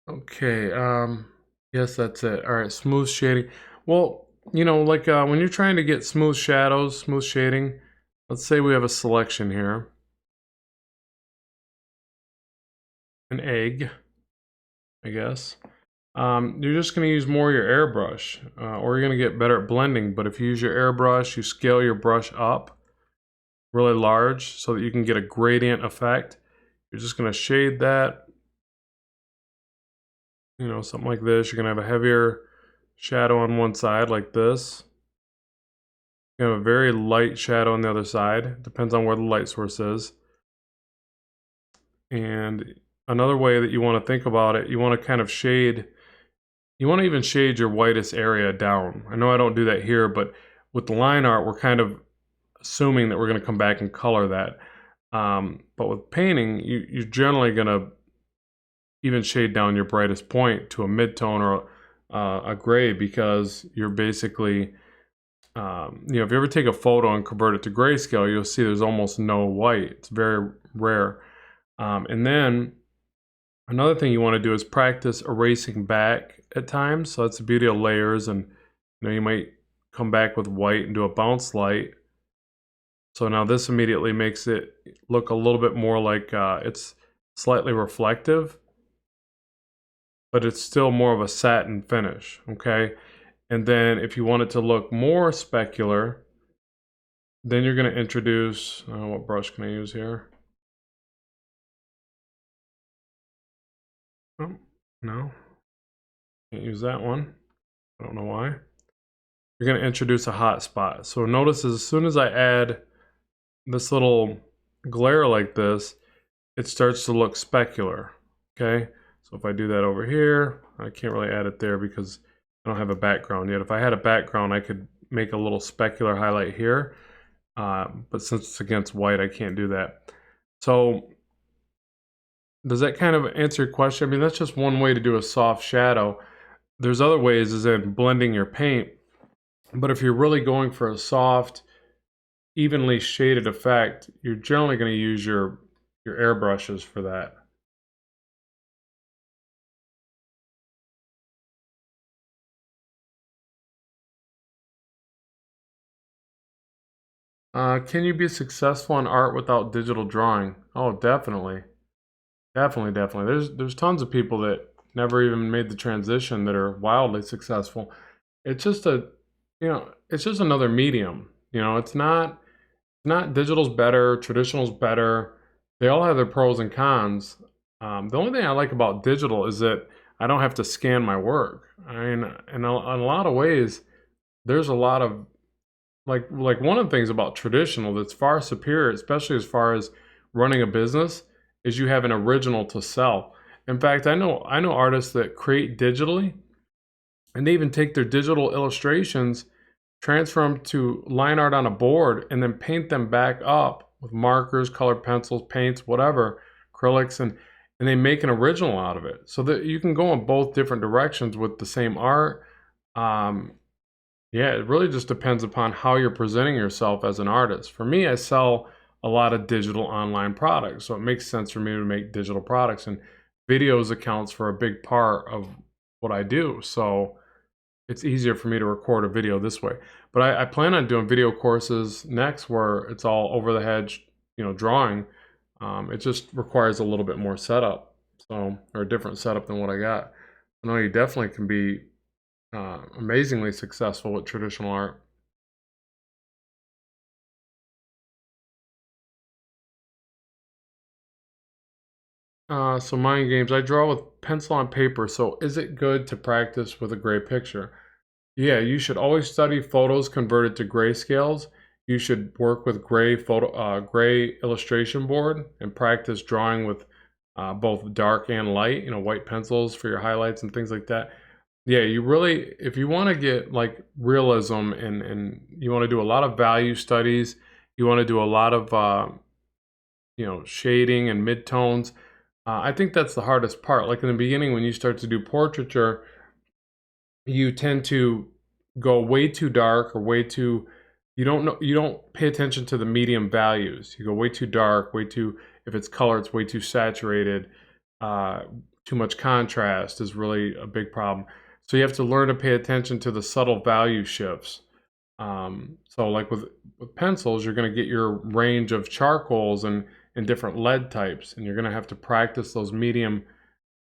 Okay, yes, that's it. All right, smooth shading. Well, you know, like when you're trying to get smooth shadows, smooth shading, let's say we have a selection here. An egg, I guess. You're just going to use more of your airbrush, or you're going to get better at blending. But if you use your airbrush, you scale your brush up really large so that you can get a gradient effect. You're just going to shade that, you know, something like this. You're going to have a heavier shadow on one side like this. You have a very light shadow on the other side. Depends on where the light source is. And another way that you want to think about it, you want to kind of shade, you want to even shade your whitest area down. I know I don't do that here, but with the line art, we're kind of assuming that we're going to come back and color that. But with painting, you're generally going to even shade down your brightest point to a mid-tone or a gray, because you're basically, you know, if you ever take a photo and convert it to grayscale, you'll see there's almost no white. It's very rare. And then another thing you want to do is practice erasing back at times. So that's the beauty of layers. And you know, you might come back with white and do a bounce light. So now this immediately makes it look a little bit more like it's slightly reflective, but it's still more of a satin finish, okay? And then if you want it to look more specular, then you're going to introduce, what brush can I use here? Oh, no, can't use that one. I don't know why. You're going to introduce a hot spot. So notice as soon as I add this little glare like this, it starts to look specular, okay? So if I do that over here, I can't really add it there because I don't have a background yet. If I had a background, I could make a little specular highlight here, but since it's against white, I can't do that. So does that kind of answer your question? I mean, that's just one way to do a soft shadow. There's other ways, is in blending your paint. But if you're really going for a soft, evenly shaded effect, you're generally going to use your airbrushes for that. Can you be successful in art without digital drawing? Oh, definitely. Definitely, definitely. There's tons of people that never even made the transition that are wildly successful. It's just a, you know, it's just another medium. You know, it's not digital's better, traditional's better. They all have their pros and cons. The only thing I like about digital is that I don't have to scan my work. I mean, in a lot of ways, there's a lot of like one of the things about traditional that's far superior, especially as far as running a business, is you have an original to sell. In fact, I know artists that create digitally, and they even take their digital illustrations, transfer them to line art on a board, and then paint them back up with markers, colored pencils, paints, whatever, acrylics, and they make an original out of it. So that you can go in both different directions with the same art. Yeah, it really just depends upon how you're presenting yourself as an artist. For me, I sell a lot of digital online products, so it makes sense for me to make digital products, and videos accounts for a big part of what I do. So it's easier for me to record a video this way. But I plan on doing video courses next where it's all over the hedge, drawing. It just requires a little bit more setup, or a different setup than what I got. I know you definitely can be amazingly successful with traditional art. So mind games, I draw with pencil on paper. So is it good to practice with a gray picture? Yeah, you should always study photos converted to grayscales. You should work with gray illustration board and practice drawing with both dark and light, white pencils for your highlights and things like that. Yeah, you really, if you want to get like realism and you want to do a lot of value studies, you want to do a lot of, shading and midtones. I think that's the hardest part. Like in the beginning, when you start to do portraiture, you tend to go way too dark or way too, you don't pay attention to the medium values. You go way too dark, if it's color, it's way too saturated. Uh, Too much contrast is really a big problem. So you have to learn to pay attention to the subtle value shifts. So like with pencils, you're going to get your range of charcoals and different lead types, and you're going to have to practice those medium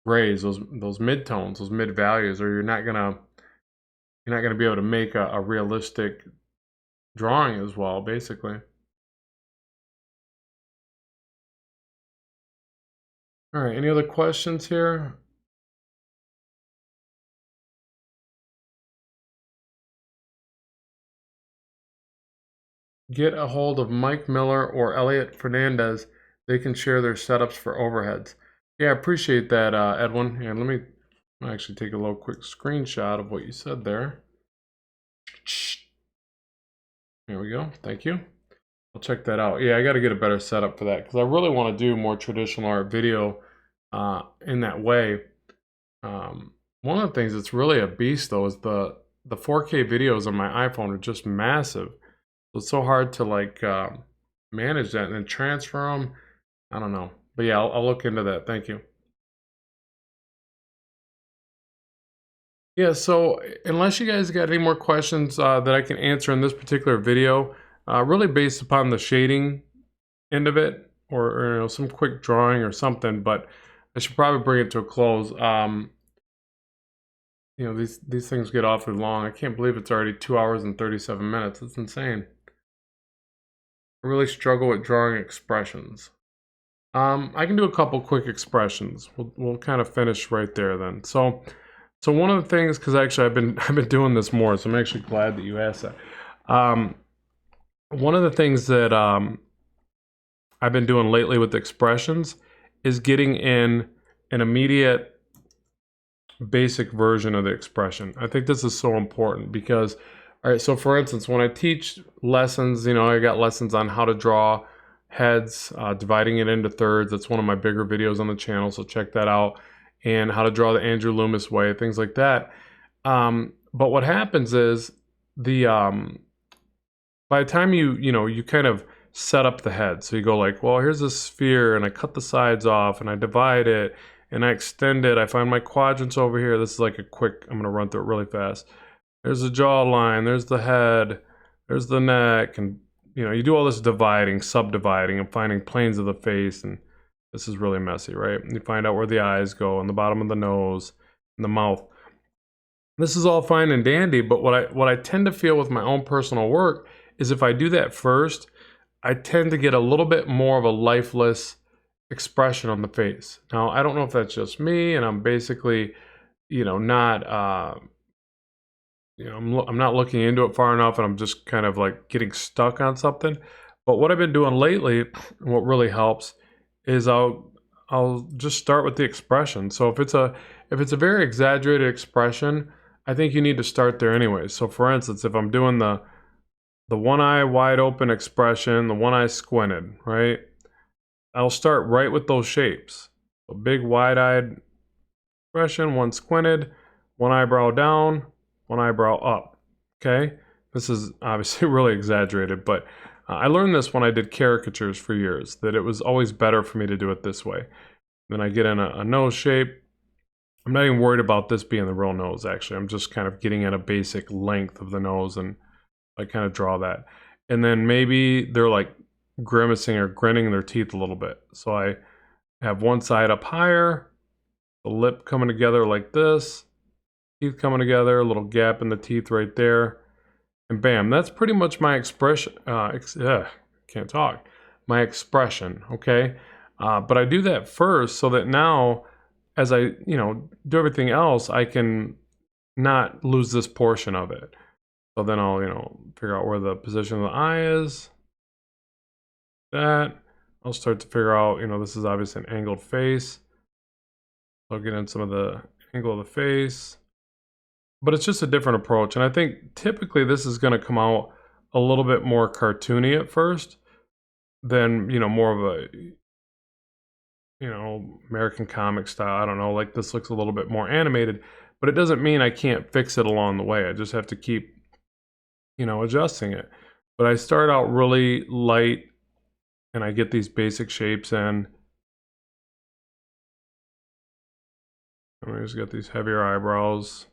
grays, those midtones, those mid values, or you're not gonna be able to make a realistic drawing as well, basically. All right, any other questions here? Get a hold of Mike Miller or Elliot Fernandez. They can share their setups for overheads. Yeah, I appreciate that, Edwin. Here, let me actually take a little quick screenshot of what you said there. There we go. Thank you. I'll check that out. Yeah, I got to get a better setup for that because I really want to do more traditional art video in that way. One of the things that's really a beast though is the 4K videos on my iPhone are just massive. So it's so hard to like manage that and then transfer them. I don't know, but yeah, I'll look into that. Thank you. Yeah, so unless you guys got any more questions that I can answer in this particular video, really based upon the shading end of it, or some quick drawing or something, but I should probably bring it to a close. These things get awfully long. I can't believe it's already 2 hours and 37 minutes. It's insane. I really struggle with drawing expressions. I can do a couple quick expressions. We'll kind of finish right there then. So one of the things, because actually I've been doing this more, so I'm actually glad that you asked that. One of the things that I've been doing lately with expressions is getting in an immediate basic version of the expression. I think this is so important because, all right, so for instance, when I teach lessons, I got lessons on how to draw heads, dividing it into thirds. That's one of my bigger videos on the channel, so check that out. And how to draw the Andrew Loomis way, things like that. But what happens is by the time you kind of set up the head, so you go like, well, here's a sphere, and I cut the sides off, and I divide it, and I extend it. I find my quadrants over here. This is like a quick, I'm gonna run through it really fast. There's the jawline, there's the head, there's the neck, and you do all this dividing, subdividing, and finding planes of the face, and this is really messy, right? And you find out where the eyes go, and the bottom of the nose, and the mouth. This is all fine and dandy, but what I tend to feel with my own personal work is if I do that first, I tend to get a little bit more of a lifeless expression on the face. Now, I don't know if that's just me, and I'm basically, not, I'm not looking into it far enough, and I'm just kind of like getting stuck on something. But what I've been doing lately, and what really helps, is I'll just start with the expression. So if it's a very exaggerated expression, I think you need to start there anyway. So for instance, if I'm doing the one eye wide open expression, the one eye squinted, right? I'll start right with those shapes. A big wide-eyed expression, one squinted, one eyebrow down, one eyebrow up. Okay, this is obviously really exaggerated, but I learned this when I did caricatures for years, that it was always better for me to do it this way. Then I get in a nose shape. I'm not even worried about this being the real nose, actually. I'm just kind of getting at a basic length of the nose, and I kind of draw that. And then maybe they're like grimacing or grinning their teeth a little bit. So I have one side up higher, the lip coming together like this, teeth coming together, a little gap in the teeth right there, and bam, that's pretty much my expression. Can't talk. My expression, okay? But I do that first so that now, as I, do everything else, I can not lose this portion of it. So then I'll, figure out where the position of the eye is. That. I'll start to figure out, this is obviously an angled face. I'll get in some of the angle of the face. But it's just a different approach. And I think typically this is going to come out a little bit more cartoony at first than, more of a, American comic style. I don't know, like this looks a little bit more animated, but it doesn't mean I can't fix it along the way. I just have to keep, adjusting it. But I start out really light and I get these basic shapes in. And I just got these heavier eyebrows.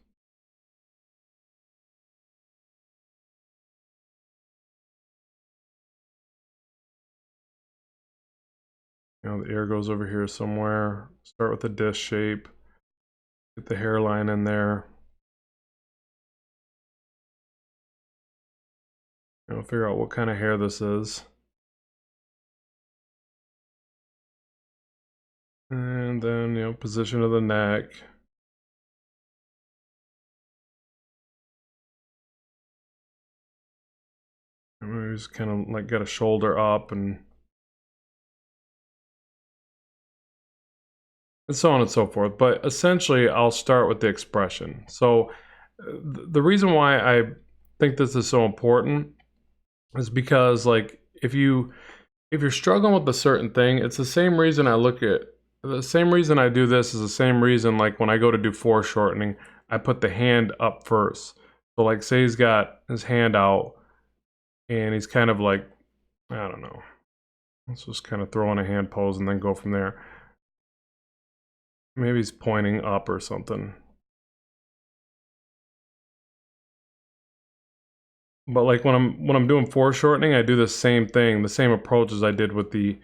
The ear goes over here somewhere. Start with the disc shape. Get the hairline in there. Figure out what kind of hair this is. And then, position of the neck. And maybe just kind of like get a shoulder up and so on and so forth. But essentially, I'll start with the expression. So the reason why I think this is so important is because, like, if you're struggling with a certain thing, it's the same reason the same reason I do this is the same reason, like, when I go to do foreshortening, I put the hand up first. So, like, say he's got his hand out and he's kind of like, I don't know. Let's just kind of throw in a hand pose and then go from there. Maybe he's pointing up or something. But like when I'm doing foreshortening, I do the same thing, the same approach as I did with the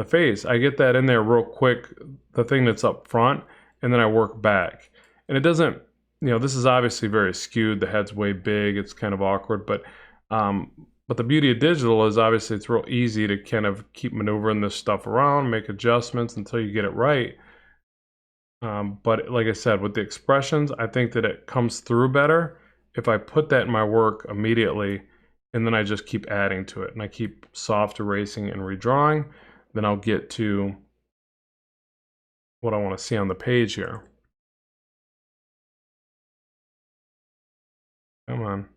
face. I get that in there real quick, the thing that's up front, and then I work back. And it doesn't, this is obviously very skewed. The head's way big. It's kind of awkward, but the beauty of digital is obviously it's real easy to kind of keep maneuvering this stuff around, make adjustments until you get it right. But like I said, with the expressions, I think that it comes through better if I put that in my work immediately, and then I just keep adding to it, and I keep soft erasing and redrawing, then I'll get to what I want to see on the page here. Come on.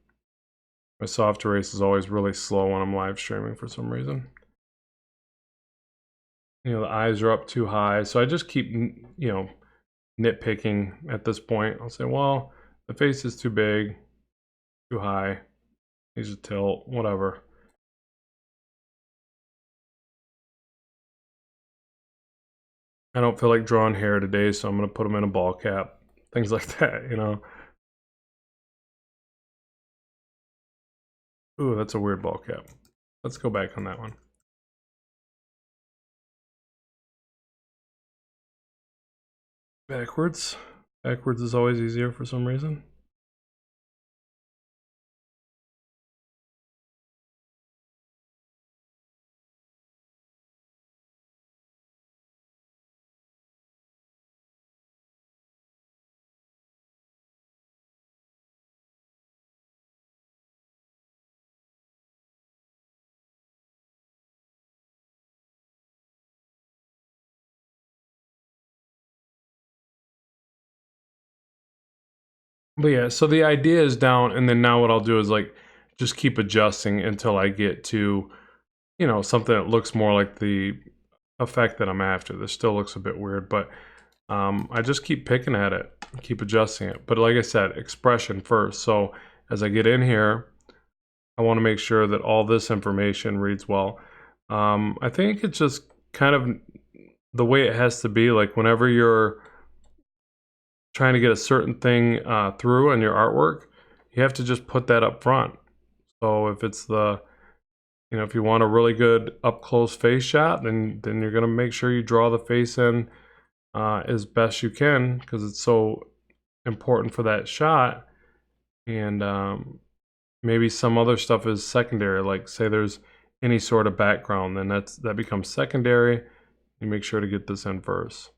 My soft erase is always really slow when I'm live streaming for some reason. The eyes are up too high, so I just keep, nitpicking at this point. I'll say, well, the face is too big, too high, needs a tilt, whatever. I don't feel like drawing hair today, so I'm going to put them in a ball cap. Things like that, Ooh, that's a weird ball cap. Let's go back on that one. Backwards. Backwards is always easier for some reason. But yeah, so the idea is down, and then now what I'll do is like just keep adjusting until I get to, something that looks more like the effect that I'm after. This still looks a bit weird, but I just keep picking at it, keep adjusting it. But like I said, expression first. So as I get in here, I want to make sure that all this information reads well. I think it's just kind of the way it has to be. Like whenever you're trying to get a certain thing through on your artwork, you have to just put that up front. So if it's the, you know, if you want a really good up close face shot, then you're gonna make sure you draw the face in as best you can, because it's so important for that shot. And maybe some other stuff is secondary, like say there's any sort of background, then that becomes secondary. You make sure to get this in first.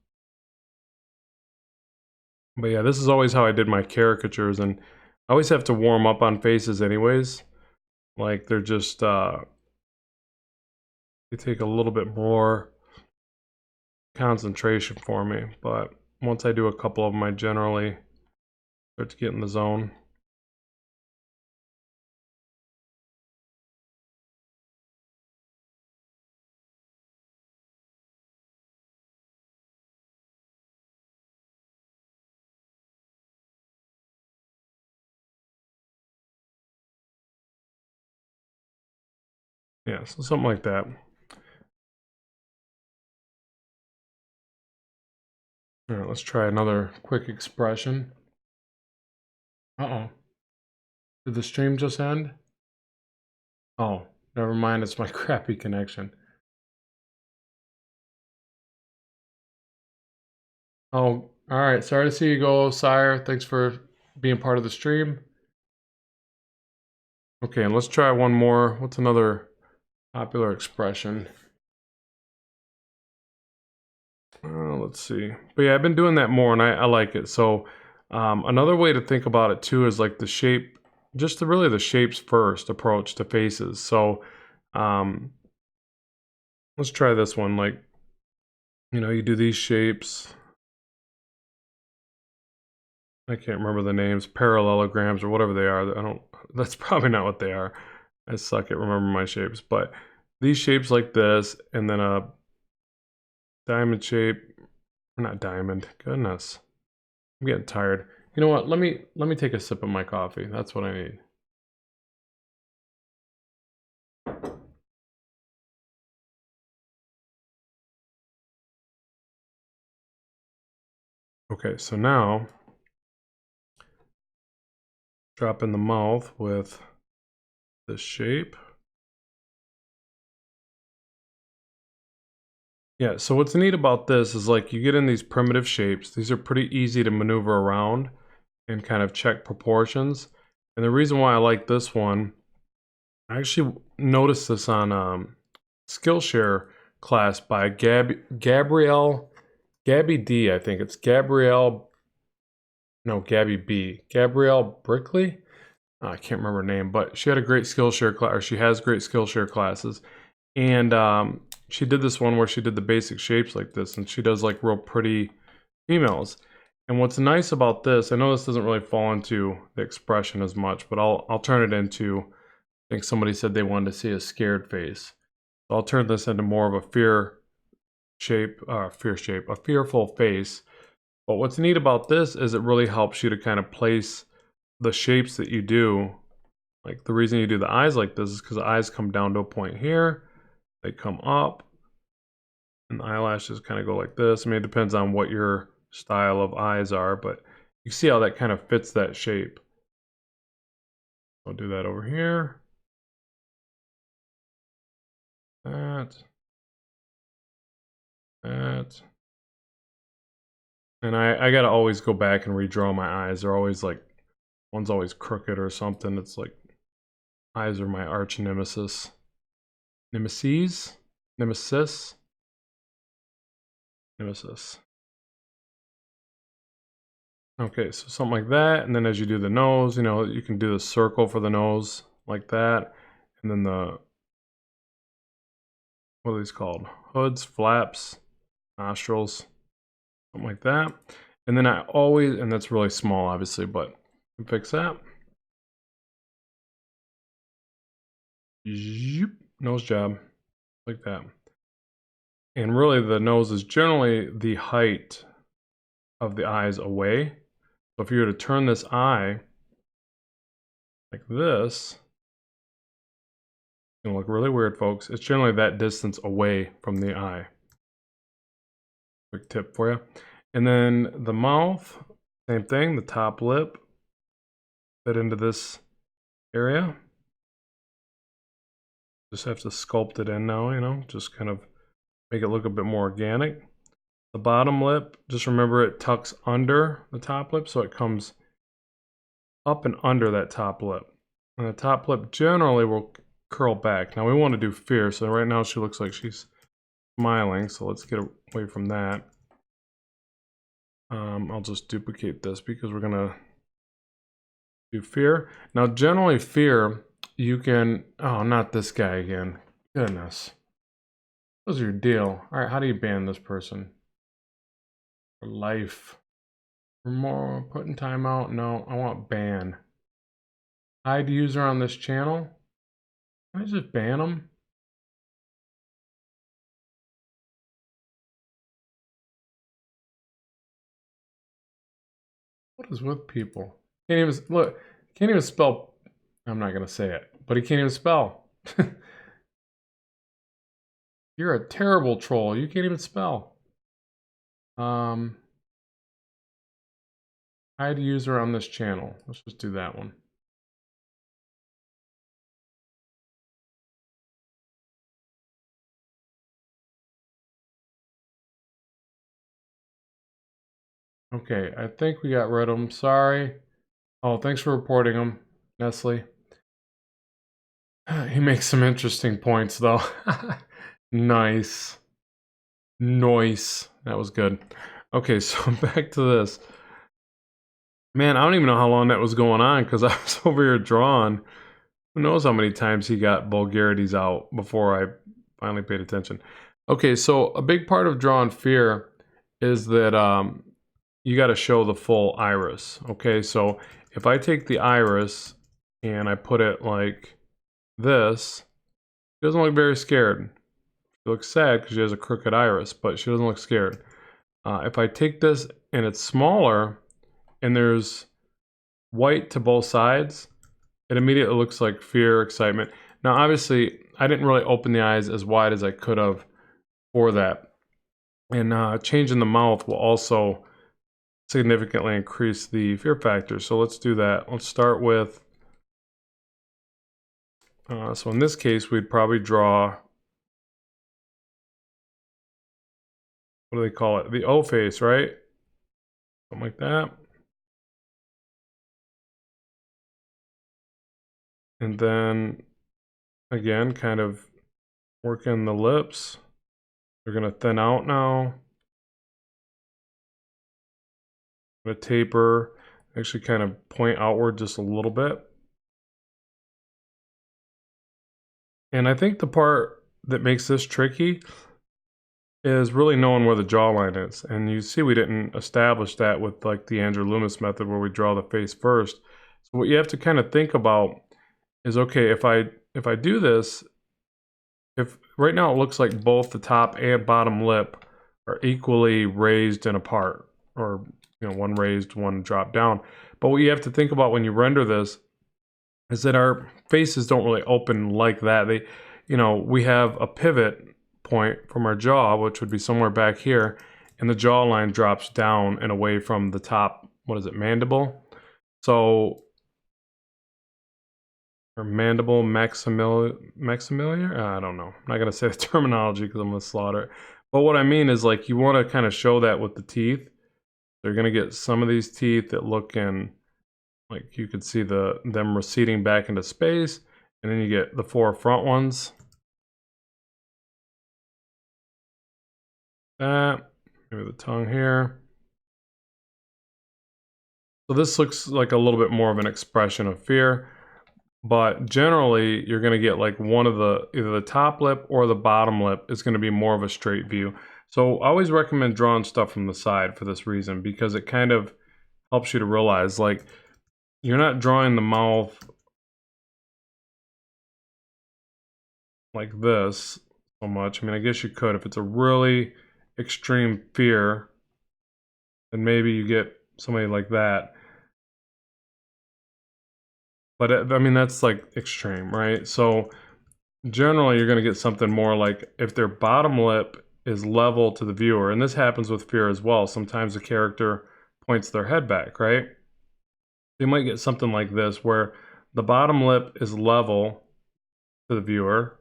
But yeah, this is always how I did my caricatures, and I always have to warm up on faces anyways. Like they're just they take a little bit more concentration for me, but once I do a couple of them, I generally start to get in the zone. Yeah, so something like that. All right, let's try another quick expression. Uh-oh. Did the stream just end? Oh, never mind, it's my crappy connection. Oh, all right, sorry to see you go, Sire. Thanks for being part of the stream. Okay, and let's try one more. What's another popular expression? Let's see. But yeah, I've been doing that more, and I like it. So another way to think about it too is like the shape, just really the shapes first approach to faces. So let's try this one. Like, you know, you do these shapes. I can't remember the names, parallelograms or whatever they are. That's probably not what they are. I suck at remembering my shapes, but these shapes like this, and then a diamond shape, or not diamond, goodness. I'm getting tired. You know what, let me take a sip of my coffee. That's what I need. Okay, so now, drop in the mouth with this shape. Yeah, so what's neat about this is like you get in these primitive shapes. These are pretty easy to maneuver around and kind of check proportions. And the reason why I like this one, I actually noticed this on Skillshare class by Gabby D, I think. It's Gabby B. Gabrielle Brickley? I can't remember her name, but she had a great Skillshare class, or she has great Skillshare classes. And she did this one where she did the basic shapes like this, and she does like real pretty females. And what's nice about this, I know this doesn't really fall into the expression as much, but I'll turn it into, I think somebody said they wanted to see a scared face. So I'll turn this into more of a a fearful face. But what's neat about this is it really helps you to kind of place the shapes that you do. Like the reason you do the eyes like this is because the eyes come down to a point here, they come up, and the eyelashes kind of go like this. I mean, it depends on what your style of eyes are, but you see how that kind of fits that shape. I'll do that over here. That. And I gotta always go back and redraw my eyes. They're always like, one's always crooked or something. It's like, eyes are my arch nemesis. Nemesis. Okay, so something like that, and then as you do the nose, you know, you can do the circle for the nose like that, and then the, what are these called? Hoods, flaps, nostrils, something like that. And then I always, and that's really small obviously, but fix that. Nose job, like that. And really the nose is generally the height of the eyes away. So if you were to turn this eye like this, it's gonna look really weird, folks. It's generally that distance away from the eye. Quick tip for you. And then the mouth, same thing, the top lip, fit into this area. Just have to sculpt it in now, you know, just kind of make it look a bit more organic. The bottom lip, just remember it tucks under the top lip, so it comes up and under that top lip. And the top lip generally will curl back. Now we want to do fear, so right now she looks like she's smiling, so let's get away from that. I'll just duplicate this because we're gonna do fear. Now generally fear, you can, oh, not this guy again. Goodness. What's your deal? All right, how do you ban this person? For life. For more, putting timeout? No, I want ban. Hide user on this channel? Can I just ban them? What is with people? Can't even, look, can't even spell, I'm not gonna say it, but he can't even spell. You're a terrible troll, you can't even spell. Hide user on this channel. Let's just do that one. Okay, I think we got rid of them. Sorry. Oh, thanks for reporting them, Nestle. He makes some interesting points, though. Nice. Nice. That was good. Okay, so back to this. Man, I don't even know how long that was going on because I was over here drawing. Who knows how many times he got vulgarities out before I finally paid attention. Okay, so a big part of drawing fear is that you got to show the full iris. Okay, so if I take the iris and I put it like this, she doesn't look very scared. She looks sad because she has a crooked iris, but she doesn't look scared. If I take this and it's smaller and there's white to both sides, it immediately looks like fear, excitement. Now, obviously, I didn't really open the eyes as wide as I could have for that. And changing the mouth will also significantly increase the fear factor. So let's do that. Let's start with, so in this case, we'd probably draw, what do they call it? The O face, right? Something like that. And then, again, kind of working the lips. They're gonna thin out now. I'm gonna taper, actually kind of point outward just a little bit. And I think the part that makes this tricky is really knowing where the jawline is. And you see we didn't establish that with like the Andrew Loomis method where we draw the face first. So what you have to kind of think about is, okay, if I do this, if right now it looks like both the top and bottom lip are equally raised and apart, or one raised, one dropped down. But what you have to think about when you render this is that our faces don't really open like that. We have a pivot point from our jaw, which would be somewhere back here, and the jawline drops down and away from the top, what is it, mandible? So, or mandible maxillary? I don't know. I'm not gonna say the terminology because I'm gonna slaughter it. But what I mean is, like, you want to kind of show that with the teeth. They're gonna get some of these teeth that look in, like you could see them receding back into space, and then you get the four front ones. That, maybe the tongue here. So this looks like a little bit more of an expression of fear, but generally you're gonna get like one of either the top lip or the bottom lip is gonna be more of a straight view. So I always recommend drawing stuff from the side for this reason, because it kind of helps you to realize, like, you're not drawing the mouth like this so much. I mean, I guess you could if it's a really extreme fear, then maybe you get somebody like that. But I mean, that's like extreme, right? So generally you're going to get something more like if their bottom lip is level to the viewer, and this happens with fear as well. Sometimes the character points their head back, right? You might get something like this where the bottom lip is level to the viewer,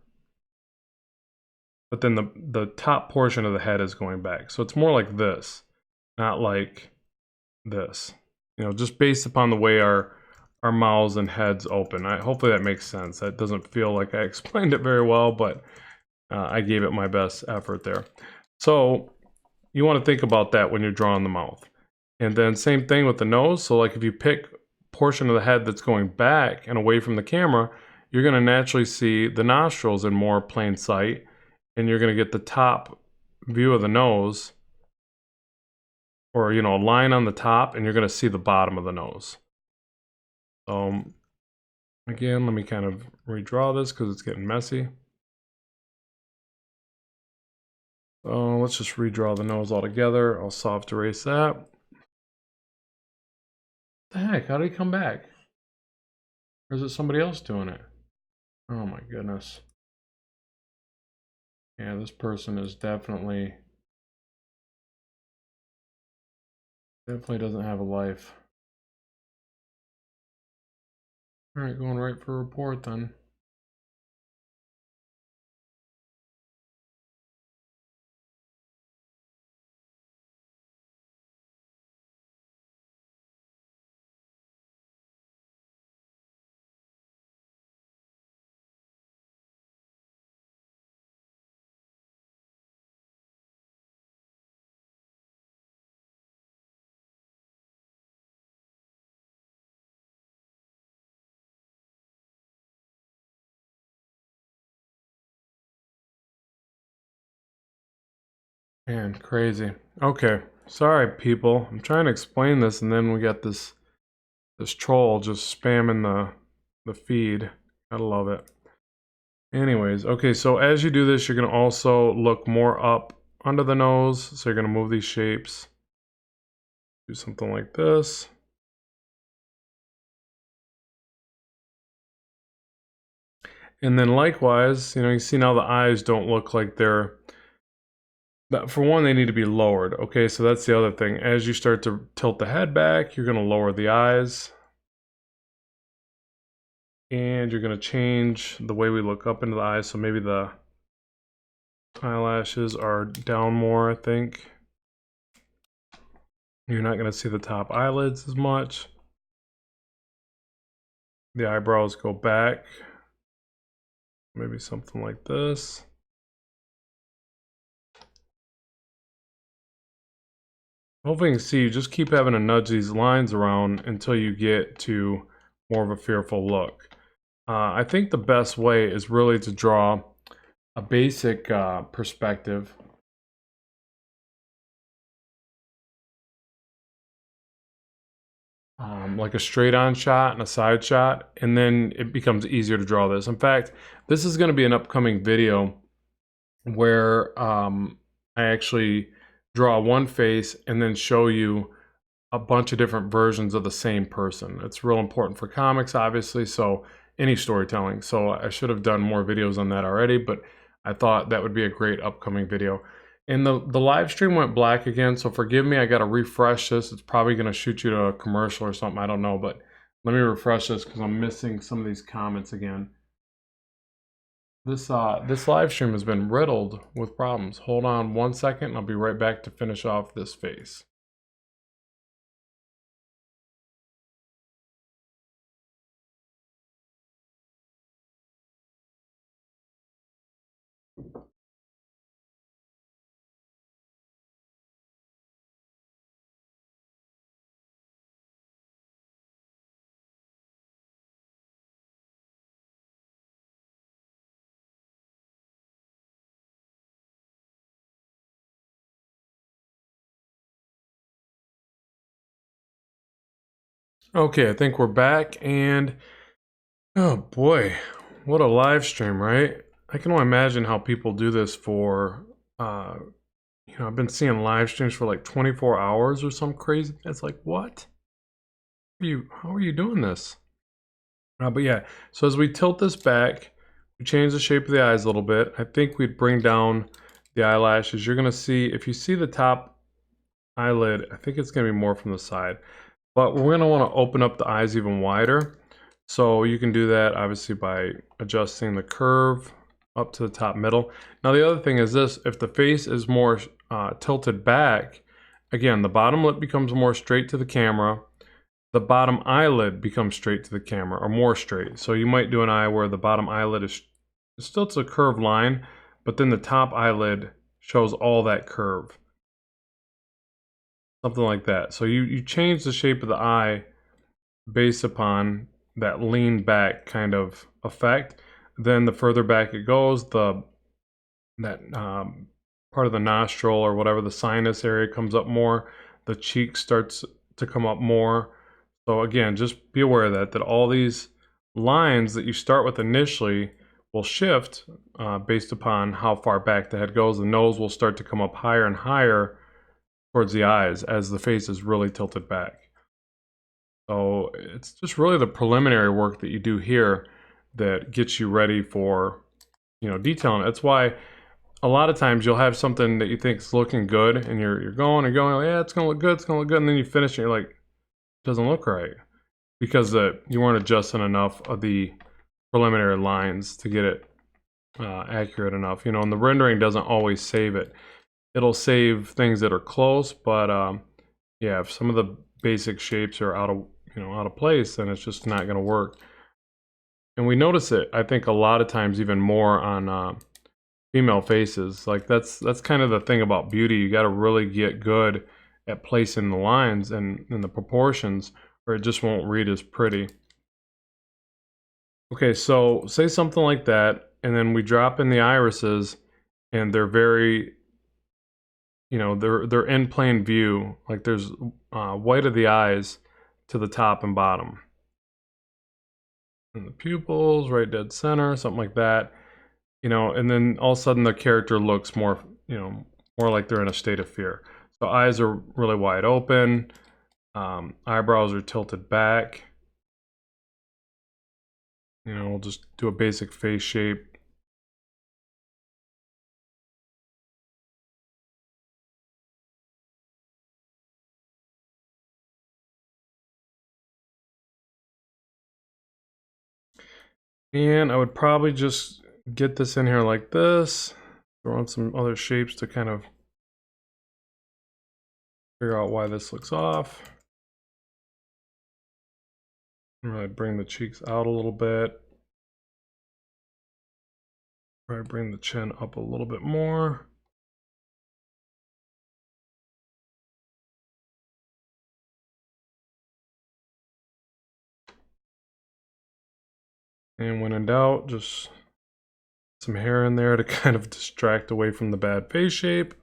but then the top portion of the head is going back. So it's more like this, not like this. You know, just based upon the way our mouths and heads open. Hopefully that makes sense. That doesn't feel like I explained it very well, but I gave it my best effort there. So you want to think about that when you're drawing the mouth. And then same thing with the nose. So like if you pick portion of the head that's going back and away from the camera, you're going to naturally see the nostrils in more plain sight, and you're going to get the top view of the nose, or you know, a line on the top, and you're going to see the bottom of the nose. So again, let me kind of redraw this because it's getting messy. So let's just redraw the nose altogether. I'll soft erase that. What the heck? How did he come back? Or is it somebody else doing it? Oh my goodness. Yeah, this person is definitely doesn't have a life. All right, going right for a report then. Man, crazy. Okay, sorry people. I'm trying to explain this, and then we got this troll just spamming the feed. Gotta love it. Anyways, okay, so as you do this, you're gonna also look more up under the nose. So you're gonna move these shapes. Do something like this. And then likewise, you know, you see now the eyes don't look like they're, for one, they need to be lowered. Okay, so that's the other thing. As you start to tilt the head back, you're gonna lower the eyes. And you're gonna change the way we look up into the eyes. So maybe the eyelashes are down more, I think. You're not gonna see the top eyelids as much. The eyebrows go back. Maybe something like this. Hopefully you can see, you just keep having to nudge these lines around until you get to more of a fearful look. I think the best way is really to draw a basic perspective. Like a straight on shot and a side shot, and then it becomes easier to draw this. In fact, this is going to be an upcoming video where I actually draw one face and then show you a bunch of different versions of the same person. It's real important for comics, obviously, so any storytelling. So I should have done more videos on that already, but I thought that would be a great upcoming video. And the live stream went black again, so forgive me, I gotta refresh this. It's probably gonna shoot you to a commercial or something, I don't know, but let me refresh this because I'm missing some of these comments again. This live stream has been riddled with problems. Hold on 1 second, and I'll be right back to finish off this face. Okay, I think we're back, and oh boy, what a live stream, right? I can only imagine how people do this for, you know, I've been seeing live streams for like 24 hours or some crazy. It's like, what? How are you doing this? But yeah, so as we tilt this back, we change the shape of the eyes a little bit. I think we'd bring down the eyelashes. You're gonna see, if you see the top eyelid, I think it's gonna be more from the side. But we're gonna wanna open up the eyes even wider. So you can do that obviously by adjusting the curve up to the top middle. Now the other thing is this, if the face is more tilted back, again, the bottom lip becomes more straight to the camera. The bottom eyelid becomes straight to the camera, or more straight. So you might do an eye where the bottom eyelid is still to a curved line, but then the top eyelid shows all that curve. Something like that. So you change the shape of the eye based upon that lean back kind of effect. Then the further back it goes, that part of the nostril or whatever, the sinus area comes up more. The cheek starts to come up more. So again, just be aware of that all these lines that you start with initially will shift based upon how far back the head goes. The nose will start to come up higher and higher towards the eyes as the face is really tilted back. So it's just really the preliminary work that you do here that gets you ready for, detailing. That's why a lot of times you'll have something that you think is looking good and you're going and going, yeah, it's gonna look good, it's gonna look good, and then you finish and you're like, it doesn't look right. Because you weren't adjusting enough of the preliminary lines to get it accurate enough. And the rendering doesn't always save it. It'll save things that are close, but yeah, if some of the basic shapes are out of place, then it's just not going to work. And we notice it, I think, a lot of times even more on female faces. Like that's kind of the thing about beauty. You got to really get good at placing the lines and the proportions, or it just won't read as pretty. Okay, so say something like that, and then we drop in the irises, and they're very, they're in plain view. Like there's white of the eyes to the top and bottom. And the pupils, right dead center, something like that. And then all of a sudden the character looks more, more like they're in a state of fear. So eyes are really wide open, eyebrows are tilted back. We'll just do a basic face shape. And I would probably just get this in here like this. Throw in some other shapes to kind of figure out why this looks off. Really bring the cheeks out a little bit. Probably bring the chin up a little bit more. And when in doubt, just some hair in there to kind of distract away from the bad face shape.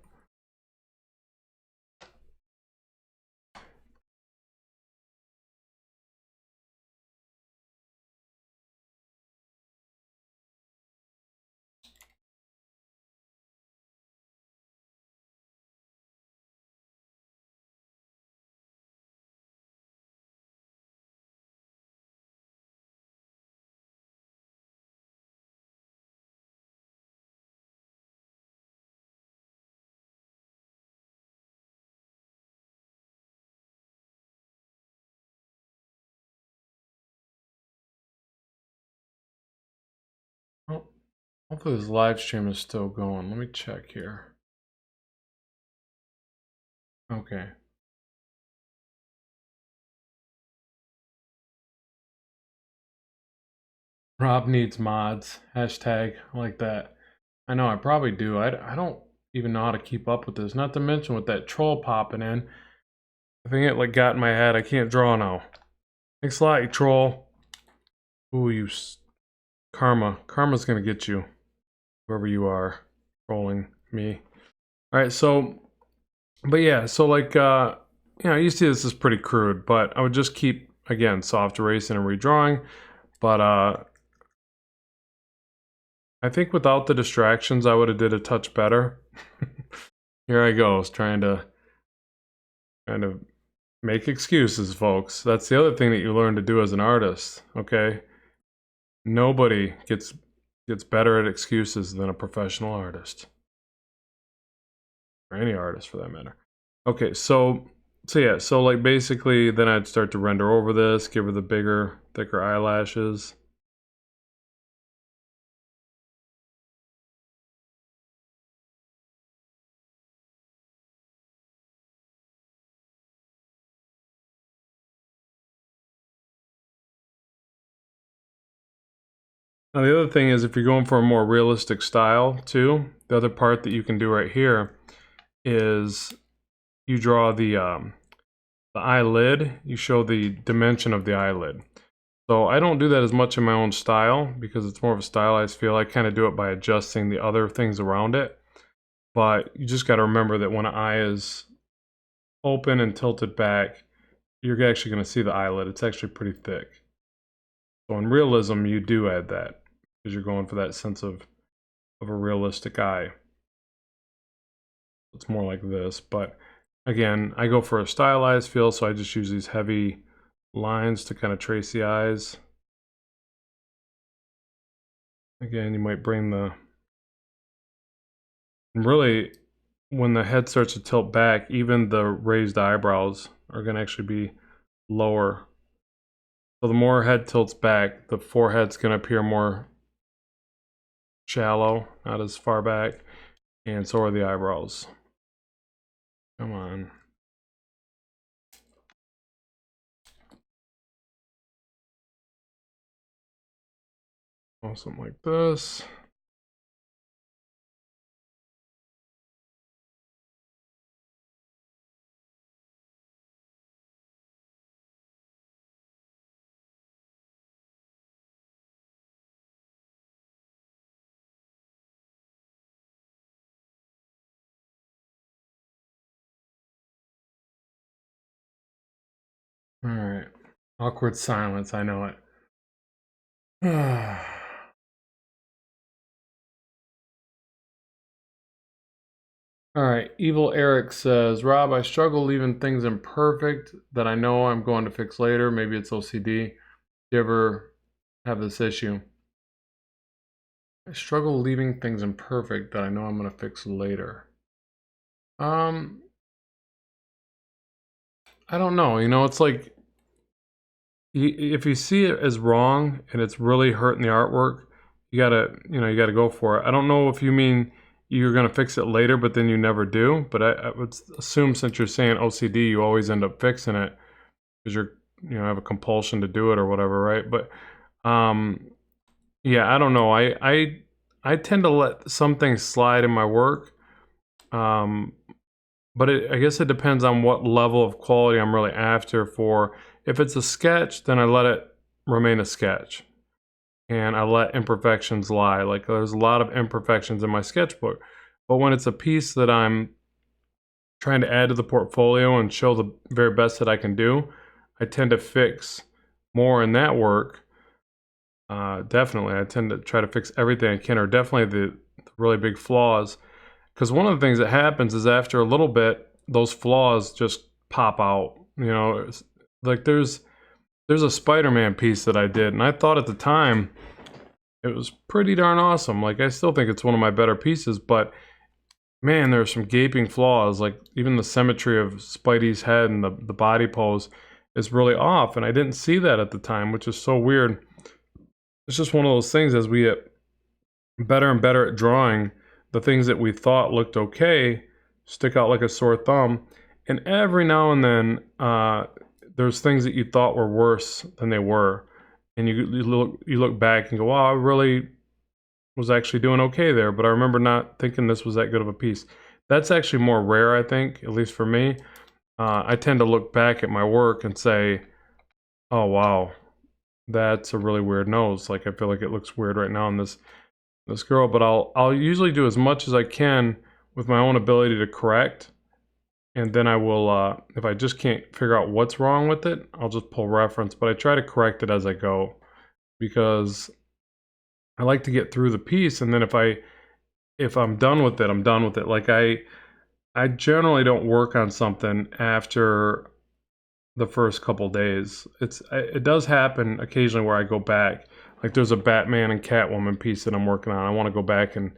Oh, hopefully this live stream is still going. Let me check here. Okay. Rob needs mods. Hashtag. I like that. I know, I probably do. I don't even know how to keep up with this. Not to mention with that troll popping in. I think it got in my head. I can't draw now. Thanks a lot, you troll. Ooh, you karma. Karma's gonna get you. Whoever you are. Trolling me. Alright, so... But yeah, so you see this is pretty crude, but I would just keep, again, soft erasing and redrawing. But I think without the distractions, I would have did a touch better. Here I go, trying to make excuses, folks. That's the other thing that you learn to do as an artist, okay? Nobody gets better at excuses than a professional artist. Or any artist for that matter. Okay, so yeah, so like basically then I'd start to render over this, give her the bigger, thicker eyelashes. Now the other thing is if you're going for a more realistic style too, the other part that you can do right here is you draw the eyelid, you show the dimension of the eyelid. So I don't do that as much in my own style because it's more of a stylized feel. I kind of do it by adjusting the other things around it. But you just got to remember that when an eye is open and tilted back, you're actually going to see the eyelid. It's actually pretty thick. So in realism, you do add that because you're going for that sense of a realistic eye. It's more like this, but again, I go for a stylized feel, so I just use these heavy lines to kind of trace the eyes. Again, you might bring the... And really, when the head starts to tilt back, even the raised eyebrows are going to actually be lower. So the more head tilts back, the forehead's going to appear more shallow, not as far back, and so are the eyebrows. Come on. Something like this. All right. Awkward silence, I know it. All right, Evil Eric says, Rob, I struggle leaving things imperfect that I know I'm going to fix later. Maybe it's OCD. Do you ever have this issue? I struggle leaving things imperfect that I know I'm going to fix later. I don't know. You know, it's like, if you see it as wrong and it's really hurting the artwork, you gotta go for it. I don't know if you mean you're gonna fix it later, but then you never do. But I would assume since you're saying OCD, you always end up fixing it because have a compulsion to do it or whatever, right? But yeah, I don't know. I tend to let some things slide in my work. But I guess it depends on what level of quality I'm really after for. If it's a sketch, then I let it remain a sketch. And I let imperfections lie. Like there's a lot of imperfections in my sketchbook. But when it's a piece that I'm trying to add to the portfolio and show the very best that I can do, I tend to fix more in that work. Definitely, I tend to try to fix everything I can, or definitely the really big flaws. Because one of the things that happens is after a little bit, those flaws just pop out. You know, like there's a Spider-Man piece that I did, and I thought at the time it was pretty darn awesome. Like I still think it's one of my better pieces, but man, there's some gaping flaws. Like even the symmetry of Spidey's head and the body pose is really off, and I didn't see that at the time, which is so weird. It's just one of those things as we get better and better at drawing, the things that we thought looked okay stick out like a sore thumb. And every now and then, there's things that you thought were worse than they were. And you look back and go, wow, I really was actually doing okay there, but I remember not thinking this was that good of a piece. That's actually more rare, I think, at least for me. I tend to look back at my work and say, oh, wow, that's a really weird nose. Like, I feel like it looks weird right now in this girl, but I'll usually do as much as I can with my own ability to correct, and then I will, if I just can't figure out what's wrong with it, I'll just pull reference, but I try to correct it as I go, because I like to get through the piece, and then if I'm done with it, I'm done with it. Like I generally don't work on something after the first couple days. It does happen occasionally where I go back. Like there's a Batman and Catwoman piece that I'm working on. I want to go back and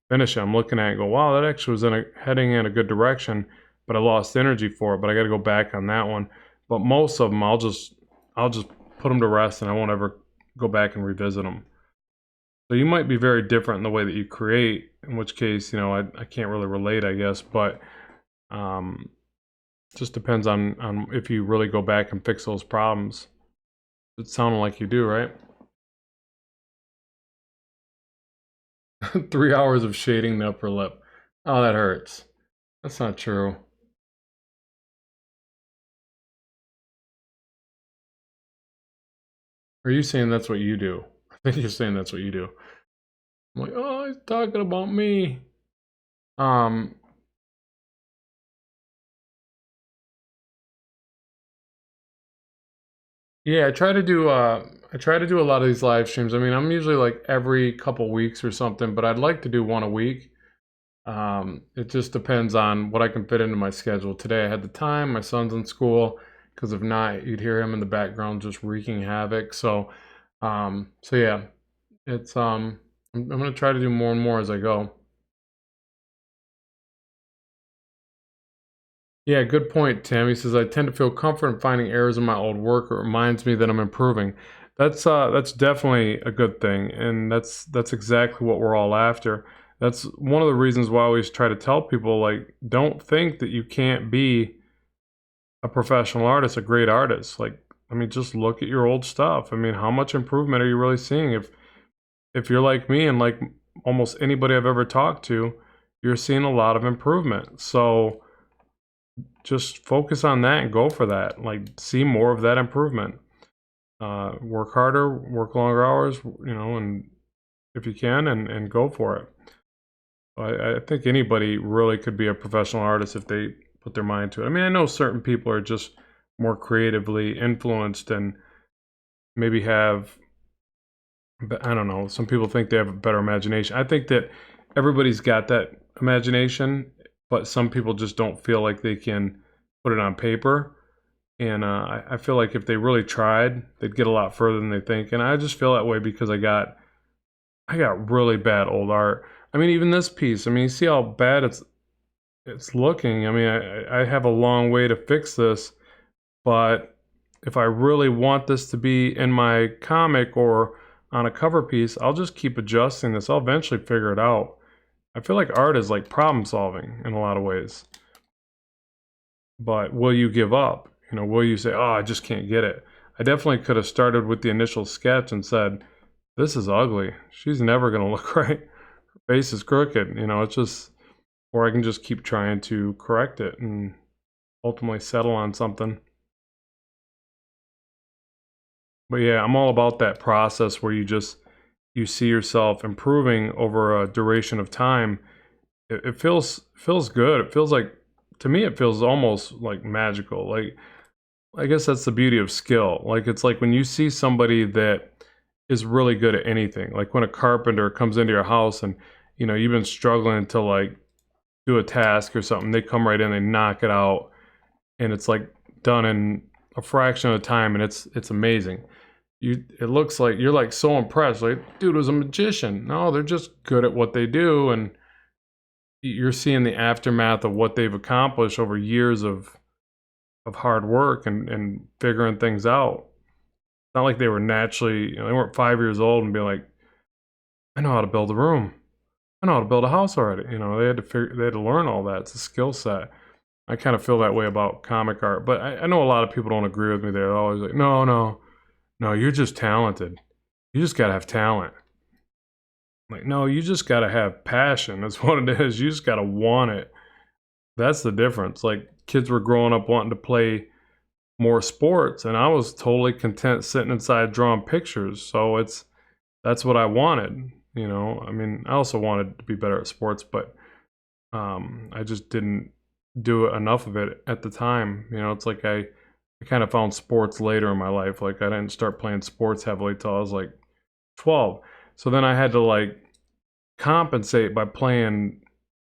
finish it. I'm looking at it and go, wow, that actually was heading in a good direction, but I lost energy for it. But I got to go back on that one. But most of them, I'll just put them to rest, and I won't ever go back and revisit them. So you might be very different in the way that you create, in which case, I can't really relate, I guess, but just depends on if you really go back and fix those problems. It sounded like you do, right? 3 hours of shading the upper lip. Oh, that hurts. That's not true. Are you saying that's what you do? I think you're saying that's what you do. I'm like, oh, he's talking about me. Yeah, I try to do a lot of these live streams. I mean, I'm usually like every couple weeks or something, but I'd like to do one a week. It just depends on what I can fit into my schedule. Today I had the time, my son's in school, because if not, you'd hear him in the background just wreaking havoc. So yeah, it's I'm gonna try to do more and more as I go. Yeah, good point, Tim. He says, I tend to feel comfort in finding errors in my old work. It reminds me that I'm improving. That's definitely a good thing, and that's exactly what we're all after. That's one of the reasons why I always try to tell people, like, don't think that you can't be a professional artist, a great artist. Like, I mean, just look at your old stuff. I mean, how much improvement are you really seeing? If you're like me and like almost anybody I've ever talked to, you're seeing a lot of improvement. So just focus on that and go for that. Like, see more of that improvement. Work harder, work longer hours, and if you can, and go for it. I think anybody really could be a professional artist if they put their mind to it. I mean, I know certain people are just more creatively influenced and maybe have, I don't know, some people think they have a better imagination. I think that everybody's got that imagination, but some people just don't feel like they can put it on paper. And I feel like if they really tried, they'd get a lot further than they think. And I just feel that way because I got really bad old art. I mean, even this piece, I mean, you see how bad it's looking. I mean, I have a long way to fix this, but if I really want this to be in my comic or on a cover piece, I'll just keep adjusting this. I'll eventually figure it out. I feel like art is like problem solving in a lot of ways. But will you give up? Will you say, oh, I just can't get it? I definitely could have started with the initial sketch and said, this is ugly. She's never going to look right. Her face is crooked. It's just, or I can just keep trying to correct it and ultimately settle on something. But yeah, I'm all about that process where you see yourself improving over a duration of time. It feels good. It feels like, to me, it feels almost like magical. Like, I guess that's the beauty of skill. Like, it's like when you see somebody that is really good at anything, like when a carpenter comes into your house and, you've been struggling to like do a task or something, they come right in, they knock it out, and it's like done in a fraction of the time, and it's amazing. It looks like you're like so impressed, like, dude was a magician. No, they're just good at what they do, and you're seeing the aftermath of what they've accomplished over years of hard work and figuring things out. It's not like they were naturally, they weren't 5 years old and be like, I know how to build a room. I know how to build a house already. They had to learn all that. It's a skill set. I kind of feel that way about comic art, but I know a lot of people don't agree with me. They're always like, no, you're just talented. You just gotta have talent. Like, no, you just gotta have passion. That's what it is. You just gotta want it. That's the difference. Like, kids were growing up wanting to play more sports, and I was totally content sitting inside drawing pictures. So that's what I wanted. I mean, I also wanted to be better at sports, but I just didn't do enough of it at the time. It's like I kind of found sports later in my life. Like, I didn't start playing sports heavily till I was like 12. So then I had to like compensate by playing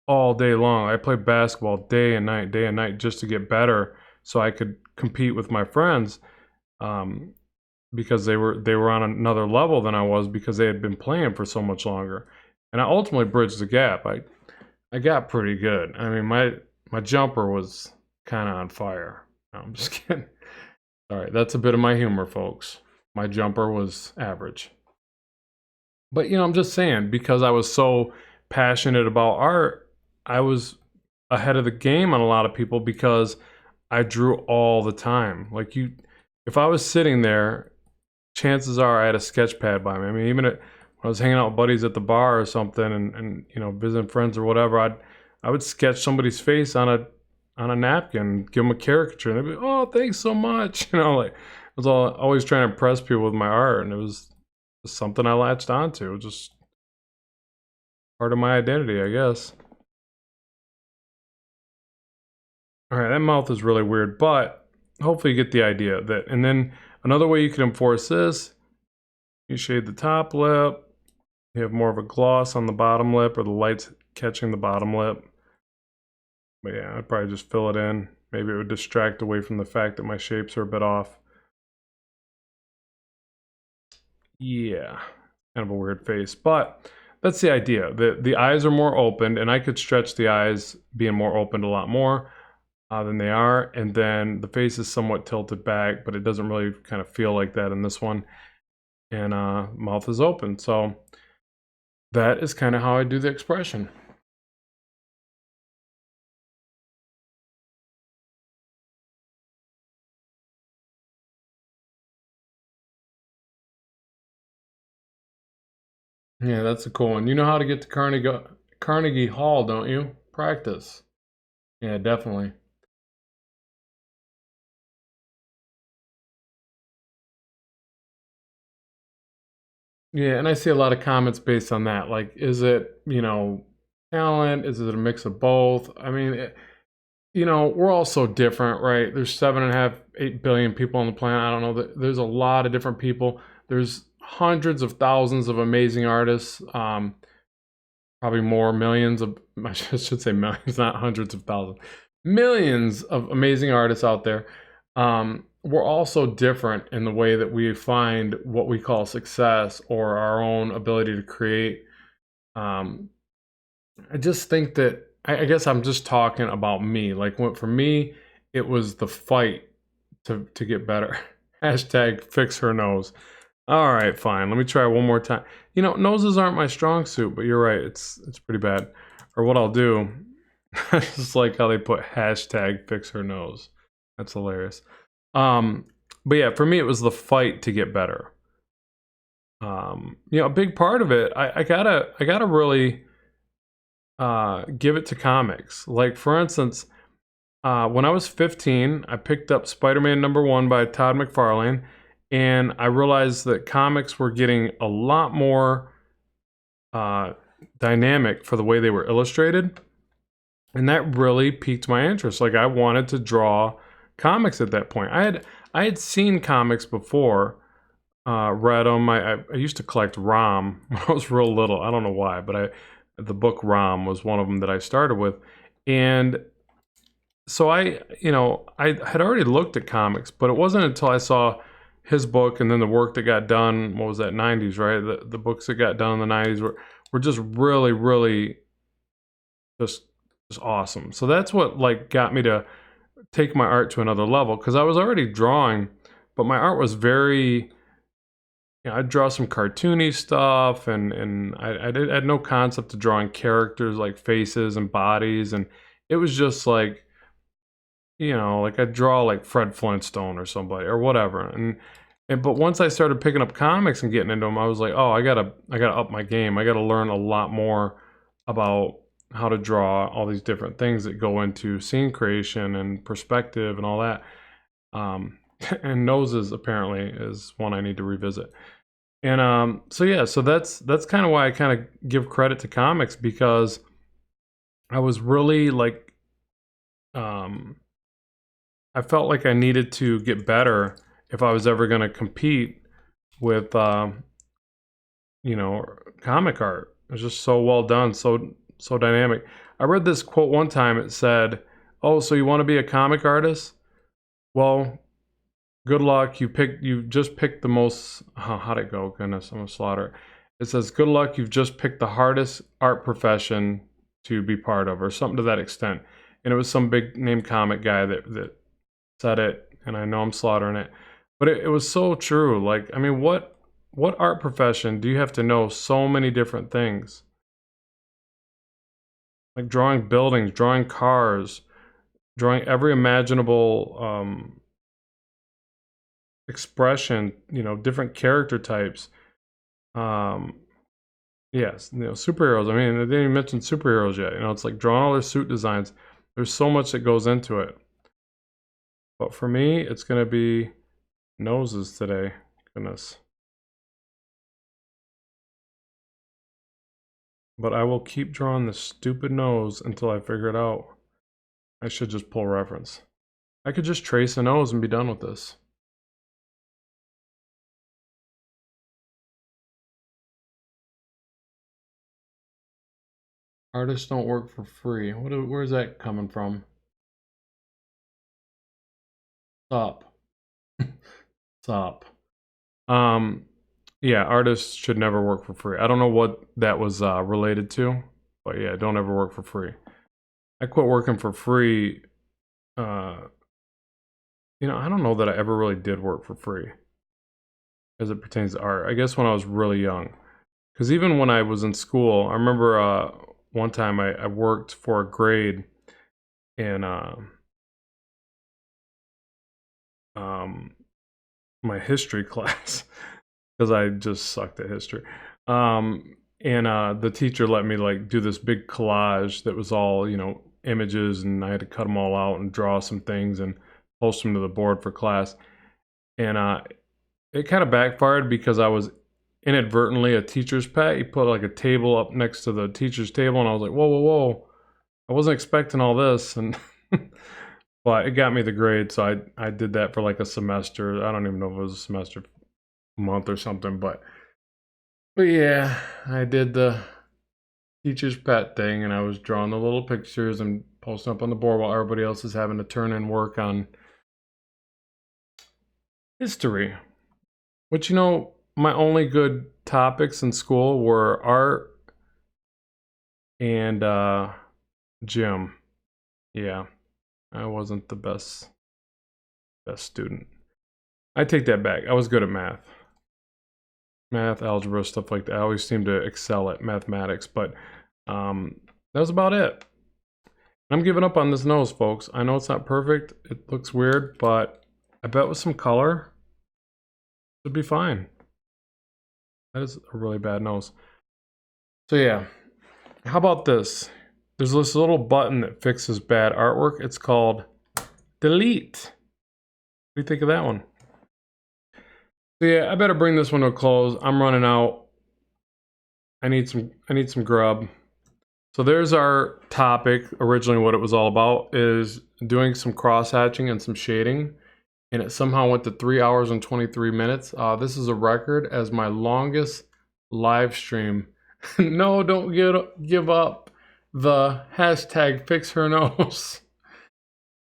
all day long. I played basketball day and night just to get better so I could compete with my friends. because they were on another level than I was because they had been playing for so much longer. And I ultimately bridged the gap. I got pretty good. I mean, my jumper was kind of on fire. No, I'm just kidding. All right, that's a bit of my humor, folks. My jumper was average. But, I'm just saying, because I was so passionate about art, I was ahead of the game on a lot of people because I drew all the time. Like if I was sitting there, chances are I had a sketch pad by me. I mean, even when I was hanging out with buddies at the bar or something and visiting friends or whatever, I would sketch somebody's face on a napkin, give them a caricature, and they'd be, "Oh, thanks so much." Like I was always trying to impress people with my art, and it was something I latched onto. It was just part of my identity, I guess. All right, that mouth is really weird, but hopefully you get the idea that. And then another way you can enforce this, you shade the top lip. You have more of a gloss on the bottom lip, or the light's catching the bottom lip. But yeah, I'd probably just fill it in. Maybe it would distract away from the fact that my shapes are a bit off. Yeah, kind of a weird face, but that's the idea. The eyes are more opened, and I could stretch the eyes being more opened a lot more than they are. And then the face is somewhat tilted back, but it doesn't really kind of feel like that in this one. And mouth is open. So that is kind of how I do the expression. Yeah, that's a cool one. You know how to get to Carnegie Hall, don't you? Practice. Yeah, definitely. Yeah, and I see a lot of comments based on that. Like, is it, talent? Is it a mix of both? I mean, we're all so different, right? There's 7.5, 8 billion people on the planet. I don't know. There's a lot of different people. There's hundreds of thousands of amazing artists. Probably more, millions of, I should say millions, not hundreds of thousands. Millions of amazing artists out there. We're all so different in the way that we find what we call success or our own ability to create. I just think that I guess I'm just talking about me. Like for me, it was the fight to get better. Hashtag fix her nose. All right, fine. Let me try one more time. Noses aren't my strong suit, but you're right. It's pretty bad. Or what I'll do, I just like how they put hashtag fix her nose. That's hilarious. But yeah, for me, it was the fight to get better. A big part of it, I gotta really give it to comics. Like for instance, when I was 15, I picked up Spider-Man #1 by Todd McFarlane, and I realized that comics were getting a lot more dynamic for the way they were illustrated, and that really piqued my interest. Like I wanted to draw comics at that point. I had seen comics before, read them. I used to collect Rom when I was real little. I don't know why, but the book Rom was one of them that I started with, and so I had already looked at comics, but it wasn't until I saw his book and then the work that got done. What was that, 90s, right? The books that got done in the 90s were just really, really just awesome. So that's what like got me to take my art to another level, because I was already drawing, but my art was very, I'd draw some cartoony stuff, and I had no concept of drawing characters like faces and bodies, and it was just like, like I'd draw like Fred Flintstone or somebody or whatever, but once I started picking up comics and getting into them, I was like, oh, I gotta up my game. I gotta learn a lot more about how to draw all these different things that go into scene creation and perspective and all that. And noses apparently is one I need to revisit. And so that's kind of why I kind of give credit to comics, because I was really like, I felt like I needed to get better if I was ever going to compete with, comic art. It was just so well done, so dynamic. I read this quote one time. It said, "Oh, so you want to be a comic artist? Well, good luck. You just picked the most, how'd it go? Goodness, I'm gonna slaughter it. It says, good luck, you've just picked the hardest art profession to be part of, or something to that extent. And it was some big name comic guy that said it, and I know I'm slaughtering it. But it was so true. Like, I mean, what art profession do you have to know so many different things? Like drawing buildings, drawing cars, drawing every imaginable expression, you know, different character types. Yes, you know, superheroes. I mean, they didn't even mention superheroes yet. You know, it's like drawing all their suit designs. There's so much that goes into it. But for me, it's going to be noses today. Goodness. But I will keep drawing the stupid nose until I figure it out. I should just pull reference. I could just trace a nose and be done with this. Artists don't work for free. Where's that coming from? Stop. Stop. Yeah, artists should never work for free. I don't know what that was related to, but yeah, don't ever work for free. I quit working for free. You know, I don't know that I ever really did work for free as it pertains to art. I guess when I was really young. Because even when I was in school, I remember one time I worked for a grade in my history class because I just sucked at history. And the teacher let me like do this big collage that was all, you know, images, and I had to cut them all out and draw some things and post them to the board for class. And it kind of backfired because I was inadvertently a teacher's pet. He put like a table up next to the teacher's table, and I was like, whoa, whoa, whoa. I wasn't expecting all this. And but it got me the grade, so I did that for like a semester. I don't even know if it was a semester, month or something, but yeah, I did the teacher's pet thing, and I was drawing the little pictures and posting up on the board while everybody else is having to turn in work on history. Which, you know, my only good topics in school were art and gym. Yeah, I wasn't the best student. I take that back. I was good at math. Math, algebra, stuff like that. I always seemed to excel at mathematics, but that was about it. I'm giving up on this nose, folks. I know it's not perfect. It looks weird, but I bet with some color, it'd be fine. That is a really bad nose. So yeah, how about this? There's this little button that fixes bad artwork. It's called delete. What do you think of that one? So yeah, I better bring this one to a close. I'm running out. I need some grub. So there's our topic. Originally what it was all about is doing some cross hatching and some shading. And it somehow went to 3 hours and 23 minutes. This is a record as my longest live stream. No, don't give up the hashtag fix her nose.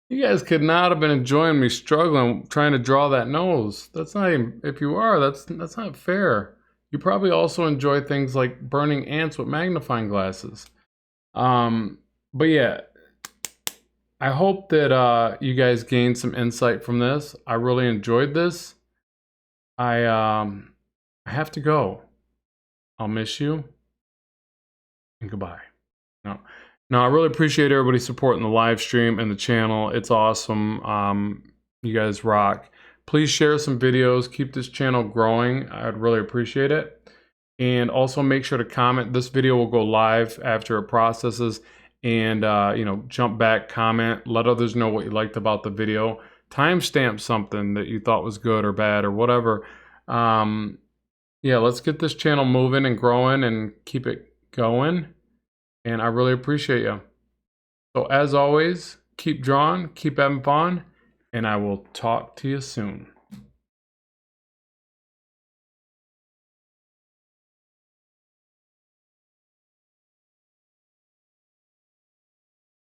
You guys could not have been enjoying me struggling trying to draw that nose. That's not even, if you are, that's not fair. You probably also enjoy things like burning ants with magnifying glasses. But yeah, I hope that you guys gained some insight from this. I really enjoyed this. I have to go. I'll miss you. And goodbye. No, I really appreciate everybody supporting the live stream and the channel. It's awesome. You guys rock. Please share some videos. Keep this channel growing. I'd really appreciate it. And also make sure to comment. This video will go live after it processes. And you know, jump back, comment, let others know what you liked about the video. Timestamp something that you thought was good or bad or whatever. Yeah, let's get this channel moving and growing and keep it going. And I really appreciate you. So as always, keep drawing, keep having fun, and I will talk to you soon.